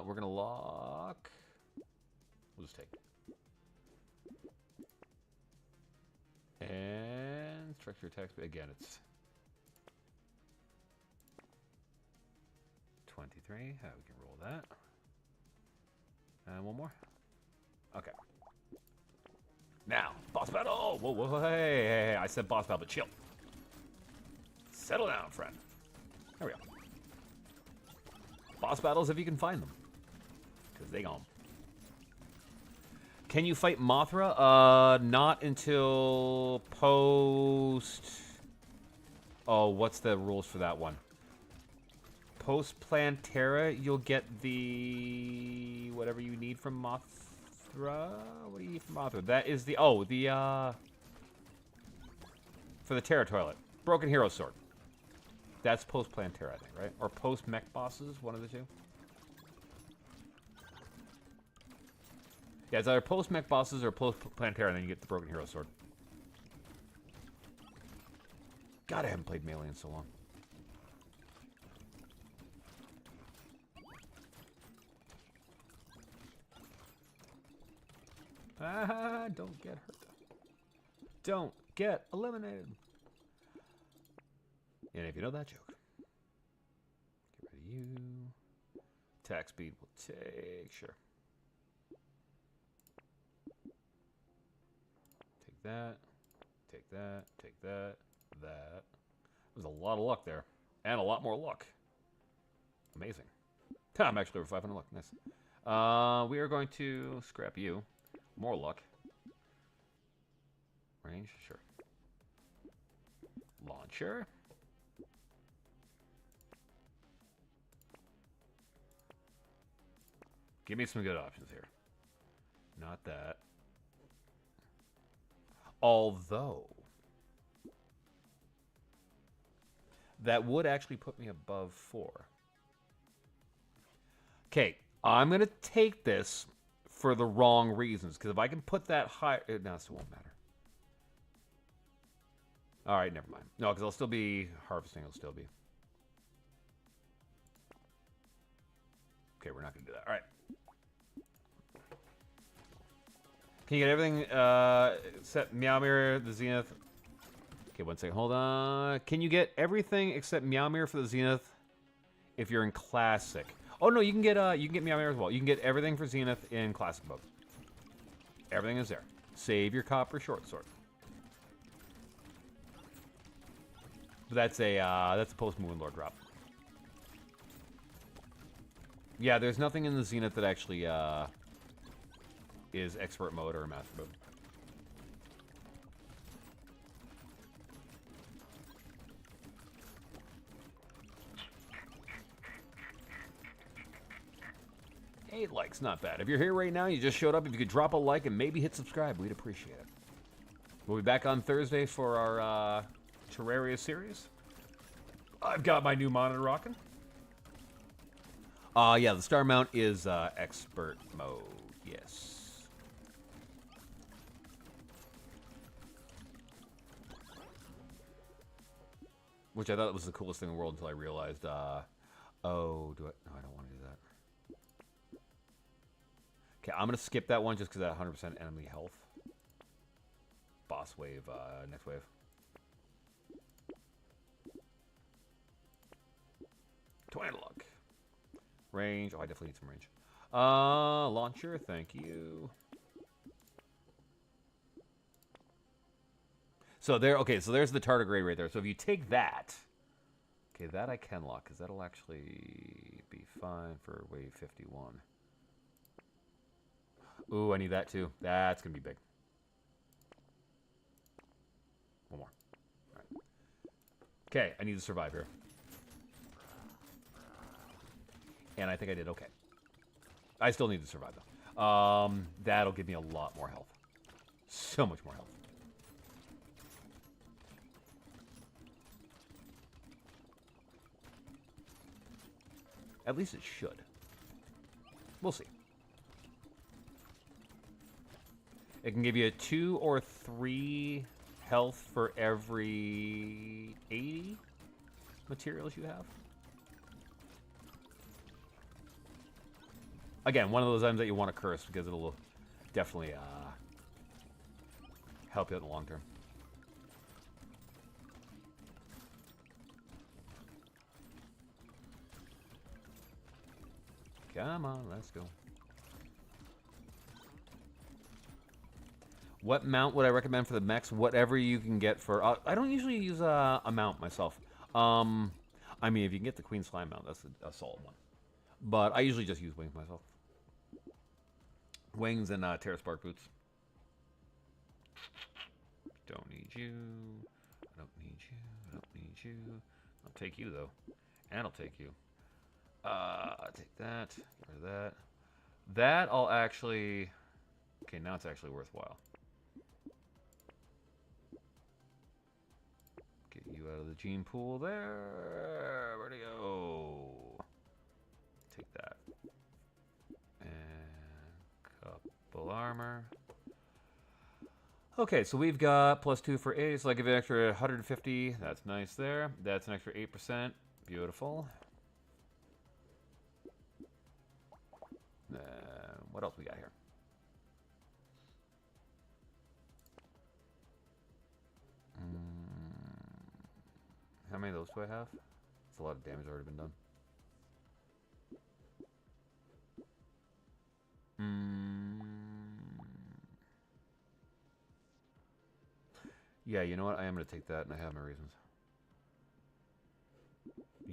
We're gonna lock. We'll just take it. And structure attack speed again. It's 23. We can roll that. And one more. Okay. Now, boss battle. Whoa, whoa, hey. I said boss battle, but chill. Settle down, friend. There we go. Boss battles if you can find them. Because they gone. Can you fight Mothra? Not until post... Oh, what's the rules for that one? Post Plantera, you'll get the... whatever you need from Mothra? What do you need from Mothra? That is the... Oh, the, for the Terra Toilet. Broken Hero Sword. That's post Plantera, I think, right? Or post Mech Bosses, one of the two. Yeah, it's either post Mech Bosses or post Plantera, and then you get the Broken Hero Sword. God, I haven't played Melee in so long. Ah, don't get hurt. Don't get eliminated. And if you know that joke, get rid of you. Attack speed will take, sure. Take that, take that, take that, that. There's a lot of luck there. And a lot more luck. Amazing. I'm actually over 500 luck, nice. We are going to scrap you. More luck. Range, sure. Launcher. Give me some good options here. Not that. Although, that would actually put me above 4. Okay, I'm going to take this for the wrong reasons. Because if I can put that high... No, this won't matter. Alright, never mind. No, because I'll still be harvesting. I'll still be... Okay, we're not going to do that. Alright. Can you get everything except Meowmere, the Zenith? Okay, one second. Hold on. Can you get everything except Meowmere for the Zenith if you're in Classic? Oh no, you can get Meowmere as well. You can get everything for Zenith in Classic mode. Everything is there. Save your copper short sword. But that's a post Moonlord drop. Yeah, there's nothing in the Zenith that actually is expert mode or master mode. Eight likes, not bad. If you're here right now, you just showed up, if you could drop a like and maybe hit subscribe, we'd appreciate it. We'll be back on Thursday for our Terraria series. I've got my new monitor rocking. Yeah, the star mount is expert mode, yes. Which I thought was the coolest thing in the world until I realized, oh, no, I don't want to do that. Okay, I'm going to skip that one just because that 100% enemy health. Boss wave, next wave. Twin luck. Range. Oh, I definitely need some range. Launcher, thank you. So there, okay, so there's the tardigrade right there. So if you take that, okay, that I can lock, because that'll actually be fine for wave 51. Ooh, I need that too. That's going to be big. One more. All right. Okay, I need to survive here. And I think I did okay. I still need to survive, though. That'll give me a lot more health. So much more health. At least it should. We'll see. It can give you 2 or 3 health for every 80 materials you have. Again, one of those items that you want to curse because it'll definitely help you out in the long term. Come on, let's go. What mount would I recommend for the mechs? Whatever you can get for... I don't usually use a mount myself. I mean, if you can get the Queen Slime mount, that's a solid one. But I usually just use wings myself. Wings and Terra Spark boots. Don't need you. I don't need you. I don't need you. I'll take you, though. And I'll take you. I'll take that. Get rid of that. That I'll actually... Okay, now it's actually worthwhile. Get you out of the gene pool there. Where'd it go? Take that. And couple armor. Okay, so we've got +2 for 8, so I give it an extra 150. That's nice there. That's an extra 8%. Beautiful. What else we got here? How many of those do I have? That's a lot of damage already been done. Yeah, you know what? I am going to take that, and I have my reasons.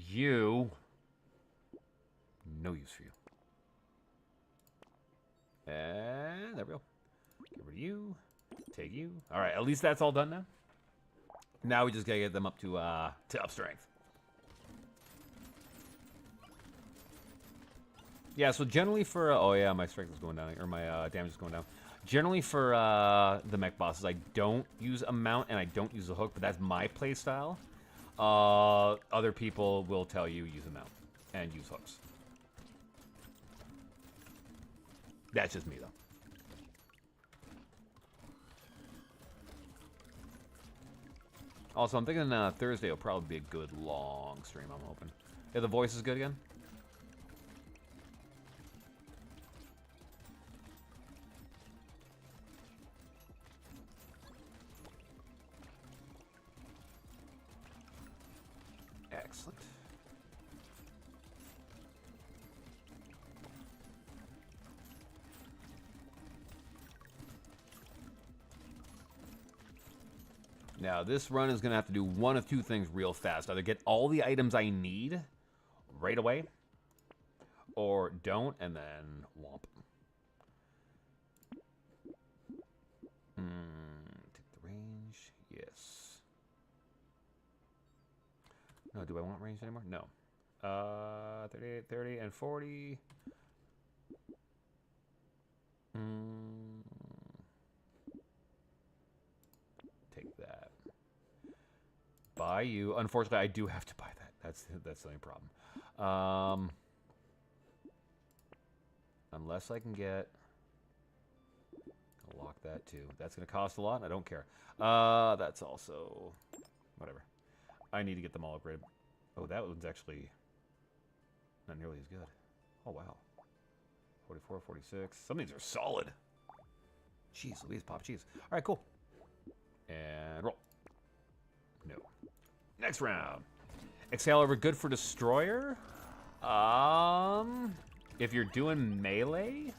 You. No use for you. And there we go. Get rid of you. Take you. All right, at least that's all done now. Now we just gotta get them up to up strength. Yeah, so generally for oh yeah, my strength is going down, or my damage is going down. Generally for the mech bosses, I don't use a mount and I don't use a hook, but that's my play style. Other people will tell you use a mount and use hooks. That's just me though. Also, I'm thinking Thursday will probably be a good long stream, I'm hoping. Yeah, the voice is good again? Excellent. Now, this run is going to have to do one of two things real fast. Either get all the items I need right away, or don't, and then womp. Take the range. Yes. No, do I want range anymore? No. 38, 30, and 40. Take that. Buy you. Unfortunately, I do have to buy that. That's the only problem. Unless I can get... I'll lock that too. That's going to cost a lot, and I don't care. That's also... Whatever. I need to get them all upgraded. Oh, that one's actually not nearly as good. Oh, wow. 44, 46. Some of these are solid. Jeez Louise, pop cheese. All right, cool. And roll. No. Next round. Excalibur, good for Destroyer. If you're doing melee,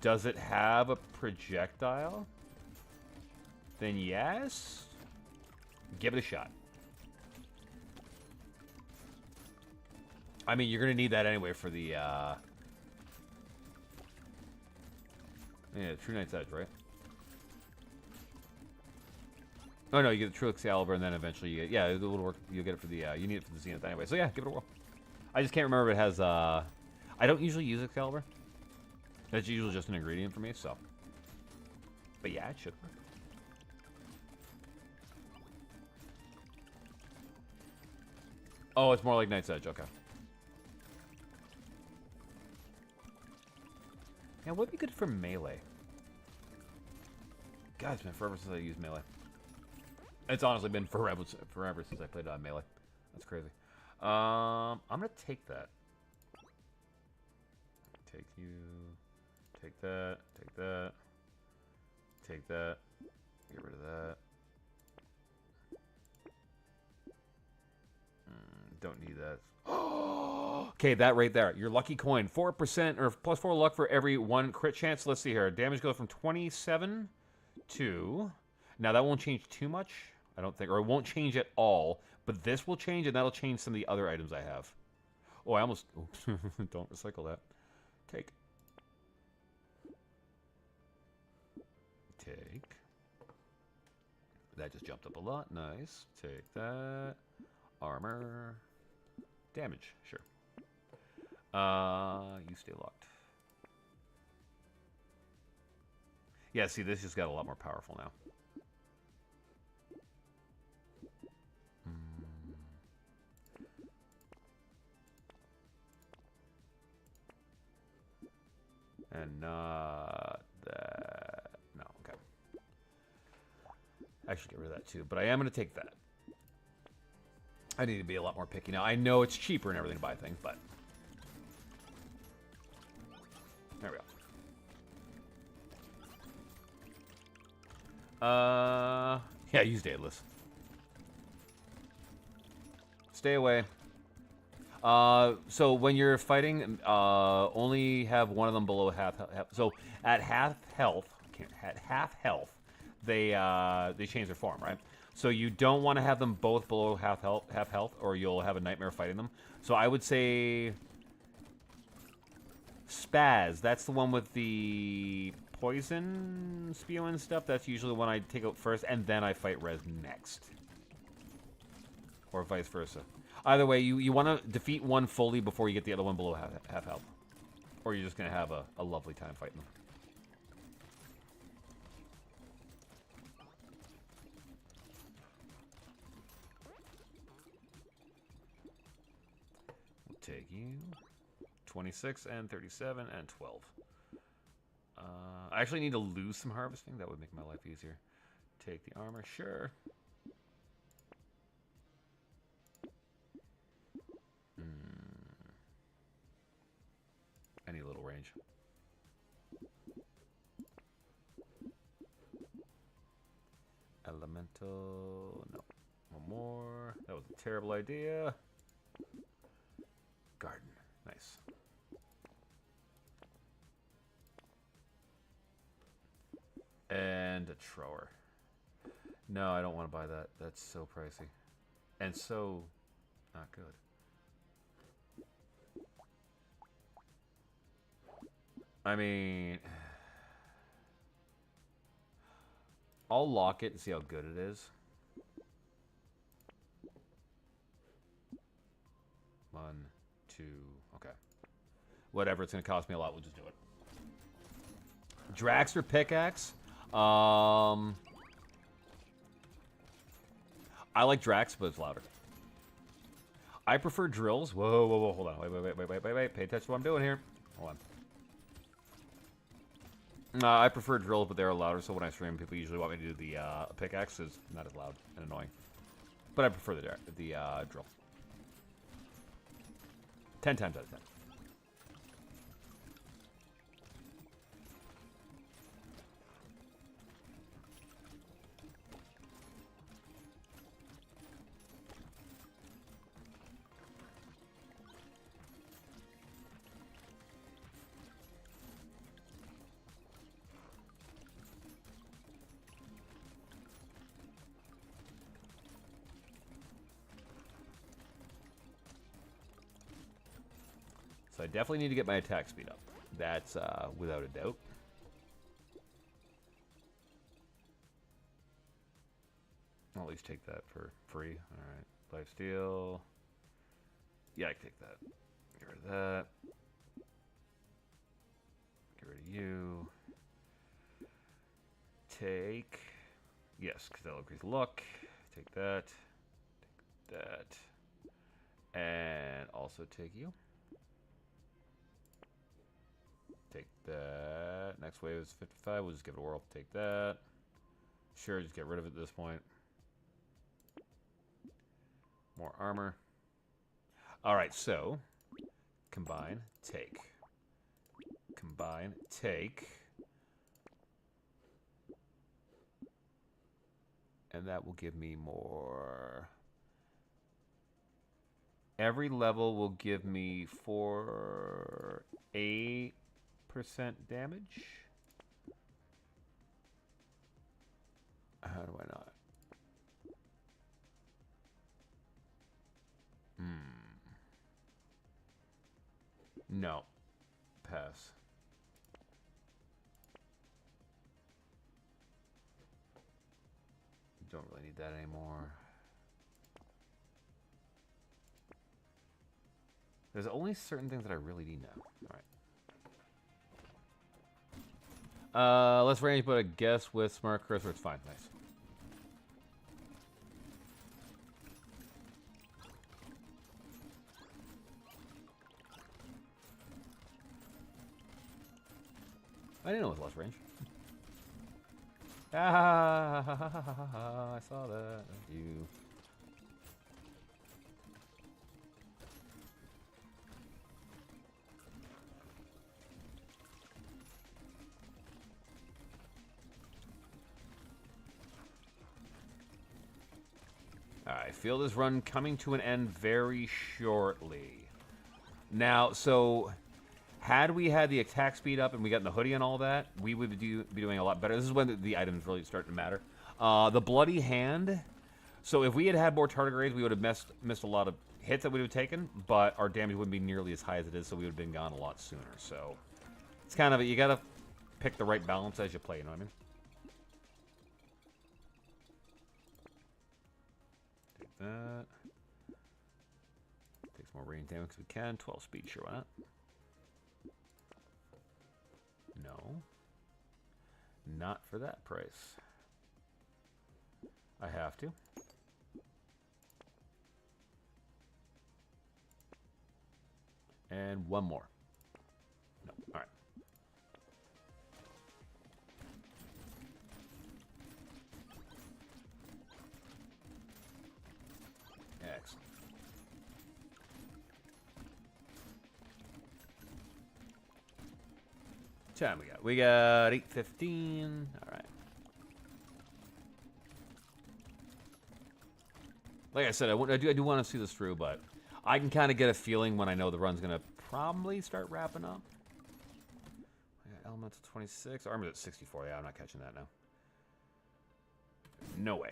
does it have a projectile? Then yes. Give it a shot. I mean, you're gonna need that anyway for the yeah, True Knight's Edge, right? Oh no, you get the True Excalibur, and then eventually you get, yeah, it'll work. You'll get it for the you need it for the Zenith anyway. So yeah, give it a whirl. I just can't remember if it has I don't usually use Excalibur. That's usually just an ingredient for me, so. But yeah, it should work. Oh, it's more like Knight's Edge, okay. Yeah, what would be good for melee? God, it's been forever since I used melee. It's honestly been forever since I played melee. That's crazy. I'm gonna take that. Take you. Take that. Take that. Take that. Get rid of that. Don't need that. Okay, that right there. Your lucky coin. 4% or plus 4 luck for every 1 crit chance. Let's see here. Damage goes from 27 to... Now, that won't change too much, I don't think. Or it won't change at all. But this will change, and that'll change some of the other items I have. Oh, I almost... Don't recycle that. Take. Take. That just jumped up a lot. Nice. Take that. Armor. Damage. Sure. You stay locked. Yeah, see, this just got a lot more powerful now. And not that. No, okay. I should get rid of that too, but I am going to take that. I need to be a lot more picky now. I know it's cheaper and everything to buy things, but... There we go. Yeah, use Daedalus. Stay away. So when you're fighting, only have one of them below half. So at half health, they change their form, right? So you don't want to have them both below half health, or you'll have a nightmare fighting them. So I would say Spaz. That's the one with the poison spew and stuff. That's usually the one I take out first, and then I fight Rez next, or vice versa. Either way, you want to defeat one fully before you get the other one below half health, or you're just gonna have a lovely time fighting them. Take you 26 and 37 and 12. I actually need to lose some harvesting. That would make my life easier. Take the armor, sure. Any little range. Elemental, no. One more. That was a terrible idea. Garden. Nice. And a Trower. No, I don't want to buy that. That's so pricey. And so not good. I mean... I'll lock it and see how good it is. 1, 2, okay. Whatever, it's going to cost me a lot, we'll just do it. Drax or Pickaxe? I like Drax, but it's louder. I prefer drills. Whoa, whoa, whoa, hold on. Wait. Pay attention to what I'm doing here. Hold on. I prefer drills, but they're louder, so when I stream, people usually want me to do the pickaxe. It's not as loud and annoying. But I prefer the drill. 10 times out of 10. So I definitely need to get my attack speed up. That's without a doubt. I'll at least take that for free. All right, lifesteal. Yeah, I can take that. Get rid of that. Get rid of you. Take. Yes, because that'll increase luck. Take that. Take that. And also take you. Take that. Next wave is 55. We'll just give it a whirl. Take that. Sure, just get rid of it at this point. More armor. Alright, so combine, take. Combine, take. And that will give me more. Every level will give me 8% damage. How do I not? No. Pass. Don't really need that anymore. There's only certain things that I really need now. Alright. Let's range, but I guess with smart cursor it's fine. Nice. I didn't know it was less range. I saw that. You. I feel this run coming to an end very shortly. Now, so had we had the attack speed up and we got the hoodie and all that, we would be doing a lot better. This is when the items really start to matter. The bloody hand. So if we had had more tardigrades, we would have missed a lot of hits that we would have taken, but our damage wouldn't be nearly as high as it is, so we would have been gone a lot sooner. So it's kind of you gotta pick the right balance as you play. You know what I mean? Take that. Take some more range damage because we can. 12 speed, sure, why not? No. Not for that price. I have to. And one more. No. All right. Excellent. Time we got? We got 8:15. All right. Like I said, I do want to see this through, but I can kind of get a feeling when I know the run's gonna probably start wrapping up. We got elements at 26, armor's at 64. Yeah, I'm not catching that now. No way.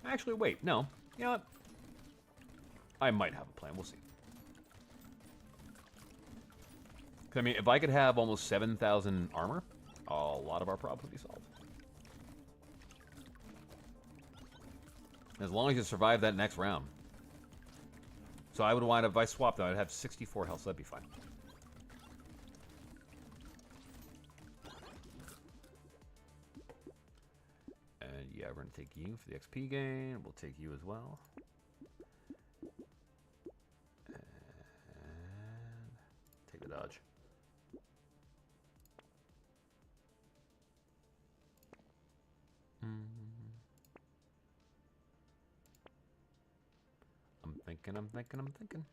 Actually, wait, no. You know what? I might have a plan. We'll see. I mean, if I could have almost 7,000 armor, a lot of our problems would be solved. As long as you survive that next round. So I would wind up, if I swapped them, I'd have 64 health, so that'd be fine. And yeah, we're going to take you for the XP gain. We'll take you as well. Take the dodge. I'm thinking.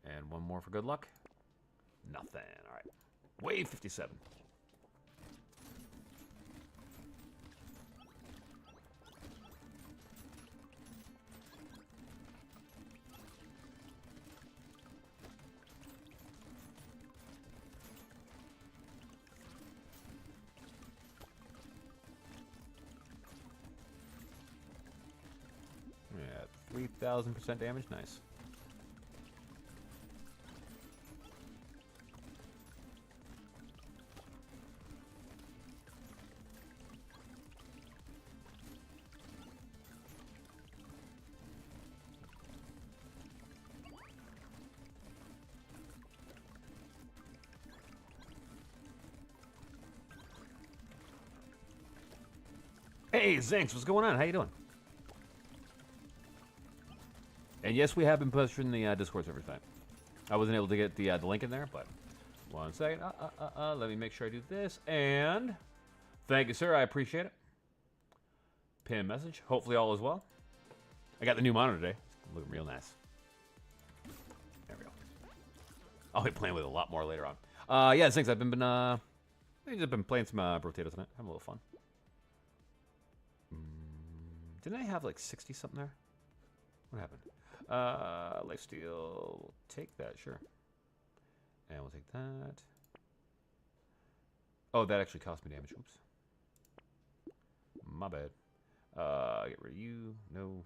And one more for good luck. Nothing. All right. Wave 57. Yeah, 3,000% damage. Nice. Hey, Zinx, what's going on? How you doing? And yes, we have been pushing the Discord server time. I wasn't able to get the link in there, but 1 second. Let me make sure I do this. And thank you, sir. I appreciate it. Pin message. Hopefully all is well. I got the new monitor today. It's looking real nice. There we go. I'll be playing with it a lot more later on. Yeah, thanks. I've been playing some Brotato tonight. Having a little fun. Didn't I have like 60 something there? What happened? Lifesteal. We'll take that, sure. And we'll take that. Oh, that actually cost me damage. Oops. My bad. Get rid of you. No.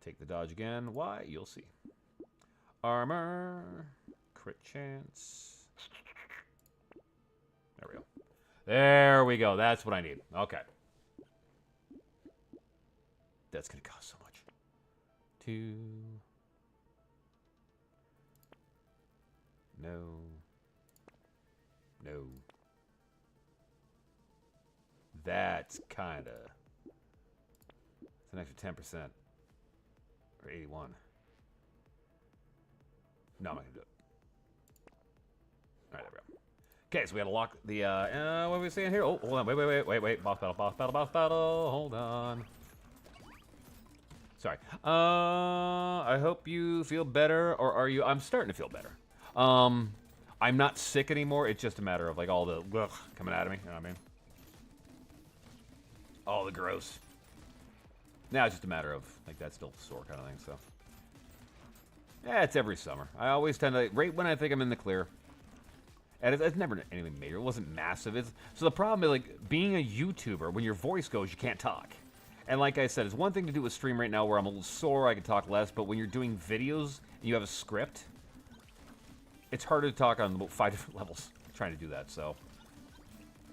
Take the dodge again. Why? You'll see. Armor. Crit chance. There we go. There we go. That's what I need. Okay. That's going to cost so much. 2. No. No. That's kind of... It's an extra 10%. Or 81. No, I'm not going to do it. Alright, there we go. Okay, so we got to lock the... what are we saying here? Oh, hold on. Wait. Boss battle. Hold on. Sorry. I hope you feel better, or are you... I'm starting to feel better. I'm not sick anymore. It's just a matter of, like, all the... Ugh, coming out of me. You know what I mean? All the gross. Now it's just a matter of, like, that's still sore kind of thing, so... Yeah, it's every summer. I always tend to... Right when I think I'm in the clear. And it's never anything major. It wasn't massive. So the problem is, like, being a YouTuber, when your voice goes, you can't talk. And like I said, it's one thing to do a stream right now where I'm a little sore, I can talk less, but when you're doing videos and you have a script, it's harder to talk on about 5 different levels trying to do that, so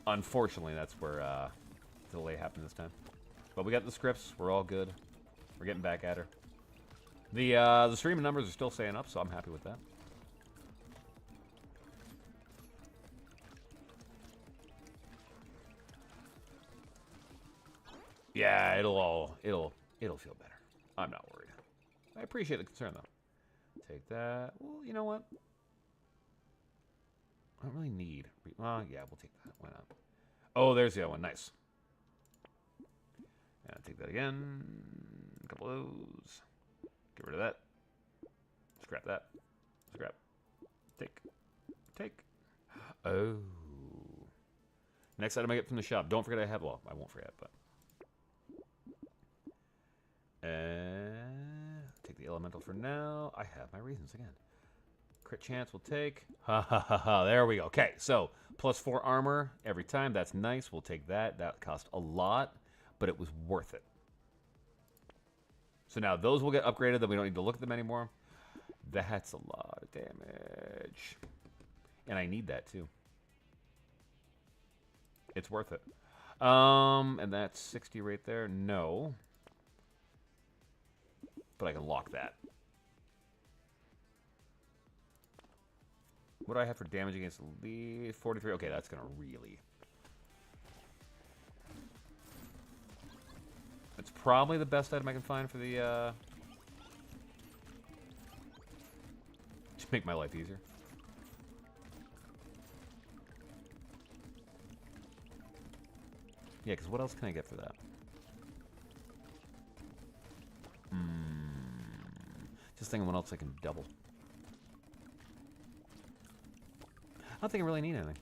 unfortunately that's where the delay happened this time. But we got the scripts, we're all good. We're getting back at her. The streaming numbers are still staying up, so I'm happy with that. Yeah, it'll feel better. I'm not worried. I appreciate the concern, though. Take that. Well, you know what? I don't really need... Well, yeah, we'll take that. Why not? Oh, there's the other one. Nice. Yeah, take that again. A couple of those. Get rid of that. Scrap that. Scrap. Take. Take. Oh. Next item I get from the shop. Don't forget I have... Well, I won't forget, but... Take the elemental for now. I have my reasons again. Crit chance we'll take. Ha ha ha ha. There we go. Okay, so +4 armor every time. That's nice. We'll take that. That cost a lot, but it was worth it. So now those will get upgraded. Then we don't need to look at them anymore. That's a lot of damage. And I need that too. It's worth it. And that's 60 right there. No. But I can lock that. What do I have for damage against the lead? 43. Okay, that's going to really... It's probably the best item I can find for the... To make my life easier. Yeah, because what else can I get for that? Just thinking what else I can double. I don't think I really need anything.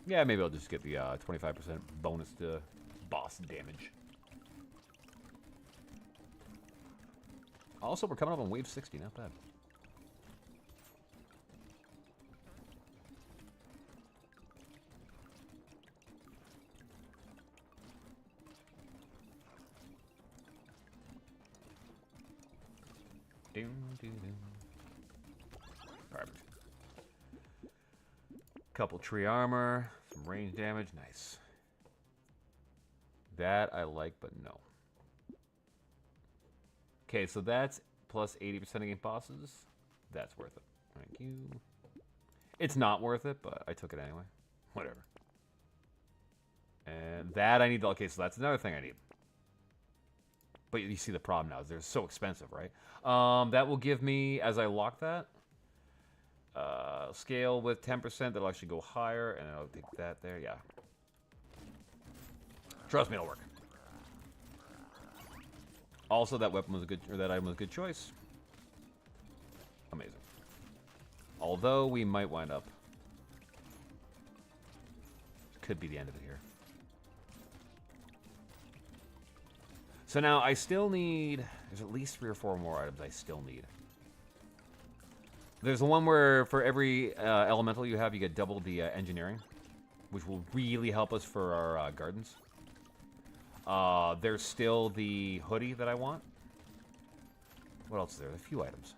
Yeah, maybe I'll just get the 25% bonus to boss damage. Also, we're coming up on wave 60, not bad. Alright. Couple tree armor, some range damage, nice. That I like, but no. Okay, so that's plus 80% against bosses. That's worth it. Thank you. It's not worth it, but I took it anyway. Whatever. And that I need. Okay, so that's another thing I need. But you see the problem now is they're so expensive, right? That will give me, as I lock that, scale with 10%. That'll actually go higher, and I'll take that there. Yeah. Trust me, it'll work. Also, that weapon was a good, or that item was a good choice. Amazing. Although we might wind up. Could be the end of it here. So now I still need. There's at least 3 or 4 more items I still need. There's the one where for every elemental you have, you get double the engineering, which will really help us for our gardens. There's still the hoodie that I want. What else is there? There's a few items.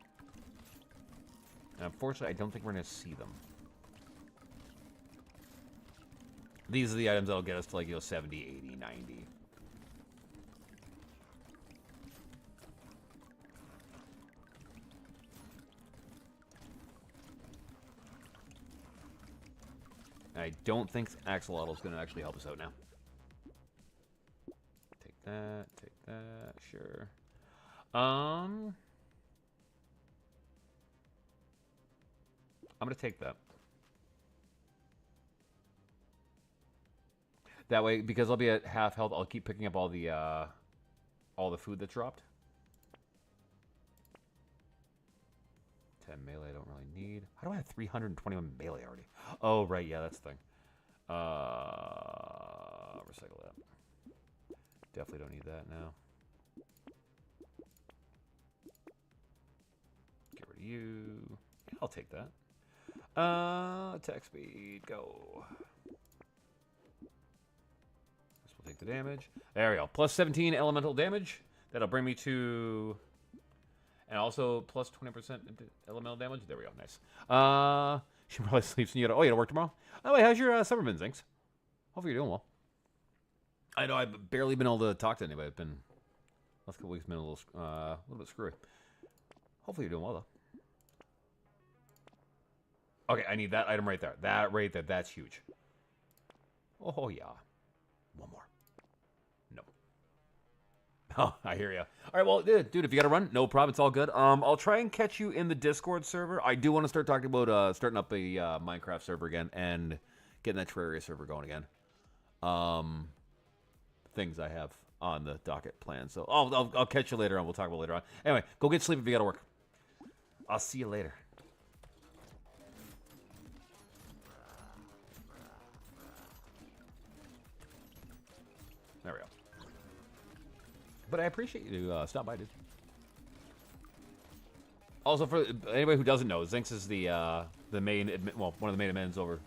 And unfortunately, I don't think we're going to see them. These are the items that'll get us to, like, 70, 80, 90. I don't think Axolotl is going to actually help us out now. Take that, sure. I'm going to take that. That way, because I'll be at half health, I'll keep picking up all the food that's dropped. 10 melee I don't really need. How do I have 321 melee already? Oh, right, yeah, that's the thing. Recycle that. Definitely don't need that now. Get rid of you. Yeah, I'll take that. Attack speed, go. This will take the damage. There we go. Plus 17 elemental damage. That'll bring me to... And also plus 20% elemental damage. There we go. Nice. She probably sleeps and you gotta... Oh, you gotta work tomorrow? Oh, wait, how's your summer been, Zinx? Hopefully you're doing well. I know I've barely been able to talk to anybody. It's been... Last couple weeks been a little bit screwy. Hopefully you're doing well, though. Okay, I need that item right there. That right there. That's huge. Oh, yeah. One more. No. Oh, I hear you. All right, well, dude, if you got to run, no problem. It's all good. I'll try and catch you in the Discord server. I do want to start talking about starting up a Minecraft server again and getting that Terraria server going again. Things I have on the docket plan. So I'll catch you later on. We'll talk about it later on. Anyway, go get sleep if you got to work. I'll see you later. There we go. But I appreciate you stop by, dude. Also, for anybody who doesn't know, Zinx is the main admin, well, one of the main admins over.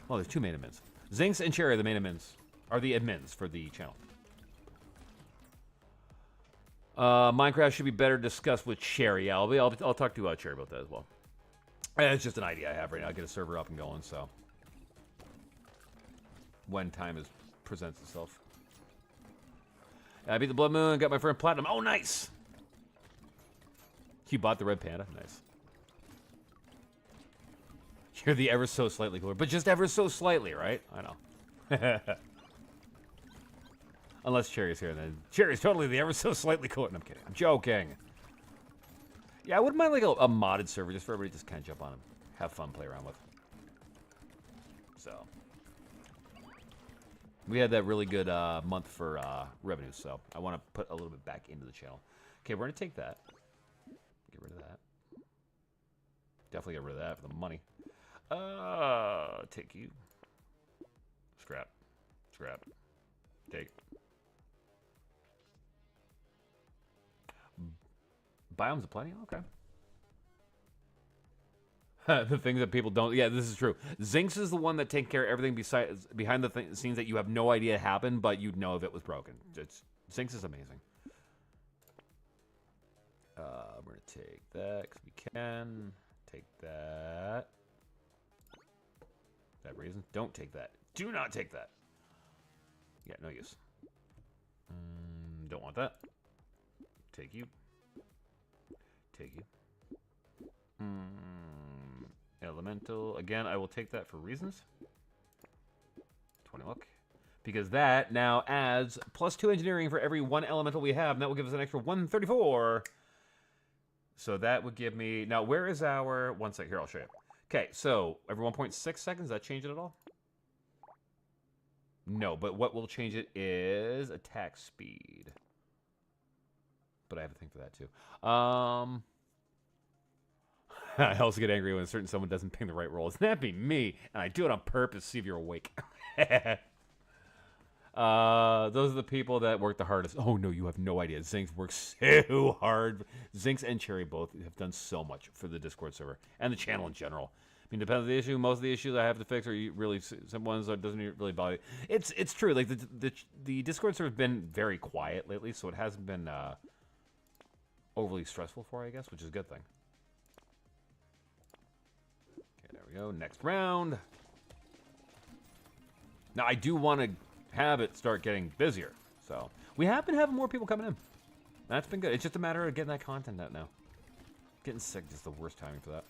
Well, there's 2 main admins. Zinx and Cherry are the main admins, are the admins for the channel. Minecraft should be better discussed with Cherry. Yeah, I'll talk to Cherry about that as well. It's just an idea I have right now. Get a server up and going. So when time presents itself. I beat the Blood Moon, got my friend Platinum. Oh, nice! You bought the Red Panda? Nice. You're the ever so slightly cooler. But just ever so slightly, right? I know. Unless Cherry's here, then Cherry's totally the ever so slightly cooler. No, I'm kidding. I'm joking. Yeah, I wouldn't mind like a modded server just for everybody to just kind of jump on and have fun, play around with. So... We had that really good month for revenue, so I want to put a little bit back into the channel. Okay, we're going to take that. Get rid of that. Definitely get rid of that for the money. Take you. Scrap. Scrap. Take. Biomes aplenty? Okay. The things that people don't... Yeah, this is true. Zinx is the one that takes care of everything behind the scenes that you have no idea happened, but you'd know if it was broken. Zinx is amazing. We're going to take that, because we can. Take that. That reason. Don't take that. Do not take that. Yeah, no use. Don't want that. Take you. Take you. Elemental. Again, I will take that for reasons. 20 luck. because that now adds +2 engineering for every 1 elemental we have, and that will give us an extra 134. So that would give me... Now, where is our... 1 sec. Here, I'll show you. Okay, so every 1.6 seconds, does that change it at all? No, but what will change it is attack speed. But I have a thing for that, too. I also get angry when a certain someone doesn't ping the right rolls. That'd be me, and I do it on purpose to see if you're awake. Those are the people that work the hardest. Oh, no, you have no idea. Zinx works so hard. Zinx and Cherry both have done so much for the Discord server and the channel in general. I mean, depends on the issue. Most of the issues I have to fix are really some ones that doesn't really bother. It's true. Like the Discord server has been very quiet lately, so it hasn't been overly stressful for, I guess, which is a good thing. Okay, there we go. Next round. Now I do want to have it start getting busier, so we have been having more people coming in. That's been good. It's just a matter of getting that content out now. Getting sick is the worst timing for that.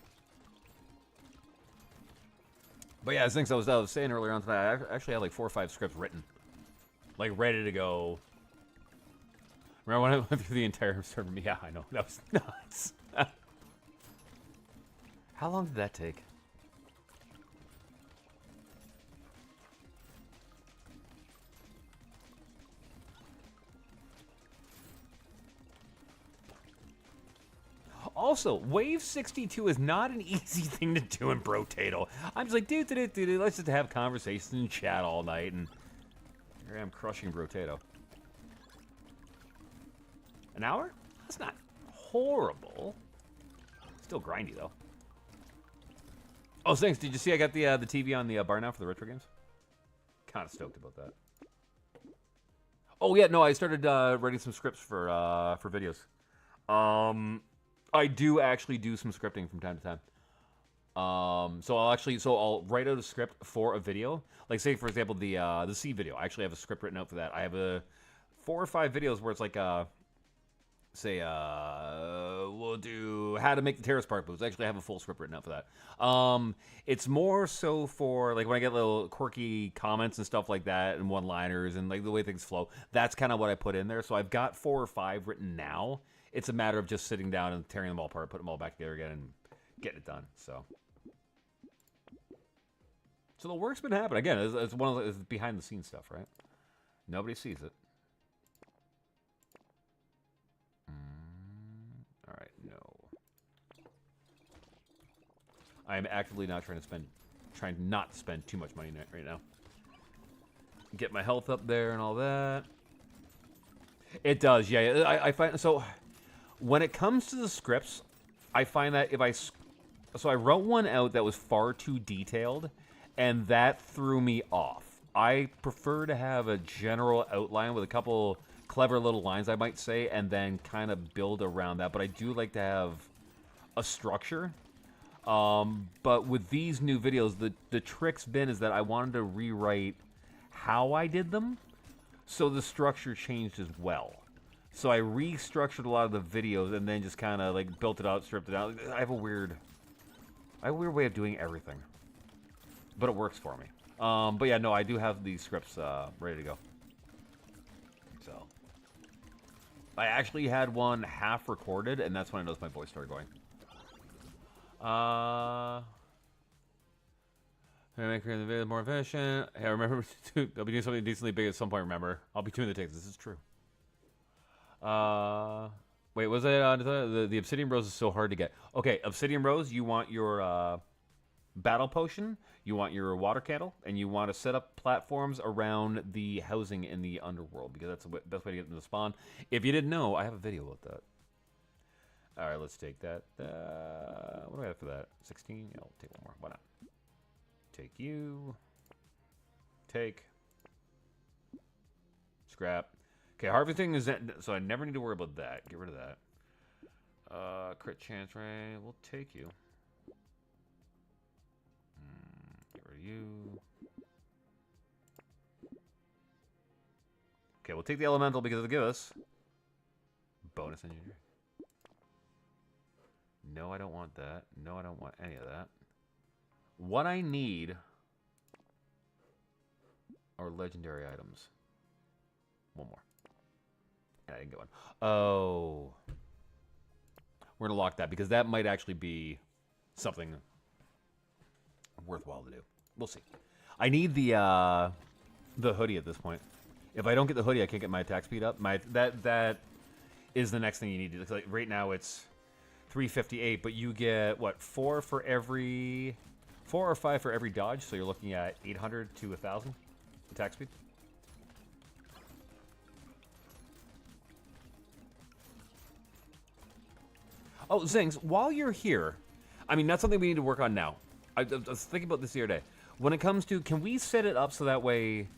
But yeah, things I was saying earlier on tonight, I actually had like 4 or 5 scripts written, like ready to go. Remember when I went through the entire server? Yeah, I know, that was nuts. How long did that take? Also, Wave 62 is not an easy thing to do in Brotato. I'm just like, dude, let's just have conversations and chat all night, and here I am crushing Brotato. An hour? That's not horrible. Still grindy, though. Oh, thanks. Did you see I got the TV on the bar now for the retro games? Kind of stoked about that. Oh, yeah, no, I started writing some scripts for videos. I do actually do some scripting from time to time. So I'll write out a script for a video. Like, say, for example, the C video. I actually have a script written out for that. I have 4 or 5 videos where it's like, we'll do how to make the terrace park boots. I actually have a full script written out for that. It's more so for, like, when I get little quirky comments and stuff like that, and one-liners, and, like, the way things flow. That's kind of what I put in there. So I've got 4 or 5 written now. It's a matter of just sitting down and tearing them all apart, putting them all back together again, and getting it done. So the work's been happening. Again, it's one of the behind-the-scenes stuff, right? Nobody sees it. All right, no. I am actively not trying not to spend too much money right now. Get my health up there and all that. It does, yeah. I find so. When it comes to the scripts, I find that so I wrote one out that was far too detailed, and that threw me off. I prefer to have a general outline with a couple clever little lines, I might say, and then kind of build around that. But I do like to have a structure. But with these new videos, the trick's been is that I wanted to rewrite how I did them, so the structure changed as well. So I restructured a lot of the videos and then just kind of like built it out, stripped it out. I have a weird way of doing everything, but it works for me. But yeah, no, I do have these scripts ready to go. So I actually had one half recorded, and that's when I noticed my voice started going. Make the video more efficient. Hey, remember, I'll be doing something decently big at some point. Remember, I'll be doing the takes. This is true. Wait, was it the Obsidian Rose is so hard to get? Okay, Obsidian Rose, you want your battle potion, you want your water candle, and you want to set up platforms around the housing in the underworld, because that's the best way to get them to spawn. If you didn't know, I have a video about that. All right, let's take that. What do I have for that? 16? Yeah, I'll take one more. Why not? Take you. Take. Scrap. Okay, harvesting is so I never need to worry about that. Get rid of that. Crit chance ray. We'll take you. Get rid of you. Okay, we'll take the elemental because it'll give us bonus engineering. No, I don't want that. No, I don't want any of that. What I need or legendary items. One more. And I didn't get one. Oh. We're going to lock that because that might actually be something worthwhile to do. We'll see. I need the hoodie at this point. If I don't get the hoodie, I can't get my attack speed up. That is the next thing you need to do. Like right now it's 358, but you get what, 4 or 5 for every dodge, so you're looking at 800 to 1,000 attack speed. Oh, Zings, while you're here, I mean, that's something we need to work on now. I was thinking about this the other day. When it comes to, can we set it up so that way,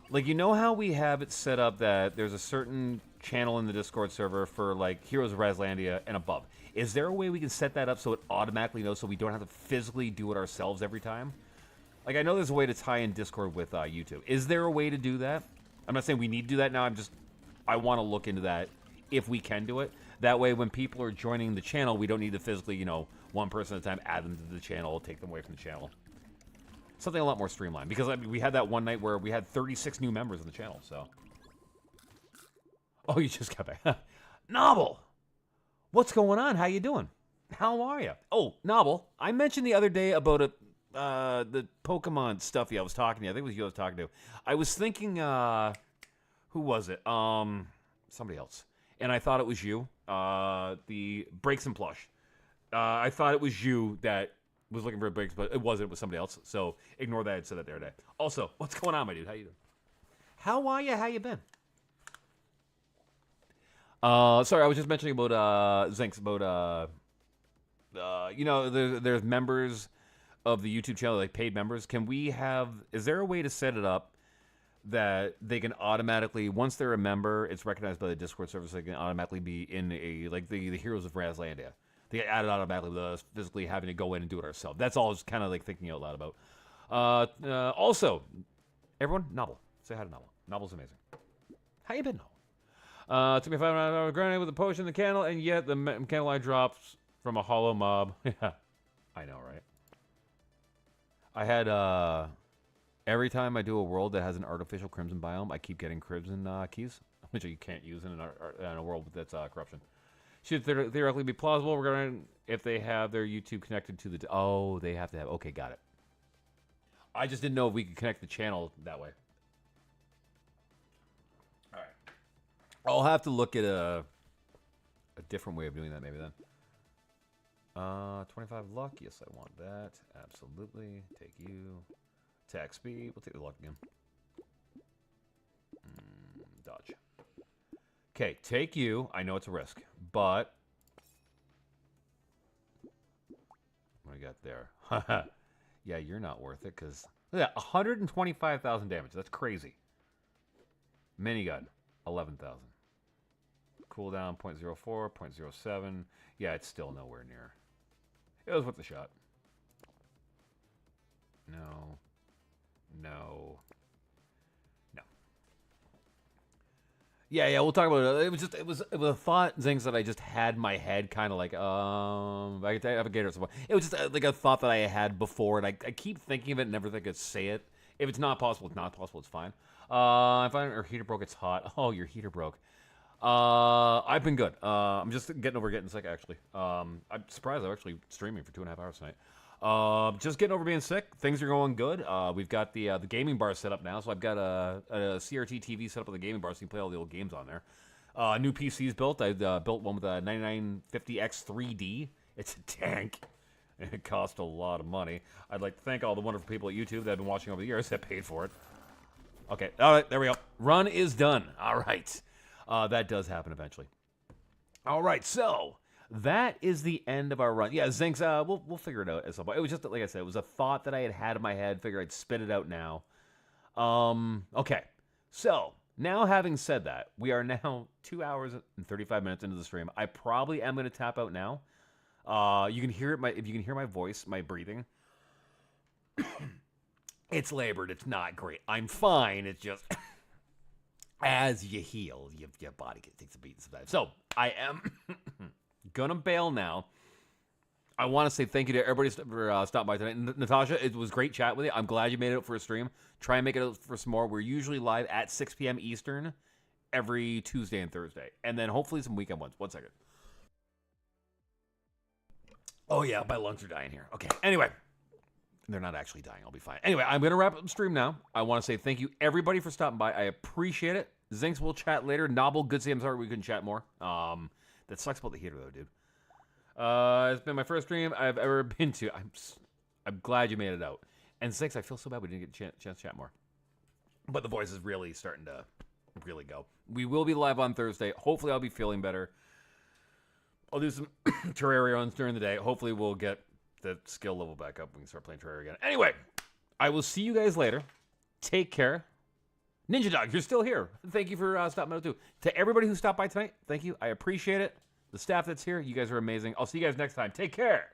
like, you know how we have it set up that there's a certain channel in the Discord server for, like, Heroes of Razlandia and above. Is there a way we can set that up so it automatically knows so we don't have to physically do it ourselves every time? Like, I know there's a way to tie in Discord with YouTube. Is there a way to do that? I'm not saying we need to do that now. I want to look into that if we can do it. That way, when people are joining the channel, we don't need to physically, one person at a time, add them to the channel, take them away from the channel. Something a lot more streamlined. Because, I mean, we had that one night where we had 36 new members in the channel, so. Oh, you just got back. Nobble! What's going on? How you doing? How are you? Oh, Nobble, I mentioned the other day about the Pokemon stuff I was talking to you. I think it was you I was talking to. I was thinking, who was it? Somebody else. And I thought it was you. The Breaks and Plush. I thought it was you that was looking for breaks, but it wasn't. It was somebody else. So ignore that. I said that the other day. Also, what's going on, my dude? How you doing? How are you? How you been? Sorry, I was just mentioning about Zinks, about there's members of the YouTube channel, like paid members. Is there a way to set it up that they can automatically, once they're a member, it's recognized by the Discord server, so they can automatically be in the Heroes of Razlandia. They get added automatically without us physically having to go in and do it ourselves. That's all I was kind of like thinking out loud about. Also, everyone, Nobble. Say hi to Nobble. Nobble's amazing. How you been, Nobble? Took me 5 hours granted with a potion in the candle, and yet the candle line drops from a hollow mob. Yeah, I know, right? I had, every time I do a world that has an artificial crimson biome, I keep getting crimson keys, which you can't use in a world that's corruption. Should theoretically be plausible regarding if they have their YouTube connected to the... Oh, they have to have... Okay, got it. I just didn't know if we could connect the channel that way. All right. I'll have to look at a different way of doing that maybe then. 25 luck. Yes, I want that. Absolutely. Take you. Attack speed. We'll take the luck again. Dodge. Okay, take you. I know it's a risk, but what do I got there? Yeah, you're not worth it because look at that, 125,000 damage. That's crazy. Minigun, 11,000. Cooldown 0.04, 0.07. Yeah, it's still nowhere near. It was worth the shot. No. No. No. Yeah, we'll talk about it. It was a thought, things that I just had in my head, kind of like, I could have a gator or something. It was just like a thought that I had before, and I keep thinking of it and never think I'd say it. If it's not possible, it's not possible. It's fine. If our heater broke, it's hot. Oh, your heater broke. I've been good. I'm just getting over getting sick, actually. I'm surprised I'm actually streaming for 2.5 hours tonight. Just getting over being sick. Things are going good. We've got the gaming bar set up now, so I've got a CRT TV set up with a gaming bar, so you can play all the old games on there. New PC's built. I built one with a 9950X 3D. It's a tank. It cost a lot of money. I'd like to thank all the wonderful people at YouTube that have been watching over the years that paid for it. Okay, all right, there we go. Run is done. All right. That does happen eventually. All right, so that is the end of our run. Yeah, Zinks, we'll figure it out at some point. It was just, like I said, it was a thought that I had in my head. Figure I'd spit it out now. Okay, so now having said that, we are now 2 hours and 35 minutes into the stream. I probably am going to tap out now. You can hear it. If you can hear my voice, my breathing. It's labored. It's not great. I'm fine. It's just... as you heal, your body takes a beat sometimes. So, I am gonna bail now. I want to say thank you to everybody for stopping by tonight. Natasha, it was great chat with you. I'm glad you made it out for a stream. Try and make it out for some more. We're usually live at 6 p.m. Eastern every Tuesday and Thursday. And then hopefully some weekend ones. 1 second. Oh, yeah, my lungs are dying here. Okay, anyway. They're not actually dying. I'll be fine. Anyway, I'm going to wrap up the stream now. I want to say thank you, everybody, for stopping by. I appreciate it. Zinks, we'll chat later. Nobble, good to see you. I'm sorry we couldn't chat more. That sucks about the heater, though, dude. It's been my first stream I've ever been to. I'm glad you made it out. And Zinks, I feel so bad we didn't get a chance to chat more. But the voice is really starting to really go. We will be live on Thursday. Hopefully, I'll be feeling better. I'll do some Terraria runs during the day. Hopefully, we'll get the skill level back up. We can start playing Terraria again. Anyway, I will see you guys later. Take care. Ninja Dog, you're still here. Thank you for stopping by too. To everybody who stopped by tonight, thank you. I appreciate it. The staff that's here, you guys are amazing. I'll see you guys next time. Take care.